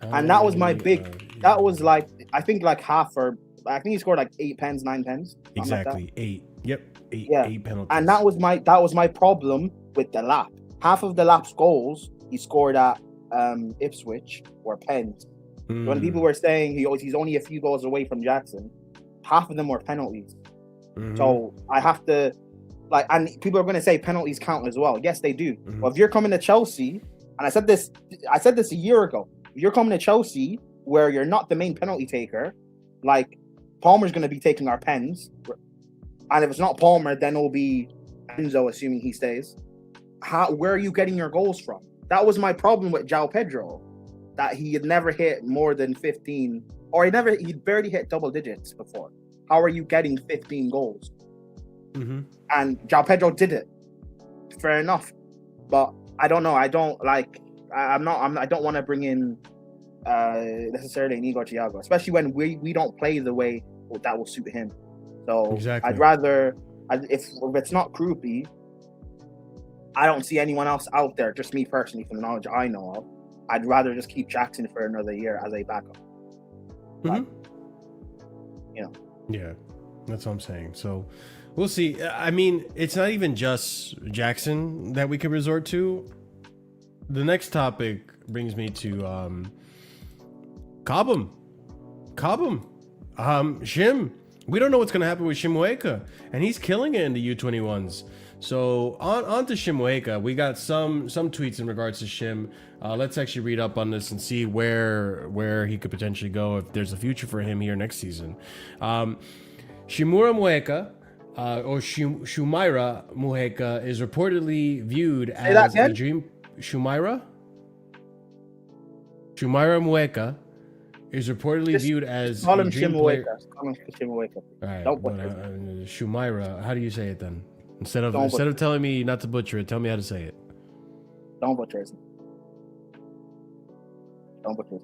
And that was my that was like, I think like half, or I think he scored like 8 pens, 9 pens. Exactly, like 8. Yep, 8 penalties. And that was my problem with the lap. Half of the lap's goals he scored at Ipswich were pens. When people were saying he's only a few goals away from Jackson, half of them were penalties. So I have to, like, and people are going to say penalties count as well. Yes, they do. But if you're coming to Chelsea, and I said this a year ago, if you're coming to Chelsea where you're not the main penalty taker, like, Palmer's going to be taking our pens, and if it's not Palmer, then it'll be Enzo, assuming he stays. Where are you getting your goals from? That was my problem with Joao Pedro, that he had never hit more than 15, or he'd barely hit double digits before. How are you getting 15 goals? And Joao Pedro did it. Fair enough, but I don't know. I don't want to bring in necessarily an Igor Thiago, especially when we don't play the way that will suit him. So exactly. I'd rather, if it's not Krupi, I don't see anyone else out there, just me personally, from the knowledge I know of, I'd rather just keep Jackson for another year as a backup. Like, you know. Yeah, that's what I'm saying. So we'll see. I mean, it's not even just Jackson that we could resort to. The next topic brings me to Cobham. Shim. We don't know what's going to happen with Shim Mheuka, and he's killing it in the U21s. So on to Shim Mheuka. We got some tweets in regards to Shim. Let's actually read up on this and see where he could potentially go, if there's a future for him here next season. Shimura Mheuka, or Shumaira Mheuka, is reportedly viewed as a dream. Shumaira Mheuka is reportedly viewed as call a him dream Shim player. Mheuka. Call him Shim Mheuka. All right, Don't but, butcher Shumaira, how do you say it then? Instead of butcher telling me not to butcher it, tell me how to say it. Don't butcher it. Don't butcher it.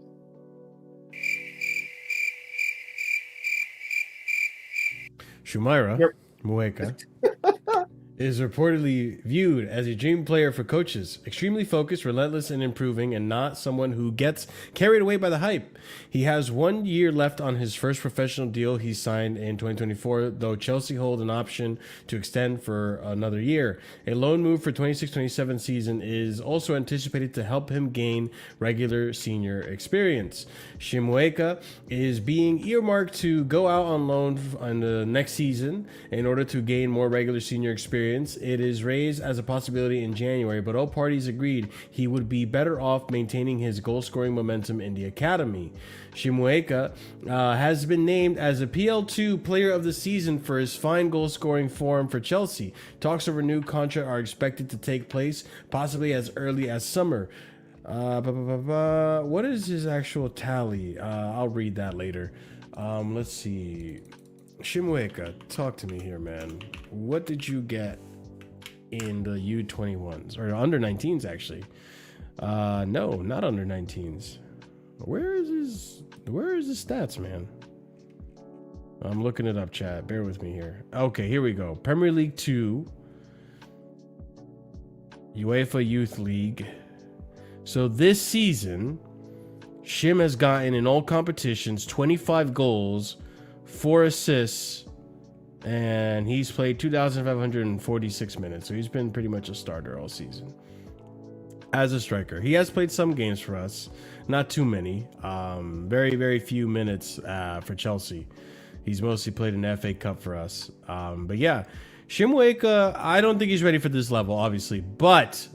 Shumaira Mheuka is reportedly viewed as a dream player for coaches. Extremely focused, relentless in improving, and not someone who gets carried away by the hype. He has 1 year left on his first professional deal he signed in 2024, though Chelsea hold an option to extend for another year. A loan move for 26-27 season is also anticipated to help him gain regular senior experience. Shim Mheuka is being earmarked to go out on loan on the next season in order to gain more regular senior experience. It is raised as a possibility in January, but all parties agreed he would be better off maintaining his goal-scoring momentum in the academy. Shim Mheuka has been named as a PL2 Player of the Season for his fine goal-scoring form for Chelsea. Talks of a new contract are expected to take place, possibly as early as summer. What is his actual tally? I'll read that later. Let's see. Shim Mheuka, talk to me here, man. What did you get in the U21s or under 19s? Actually, no, not under 19s. Where is his stats, man? I'm looking it up, chat. Bear with me here. Okay, here we go. Premier League 2, UEFA Youth League. So this season, Shim has gotten in all competitions 25 goals, 4 assists, and he's played 2,546 minutes. So he's been pretty much a starter all season as a striker. He has played some games for us, not too many. Very, very few minutes for Chelsea. He's mostly played in the FA Cup for us. But yeah, Shim Mheuka, I don't think he's ready for this level, obviously. But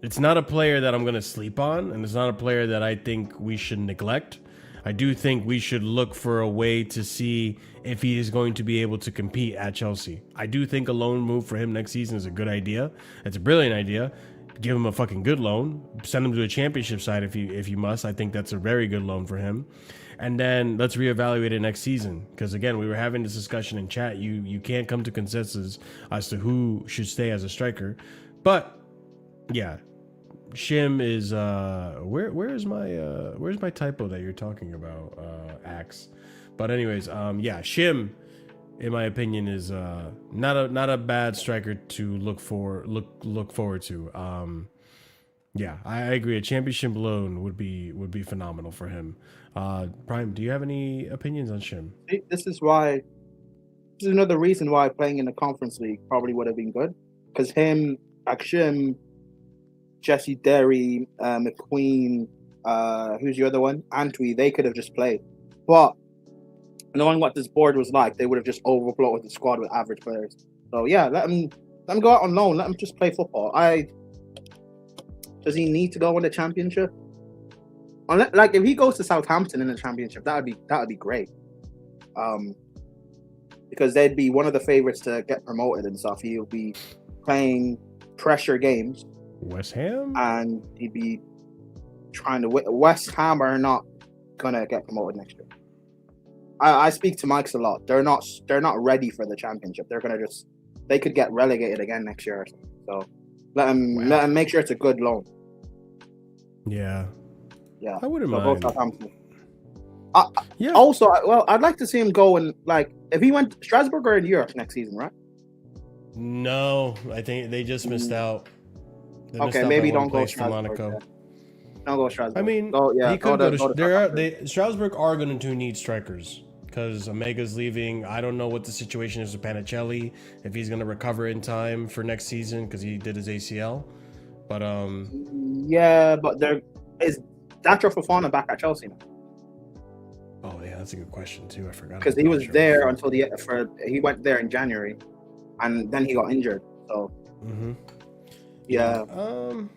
it's not a player that I'm going to sleep on, and it's not a player that I think we should neglect. I do think we should look for a way to see if he is going to be able to compete at Chelsea. I do think a loan move for him next season is a good idea. It's a brilliant idea. Give him a fucking good loan. Send him to a championship side if you must. I think that's a very good loan for him. And then let's reevaluate it next season. Because again, we were having this discussion in chat. You can't come to consensus as to who should stay as a striker. But yeah, Shim is where's my typo that you're talking about, Axe? But anyways, yeah, Shim, in my opinion, is not a bad striker to look forward to. Yeah, I agree. A championship loan would be phenomenal for him. Prime, do you have any opinions on Shim? This is another reason why playing in the Conference League probably would have been good, because Shim, Jesse Derry, McQueen, who's the other one? Antwi, they could have just played. But knowing what this board was like, they would have just overflowed the squad with average players. So yeah, let him go out on loan. Let him just play football. Does he need to go in the Championship? Like if he goes to Southampton in the Championship, that would be great. Because they'd be one of the favorites to get promoted and stuff. He'll be playing pressure games. West Ham? And he'd be trying to win. West Ham are not gonna get promoted next year. I speak to Mike's a lot. They're not ready for the Championship. They could get relegated again next year. So let him make sure it's a good loan. Yeah. Yeah. I wouldn't mind. Yeah. Also, I'd like to see him go and if he went to Strasbourg or in Europe next season, right? No, I think they just missed out. Okay, maybe don't go to Monaco. Don't go Strasbourg. I mean, he could go to Strasbourg are going to need strikers because Omega's leaving. I don't know what the situation is with Panicelli, if he's going to recover in time for next season because he did his ACL. But yeah, but there is Datro Fofana back at Chelsea now. Oh yeah, that's a good question too. I forgot because he was there until he went there in January, and then he got injured. So yeah,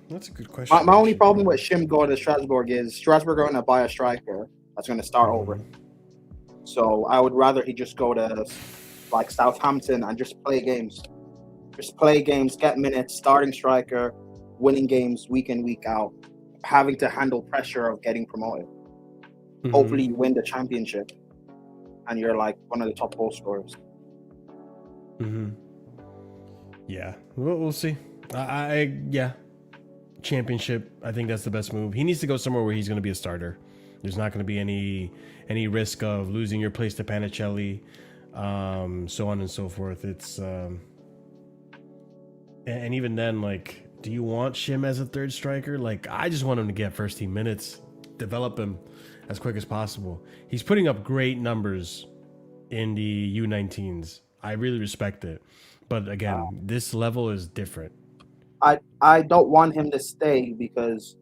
that's a good question. My only problem with Shim going to Strasbourg is Strasbourg going to buy a striker that's going to start over. So I would rather he just go to like Southampton and just play games, get minutes, starting striker, winning games week in week out, having to handle pressure of getting promoted. Hopefully you win the championship and you're like one of the top goal scorers. Yeah, we'll see. Yeah, championship. I think that's the best move. He needs to go somewhere where he's going to be a starter. There's not going to be any risk of losing your place to Panicelli, so on and so forth. It's and even then, like, do you want Shim as a third striker? Like, I just want him to get first team minutes, develop him as quick as possible. He's putting up great numbers in the U19s. I really respect it. But again, this level is different. I don't want him to stay because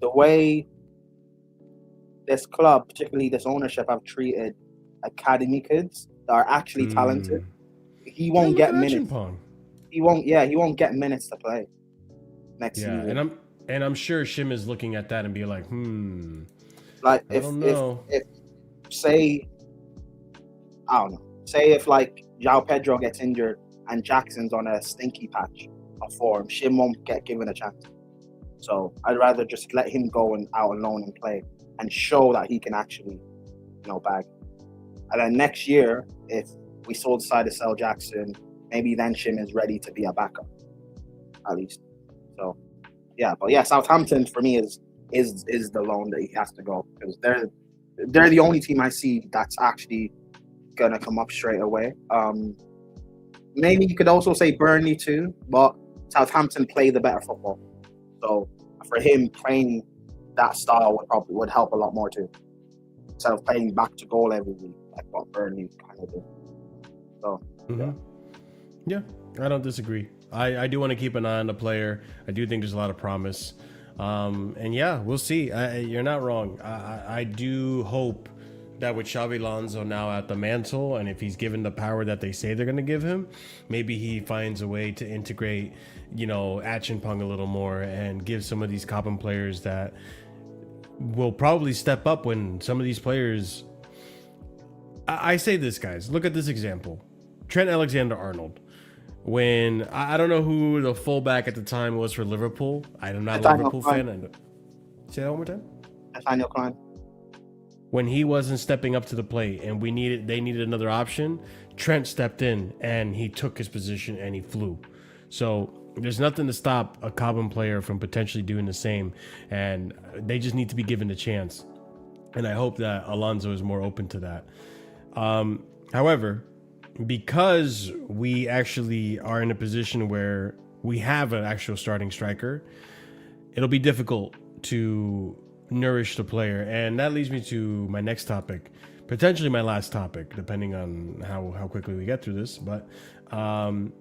the way this club, particularly this ownership, have treated academy kids that are actually talented, he won't get minutes. He won't get minutes to play next season. And I'm sure Shim is looking at that and be like, like if like Joao Pedro gets injured and Jackson's on a stinky patch of form, Shim won't get given a chance. So I'd rather just let him go and out alone and play and show that he can actually, bag. And then next year, if we still decide to sell Jackson, maybe then Shim is ready to be a backup, at least. So yeah, but yeah, Southampton for me is the loan that he has to go because they're the only team I see that's actually gonna come up straight away. Maybe you could also say Burnley too, but Southampton play the better football. So for him, playing that style would help a lot more too, instead of playing back to goal every week like what Burnley kind of do. So yeah, I don't disagree. I do want to keep an eye on the player. I do think there's a lot of promise. And yeah, we'll see. You're not wrong. I do hope that with Xabi Alonso now at the mantle, and if he's given the power that they say they're going to give him, maybe he finds a way to integrate, Achimpong a little more and give some of these Cobham players that will probably step up when some of these players... I say this, guys. Look at this example. Trent Alexander-Arnold. When I don't know who the fullback at the time was for Liverpool. I'm not a Liverpool fan. Say that one more time. Nathaniel Klein. When he wasn't stepping up to the plate and they needed another option, Trent stepped in and he took his position and he flew. So there's nothing to stop a Cobham player from potentially doing the same, and they just need to be given a chance. And I hope that Alonso is more open to that. However, because we actually are in a position where we have an actual starting striker, it'll be difficult to nourish the player. And that leads me to my next topic, potentially my last topic, depending on how quickly we get through this. But Joao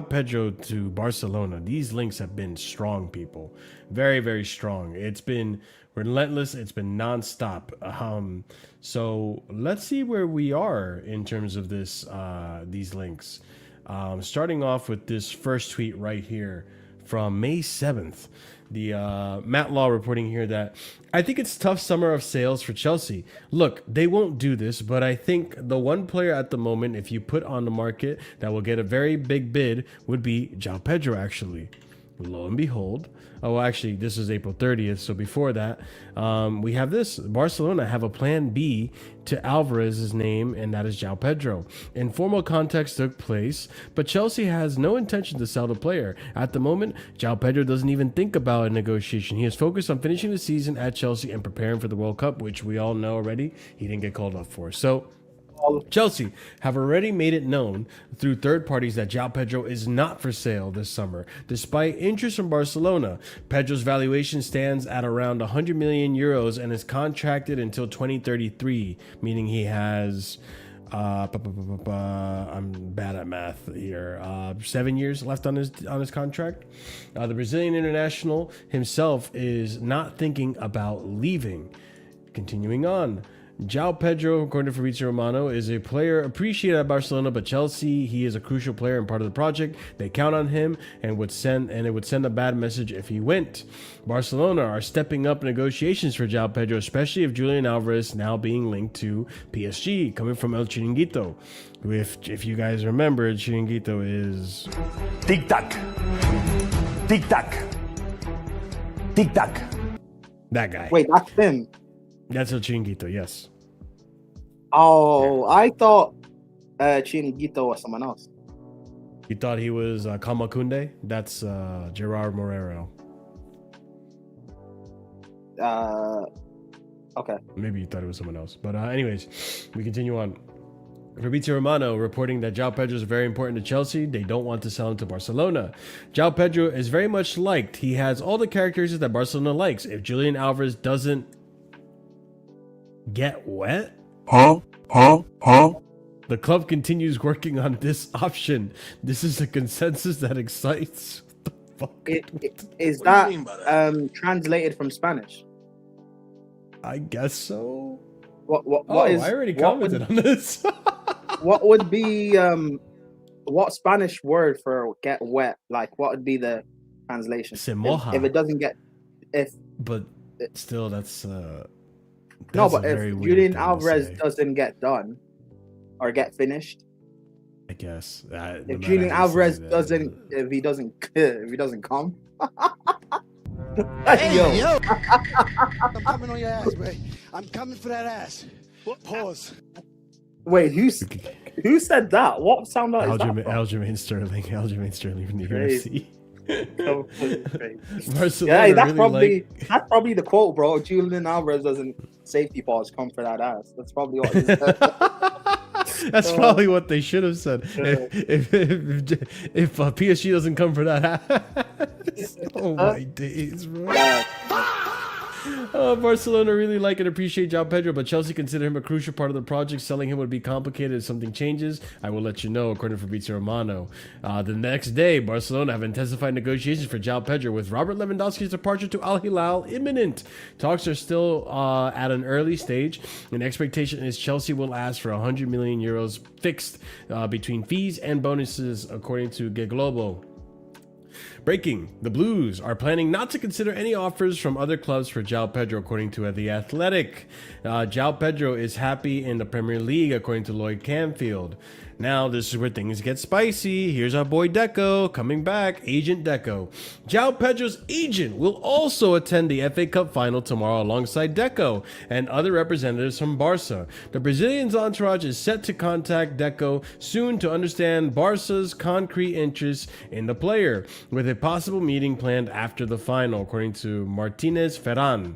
Pedro to Barcelona. These links have been strong, people. Very, very strong. It's been relentless. It's been nonstop. So let's see where we are in terms of these links. Starting off with this first tweet right here from May 7th. The Matt Law reporting here that I think it's tough summer of sales for Chelsea. Look, they won't do this, but I think the one player at the moment, if you put on the market that will get a very big bid, would be Joao Pedro, actually. Lo and behold. Oh, actually, this is April 30th. So before that, we have this. Barcelona have a plan B to Alvarez's name, and that is Joao Pedro. Informal contacts took place, but Chelsea has no intention to sell the player. At the moment, Joao Pedro doesn't even think about a negotiation. He is focused on finishing the season at Chelsea and preparing for the World Cup, which we all know already he didn't get called up for. So Chelsea have already made it known through third parties that Joao Pedro is not for sale this summer. Despite interest from Barcelona, Pedro's valuation stands at around 100 million euros and is contracted until 2033, meaning he has I'm bad at math here. 7 years left on his contract. The Brazilian international himself is not thinking about leaving. Continuing on, Joao Pedro, according to Fabrizio Romano, is a player appreciated at Barcelona, but Chelsea, he is a crucial player and part of the project. They count on him and it would send a bad message if he went. Barcelona are stepping up negotiations for Joao Pedro, especially if Julian Alvarez now being linked to PSG, coming from El Chiringuito. If you guys remember, El Chiringuito is Tic tac, tic tac, tic tac. That guy. Wait, that's him. That's El Chiringuito, yes. Oh, I thought Chiringuito was someone else. You thought he was Kamakunde? That's Gerard Moreno. Okay. Maybe you thought it was someone else. But anyways, we continue on. Fabrizio Romano reporting that Joao Pedro is very important to Chelsea. They don't want to sell him to Barcelona. Joao Pedro is very much liked. He has all the characteristics that Barcelona likes. If Julian Alvarez doesn't get wet, the club continues working on this option. This is a consensus that excites. What the fuck? Is that translated from Spanish? I guess so. What is? I already commented on this. What would be what Spanish word for get wet? Like, what would be the translation? Se moja. If it doesn't get, but still, that's no. But if Julian Alvarez doesn't get done or get finished, I guess if Julian Alvarez doesn't, if he doesn't come. Hey, yo. I'm coming on your ass, Ray. I'm coming for that ass. Pause. Wait, who said that? What sound like Aljamain Sterling from the UFC. Yeah, that's probably the quote, bro. Julian Alvarez doesn't safety pause, come for that ass. That's probably what it is. That's probably what they should have said. If PSG doesn't come for that ass. Oh my days, bro. Barcelona really like and appreciate Joao Pedro, but Chelsea consider him a crucial part of the project. Selling him would be complicated if something changes. I will let you know, according to Fabrizio Romano. The next day, Barcelona have intensified negotiations for Joao Pedro, with Robert Lewandowski's departure to Al Hilal imminent. Talks are still at an early stage, and expectation is Chelsea will ask for 100 million euros fixed between fees and bonuses, according to Ge Globo. Breaking: the Blues are planning not to consider any offers from other clubs for Joao Pedro, according to The Athletic. Joao Pedro is happy in the Premier League, according to Lloyd Canfield. Now, this is where things get spicy. Here's our boy Deco coming back, Agent Deco. Joao Pedro's agent will also attend the FA Cup final tomorrow alongside Deco and other representatives from Barca. The Brazilian's entourage is set to contact Deco soon to understand Barca's concrete interest in the player, with a possible meeting planned after the final, according to Martinez Ferran.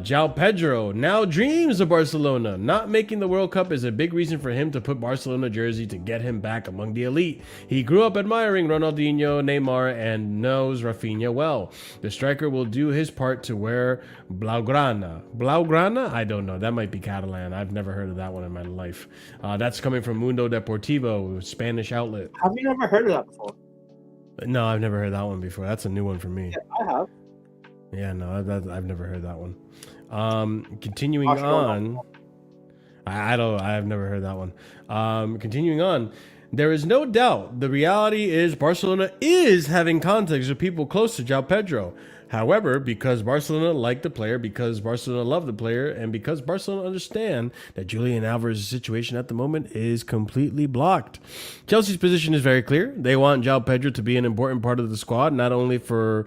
Joao Pedro now dreams of Barcelona. Not making the World Cup is a big reason for him to put Barcelona jersey to get him back among the elite. He grew up admiring Ronaldinho, Neymar, and knows Rafinha well. The striker will do his part to wear Blaugrana. Blaugrana? I don't know. That might be Catalan. I've never heard of that one in my life. That's coming from Mundo Deportivo, a Spanish outlet. Have you never heard of that before? No, I've never heard that one before. That's a new one for me. Yeah, I have. Yeah, no, I've never heard that one. Continuing on, I've never heard that one. Continuing on, there is no doubt the reality is Barcelona is having contacts with people close to Joao Pedro. However, because Barcelona like the player, because Barcelona love the player, and because Barcelona understand that Julian Alvarez's situation at the moment is completely blocked. Chelsea's position is very clear. They want Joao Pedro to be an important part of the squad, not only for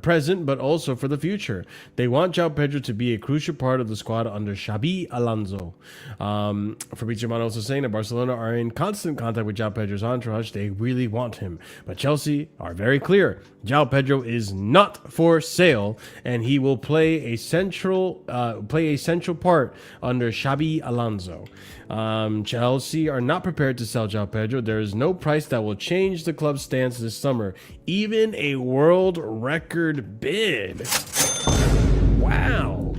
present, but also for the future. They want Joao Pedro to be a crucial part of the squad under Xabi Alonso. Fabrizio Romano also saying that Barcelona are in constant contact with Joao Pedro's entourage. They really want him. But Chelsea are very clear. Joao Pedro is is not for sale, and he will play a central part under Xabi Alonso. Chelsea are not prepared to sell Joao Pedro. There is no price that will change the club's stance this summer, even a world record bid. Wow.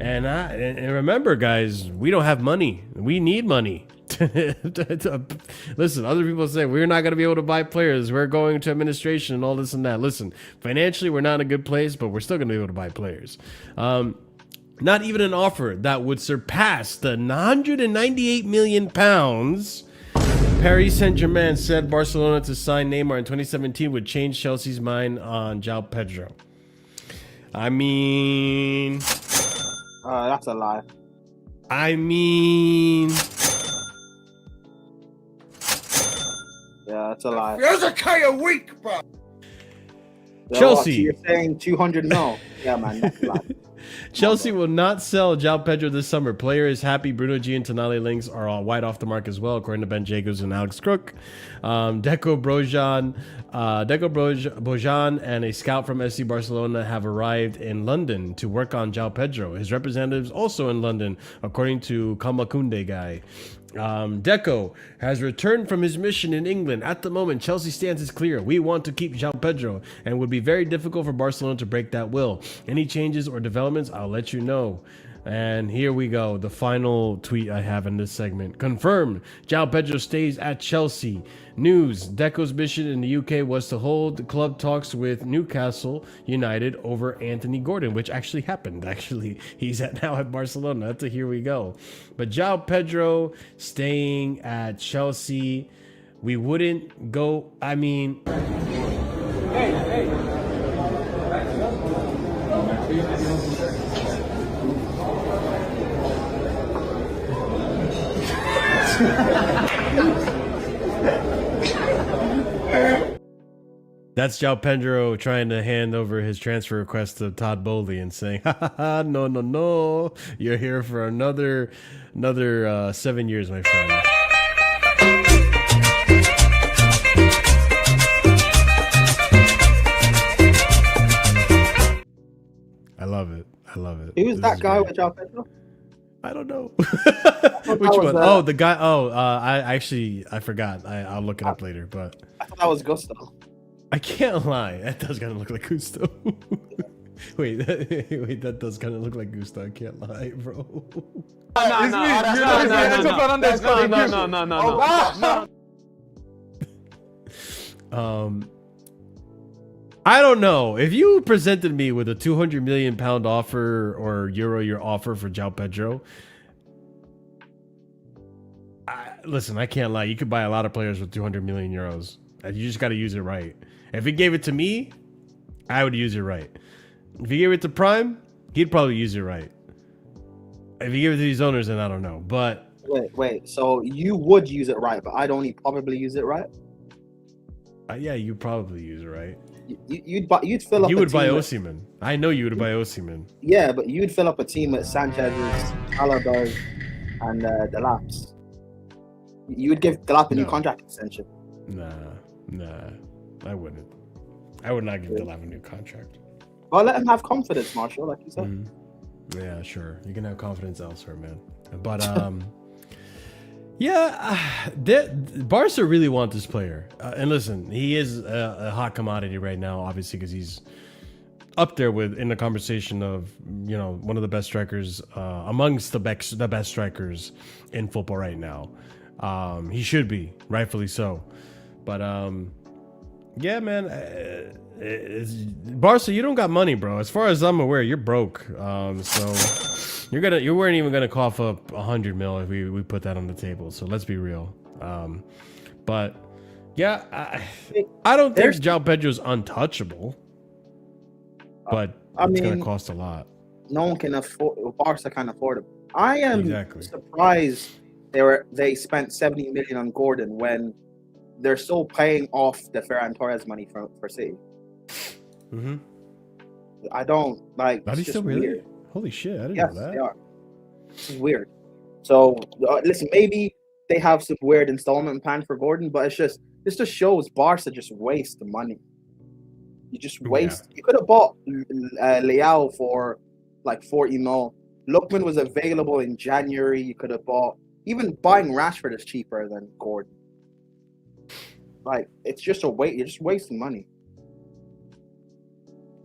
And remember, guys, we don't have money. We need money. Listen, other people say we're not going to be able to buy players. We're going to administration and all this and that. Listen, financially, we're not in a good place, but we're still going to be able to buy players. Not even an offer that would surpass the 198 million pounds Paris Saint-Germain said Barcelona to sign Neymar in 2017 would change Chelsea's mind on Joao Pedro. I mean... that's a lie. Yeah, that's a lie. There's a kind of weak, bro. Chelsea. You're saying 200 mil? Yeah, man, that's a lie. Chelsea will not sell Joao Pedro this summer. Player is happy. Bruno G and Tonali links are all wide off the mark as well, according to Ben Jacobs and Alex Crook. Deco Bojan and a scout from FC Barcelona have arrived in London to work on Joao Pedro. His representatives also in London, according to Kamakunde guy. Deco has returned from his mission in England. At the moment, Chelsea stance is clear. We want to keep Joao Pedro, and it would be very difficult for Barcelona to break that will. Any changes or developments, I'll let you know. And here we go. The final tweet I have in this segment. Confirmed. Joao Pedro stays at Chelsea. News. Deco's mission in the UK was to hold club talks with Newcastle United over Anthony Gordon, which actually happened. Actually, he's now at Barcelona. That's a here we go. But Joao Pedro staying at Chelsea. We wouldn't go. I mean... That's Joao Pedro trying to hand over his transfer request to Todd Bowley and saying, no, you're here for another 7 years, my friend. I love it. Who's that guy with Joao Pedro? I don't know. Which one? Oh, the guy. Oh, I forgot. I'll look it up later. But I thought that was Gusto. I can't lie. That does kind of look like Gusto. wait, that does kind of look like Gusto. I can't lie, bro. No. I don't know. If you presented me with a 200 million pound offer or euro your offer for Joao Pedro, listen, I can't lie. You could buy a lot of players with 200 million euros. You just got to use it right. If he gave it to me, I would use it right. If he gave it to Prime, he'd probably use it right. If he gave it to these owners, then I don't know. But wait. So you would use it right, but I'd only probably use it right. Yeah, you probably use it right. You'd fill up. You would buy Osimhen. I know you would buy Osimhen. Yeah, but you'd fill up a team with Sanchez's, Alaba, and Delap's. You would give Delap a new contract extension. Nah, I wouldn't. I would not give Delap a new contract. Well, let him have confidence, Marshall, like you said. Mm-hmm. Yeah, sure. You can have confidence elsewhere, man. But yeah, Barca really want this player. And listen, he is a hot commodity right now, obviously, because he's up there in the conversation of, one of the best strikers amongst the best strikers in football right now. He should be, rightfully so. But yeah, man, Barca, you don't got money, bro. As far as I'm aware, you're broke. So you weren't even gonna cough up 100 mil if we put that on the table. So let's be real. But yeah, I don't think Joao Pedro's untouchable. But it's gonna cost a lot. No one can afford. Barca can't afford him. I am surprised they spent 70 million on Gordon when they're still paying off the Ferran Torres money for City. Mm-hmm. I don't like. Are they still really? Weird. Holy shit! I didn't know that. They are. This is weird. So listen, maybe they have some weird installment plan for Gordon, but this just shows Barca just waste the money. You just waste. You could have bought Leao for like 40 mil. Lookman was available in January. You could have bought. Even buying Rashford is cheaper than Gordon. Like, it's just a wait. You're just wasting money.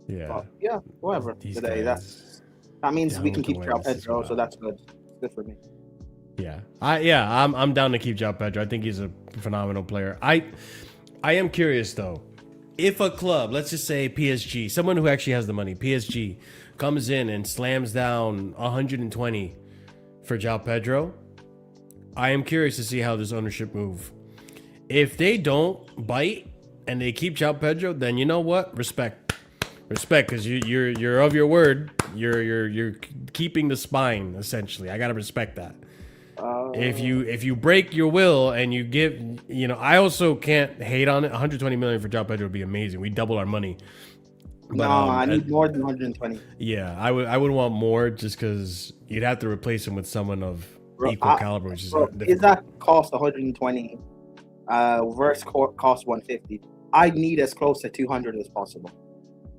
Yeah. But, yeah, whatever. These Today, guys that means we down can with the keep Joao waves as Pedro, well. so that's good. Good for me. Yeah. I'm down to keep Joao Pedro. I think he's a phenomenal player. I am curious though. If a club, let's just say PSG, someone who actually has the money, PSG, comes in and slams down 120 for Joao Pedro, I am curious to see how this ownership move. If they don't bite and they keep Joao Pedro, then you know what? Respect, because you're of your word. You're keeping the spine essentially. I gotta respect that. If you break your will and you give, I also can't hate on it. 120 million for Joao Pedro would be amazing. We double our money. But, I need more than 120. Yeah, I would want more just because you'd have to replace him with someone of equal caliber, which is difficult. Is that cost 120 versus cost 150? I need as close to 200 as possible.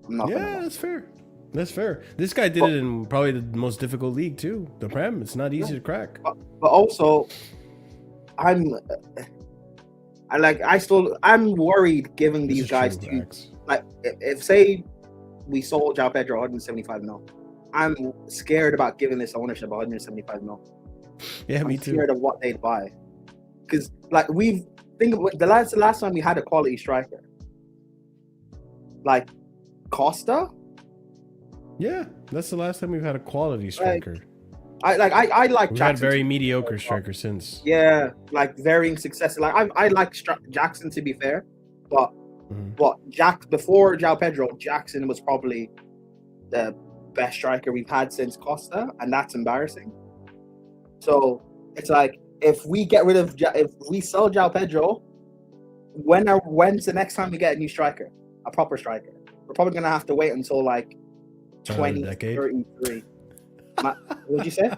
I'm not. Yeah, that's fair. That's fair. This guy did it in probably the most difficult league too, the Prem. It's not easy to crack. But also, I'm worried giving these guys to, like, if say we sold Joao Pedro 175 mil, I'm scared about giving this ownership 175 mil. Yeah, me I'm too. scared of what they'd buy, because like think of the last time we had a quality striker, like Costa. Yeah, that's the last time we've had a quality striker. I like We've Jackson. had very mediocre striker since. Yeah, like varying success. Like I like Jackson, to be fair, but before Joao Pedro, Jackson was probably the best striker we've had since Costa, and that's embarrassing. So it's like, if we sell Joao Pedro, when's the next time we get a new striker, a proper striker? We're probably gonna have to wait until like 2033. What'd you say?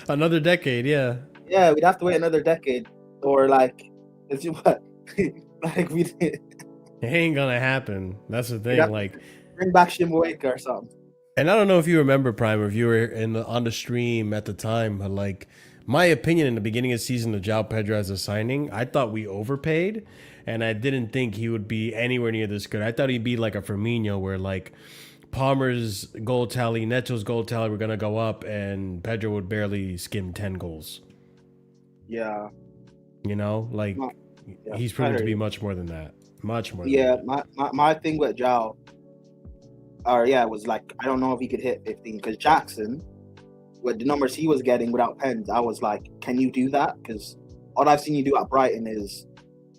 Another decade, yeah. Yeah, we'd have to wait another decade, or like, if you what, like we. It ain't gonna happen. That's the thing. Like, bring back Shim or something. And I don't know if you remember, Prime, or if you were on the stream at the time, but like, my opinion in the beginning of the season of Joao Pedro as a signing, I thought we overpaid, and I didn't think he would be anywhere near this good. I thought he'd be like a Firmino, where like Palmer's goal tally, Neto's goal tally were gonna go up, and Pedro would barely skim 10 goals. Yeah. He's proven to be much more than that. Much more. Yeah, my thing with Joao, was like, I don't know if he could hit 15, because Jackson, with the numbers he was getting without pens, I was like, can you do that? Because all I've seen you do at Brighton is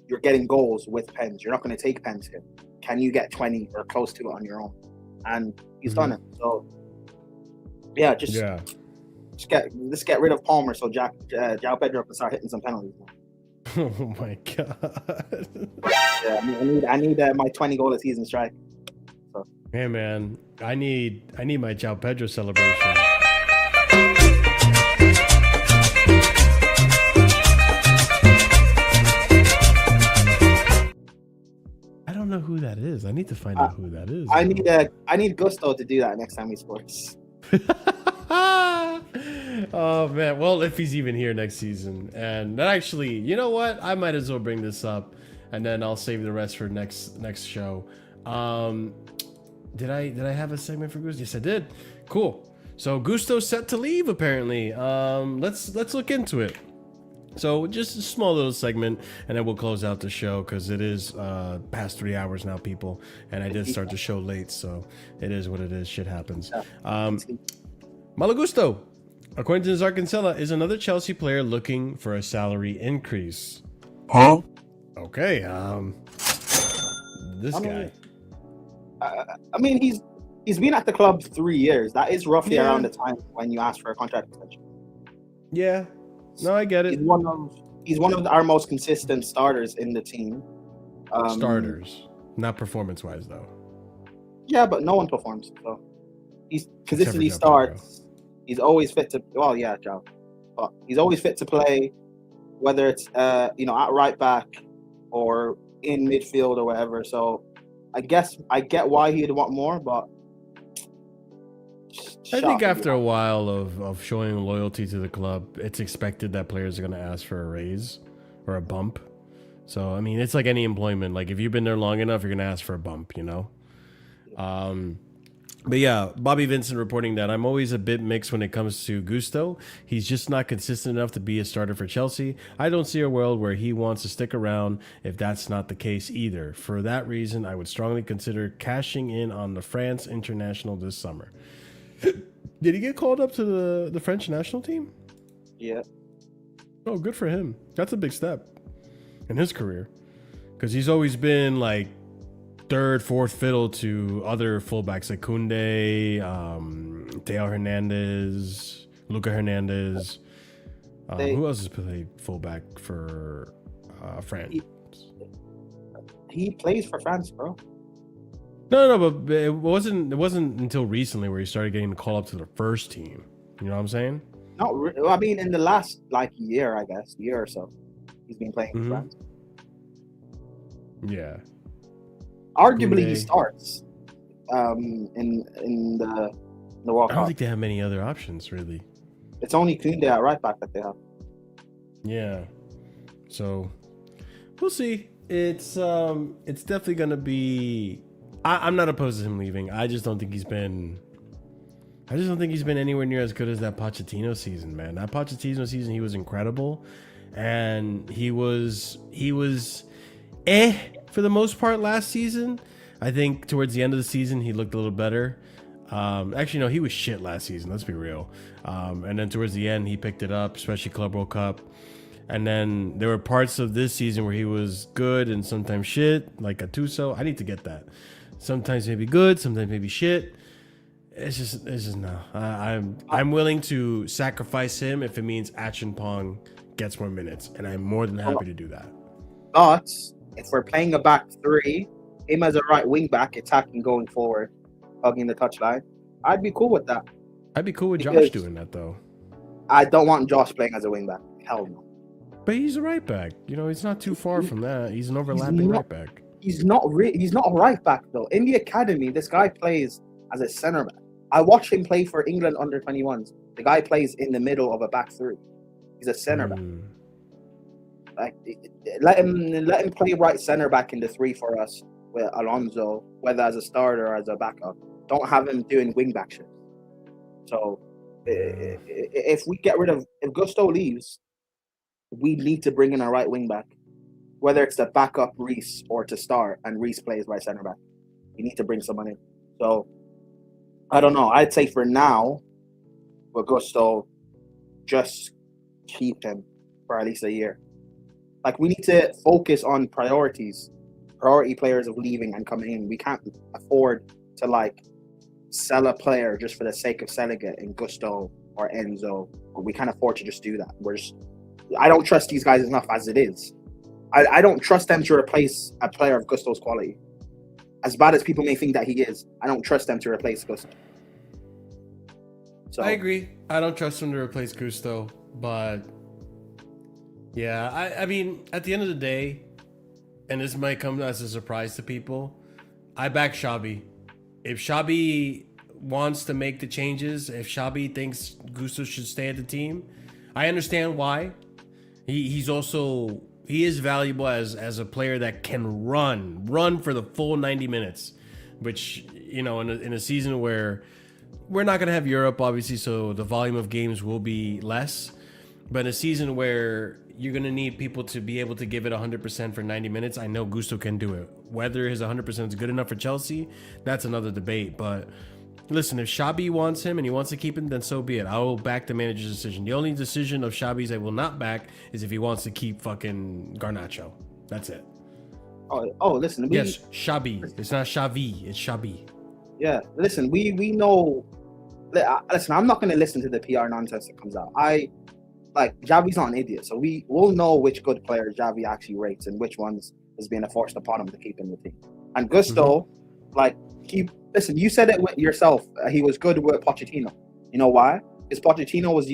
you're getting goals with pens. You're not going to take pens here. Can you get 20 or close to it on your own? And he's done it. So yeah, let's get rid of Palmer so Joao Pedro can start hitting some penalties. Oh my god. Yeah, I need my 20 goal a season strike. So. Hey man, I need my Joao Pedro celebration. I don't know who that is. I need to find out who that is. I need Gusto to do that next time he scores. Oh man, well, if he's even here next season. And actually, you know what, I might as well bring this up, and then I'll save the rest for next show. Did I have a segment for Gusto? Yes, I did. Cool. So Gusto's set to leave apparently. Let's look into it. So just a small little segment, and then we'll close out the show, because it is past 3 hours now, people, and I did start the show late, so it is what it is. Shit happens. Malo Gusto, according to Zarcancella, is another Chelsea player looking for a salary increase. Huh? Okay. This guy. I mean, he's been at the club 3 years. That is roughly around the time when you ask for a contract extension. Yeah. No, I get it. He's one of our most consistent starters in the team. Starters, not performance-wise, though. Yeah, but no one performs. So he's consistently starts. He's always fit to. Well, yeah, Joe. But he's always fit to play, whether it's at right back or in midfield or whatever. So I guess I get why he'd want more, but I think after a while of showing loyalty to the club, it's expected that players are going to ask for a raise or a bump. So, I mean, it's like any employment. Like, if you've been there long enough, you're going to ask for a bump, you know? But yeah, Bobby Vincent reporting that I'm always a bit mixed when it comes to Gusto. He's just not consistent enough to be a starter for Chelsea. I don't see a world where he wants to stick around if that's not the case either. For that reason, I would strongly consider cashing in on the France international this summer. Did he get called up to the French national team? Yeah. Oh, good for him. That's a big step in his career. Because he's always been like third, fourth fiddle to other fullbacks like Koundé, Theo Hernandez, Luca Hernandez. Who else has played fullback for France? He plays for France, bro. No, but it wasn't until recently where he started getting the call up to the first team. You know what I'm saying? I mean, in the last year, I guess, year or so, he's been playing for France. Yeah. Arguably, he starts in the World Cup. I don't think they have many other options, really. It's only Koundé at right back that they have. Yeah. So we'll see. It's definitely gonna be. I'm not opposed to him leaving. I just don't think he's been anywhere near as good as that Pochettino season, man. That Pochettino season, he was incredible, and he was for the most part last season. I think towards the end of the season, he looked a little better. Actually, no, he was shit last season. Let's be real. And then towards the end, he picked it up, especially Club World Cup. And then there were parts of this season where he was good and sometimes shit, like Gattuso. I need to get that. Sometimes maybe good, sometimes maybe shit. It's just no. I'm willing to sacrifice him if it means Acheampong gets more minutes, and I'm more than happy to do that. But if we're playing a back three, him as a right wing back, attacking going forward, hugging the touchline, I'd be cool with that. I'd be cool with Josh doing that though. I don't want Josh playing as a wing back. Hell no. But he's a right back. You know, he's not too far from that. He's an overlapping right back. He's not a right back though. In the academy, this guy plays as a centre back. I watched him play for England under 21s. The guy plays in the middle of a back three. He's a centre back. Like, let him play right centre back in the three for us with Alonso, whether as a starter or as a backup. Don't have him doing wing back shit. So if Gusto leaves, we need to bring in a right wing back, whether it's to back up Reece or to start, and Reece plays right centre back. We need to bring someone in. So I don't know. I'd say for now, with Gusto, just keep him for at least a year. Like, we need to focus on priority players of leaving and coming in. We can't afford to sell a player just for the sake of selling it in Gusto or Enzo. We can't afford to just do that. I don't trust these guys enough as it is. I don't trust them to replace a player of Gusto's quality. As bad as people may think that he is, I don't trust them to replace Gusto. So, I agree. I don't trust him to replace Gusto, but yeah, I mean, at the end of the day, and this might come as a surprise to people, I back Xabi. If Xabi wants to make the changes, if Xabi thinks Gusto should stay at the team, I understand why. He is valuable as a player that can run for the full 90 minutes, which, you know, in a season where we're not going to have Europe, obviously, so the volume of games will be less. But in a season where you're going to need people to be able to give it 100% for 90 minutes, I know Gusto can do it. Whether his 100% is good enough for Chelsea, that's another debate. But listen, if Xabi wants him and he wants to keep him, then so be it. I will back the manager's decision. The only decision of Xabi's I will not back is if he wants to keep fucking Garnacho. That's it. Oh, listen. Yes, Xabi. It's not Xavi. It's Xabi. Yeah, listen. We know. Listen, I'm not going to listen to the PR nonsense that comes out. Xavi's not an idiot, so we'll know which good players Xavi actually rates and which ones is being forced upon him to keep in the team. And Gusto, listen, you said it yourself. He was good with Pochettino. You know why? Because Pochettino was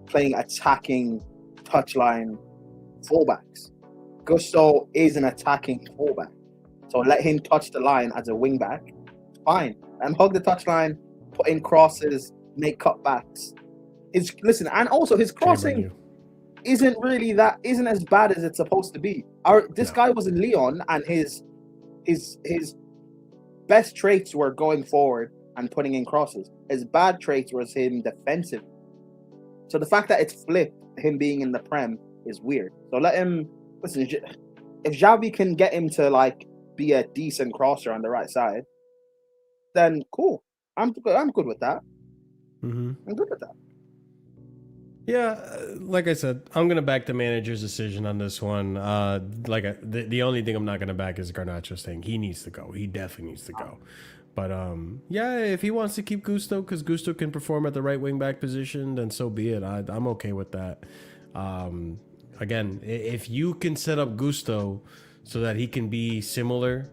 playing attacking touchline fullbacks. Gusto is an attacking fullback. So let him touch the line as a wing back. Fine. And hug the touchline, put in crosses, make cutbacks. And also his crossing isn't as bad as it's supposed to be. This guy was in Lyon, and his best traits were going forward and putting in crosses. His bad traits was him defensive. So the fact that it's flipped, him being in the Prem, is weird. So let him listen. If Xavi can get him to like be a decent crosser on the right side, then cool. I'm good with that. I'm good with that. Yeah, like I said, I'm gonna back the manager's decision on this one. The only thing I'm not gonna back is Garnacho's thing. He needs to go. He definitely needs to go. But yeah, if he wants to keep Gusto because Gusto can perform at the right wing back position, then so be it. I'm okay with that. Again, if you can set up Gusto so that he can be similar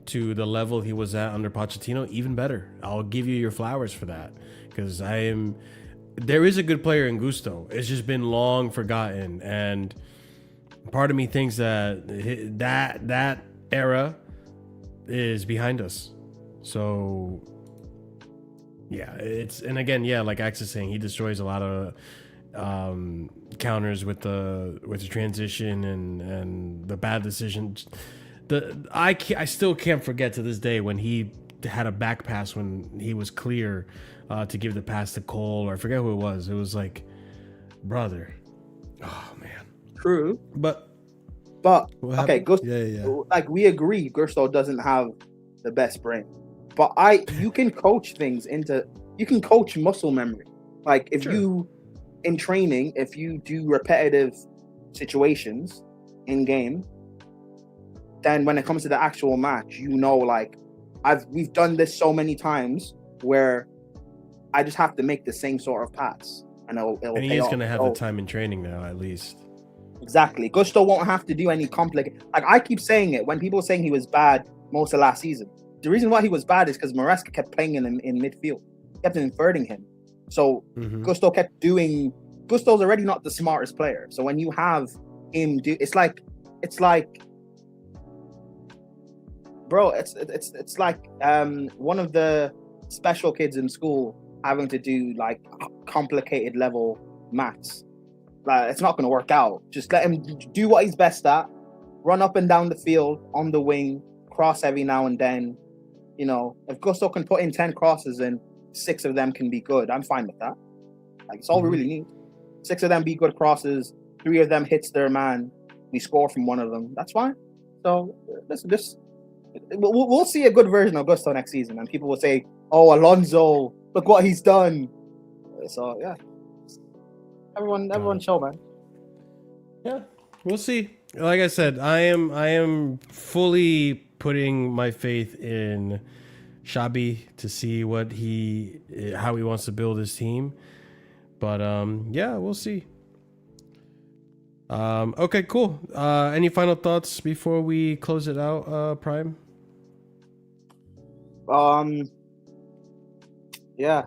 to the level he was at under Pochettino, even better. I'll give you your flowers for that because there is a good player in Gusto. It's just been long forgotten, and part of me thinks that era is behind us. So yeah, like Axe is saying, he destroys a lot of counters with the transition and the bad decisions. I still can't forget to this day when he had a back pass when he was clear to give the pass to Cole, or I forget who it was. It was like, brother. Oh man. True. But okay, Gusto. Yeah. Like we agree, Gusto doesn't have the best brain. But you can coach things you can coach muscle memory. Like if you in training, if you do repetitive situations in game, then when it comes to the actual match, like we've done this so many times where I just have to make the same sort of pass, and it'll and pay he's off. gonna have the time in training now, at least. Exactly. Gusto won't have to do any complicated. Like I keep saying it when people are saying he was bad most of last season. The reason why he was bad is because Maresca kept playing in midfield, kept inverting him. So Gusto kept doing. Gusto's already not the smartest player. So when you have him do, it's like, bro, it's like one of the special kids in school having to do like complicated level maths. Like it's not going to work out. Just let him do what he's best at, run up and down the field on the wing, cross every now and then. If Gusto can put in 10 crosses and 6 of them can be good, I'm fine with that. Like it's all we really need. 6 of them be good crosses, 3 of them hits their man, we score from one of them. That's fine. So listen, we'll see a good version of Gusto next season, and people will say, "Oh, Alonso, look what he's done." So yeah, everyone, show, man. Yeah, we'll see. Like I said, I am fully putting my faith in Xabi to see how he wants to build his team. But yeah, we'll see. Okay, cool. Any final thoughts before we close it out, Prime? Yeah.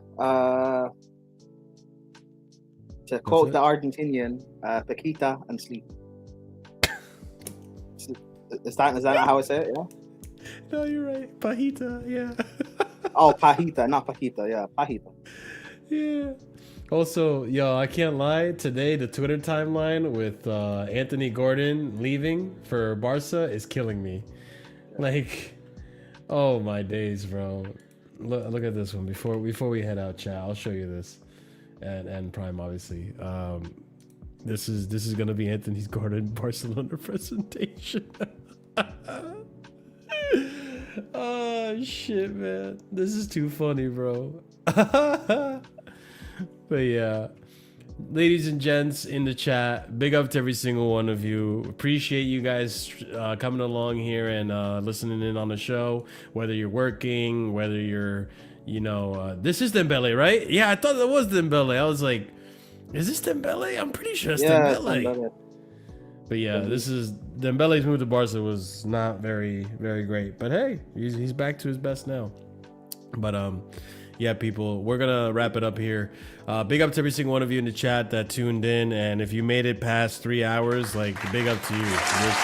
To quote the Argentinian, Paquita and sleep. Is that not how I say it? Yeah. No, you're right. Pajita, yeah. Oh, Pajita, not Paquita. Yeah, Pajita. Yeah. Also, yo, I can't lie. Today, the Twitter timeline with Anthony Gordon leaving for Barca is killing me. Like, oh my days, bro. Look at this one before we head out, chat. I'll show you this, and Prime obviously. This is gonna be Anthony Gordon Barcelona presentation. Oh shit, man, this is too funny, bro. But yeah, ladies and gents in the chat, big up to every single one of you. Appreciate you guys coming along here and listening in on the show, whether you're working, whether you're, this is Dembele, right? Yeah, I thought that was Dembele. I was like, is this Dembele? I'm pretty sure it's Dembele. But yeah, this is Dembele's move to Barca was not very, very great. But hey, he's back to his best now. But yeah, people, we're gonna wrap it up here. Big up to every single one of you in the chat that tuned in, and if you made it past 3 hours, like, big up to you. You're a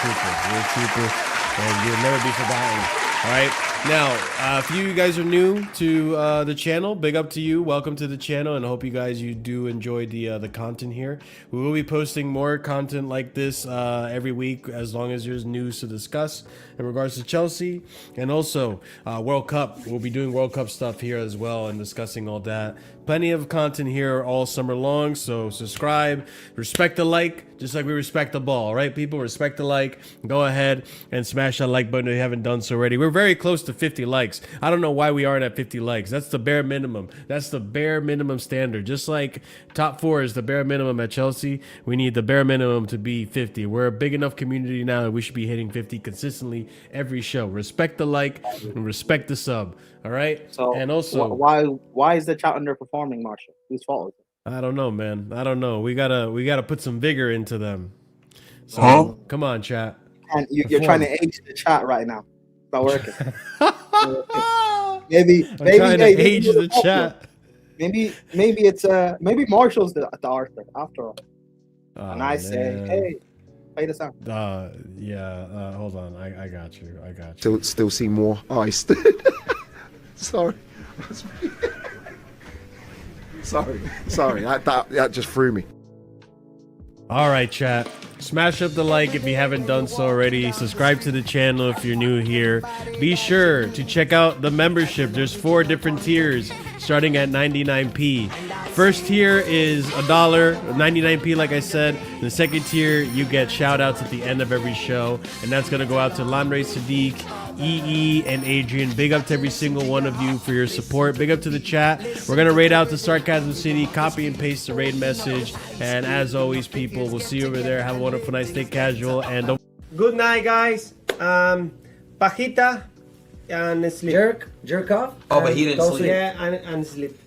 trooper. and you'll never be forgotten. All right. Now, if you guys are new to the channel, big up to you. Welcome to the channel, and I hope you do enjoy the content here. We will be posting more content like this every week, as long as there's news to discuss in regards to Chelsea, and also World Cup. We'll be doing World Cup stuff here as well and discussing all that. Plenty of content here all summer long, so subscribe, respect the like, just like we respect the ball, all right, people? Respect the like. Go ahead and smash that like button if you haven't done so already. We're very close to 50 likes. I don't know why we aren't at 50 likes. That's the bare minimum. That's the bare minimum standard. Just like top 4 is the bare minimum at Chelsea, we need the bare minimum to be 50. We're a big enough community now that we should be hitting 50 consistently every show. Respect the like and respect the sub. All right. So and also, why is the chat underperforming, Marshall? Whose fault is it? I don't know, man. I don't know. We gotta put some vigor into them. So come on, chat. And you're trying to age the chat right now. It's not working. maybe trying to age the chat. Maybe it's maybe Marshall's the Arthur after all. Oh, and I say, hey, play the sound. Hold on. I got you. Still see more ice. Sorry. Sorry. That just threw me. All right, chat. Smash up the like if you haven't done so already. Subscribe to the channel if you're new here. Be sure to check out the membership. There's 4 different tiers starting at 99p. First tier is $1, 99p, like I said. The second tier, you get shout outs at the end of every show, and that's gonna go out to Lamre, Sadiq, EE, and Adrian. Big up to every single one of you for your support. Big up to the chat. We're gonna raid out to Sarcasm City, copy and paste the raid message, and as always, people, we'll see you over there. Have a wonderful night. Stay casual, and don't. Good night, guys. Pajita and sleep. Jerk off. Oh, but he didn't sleep. Yeah, and sleep.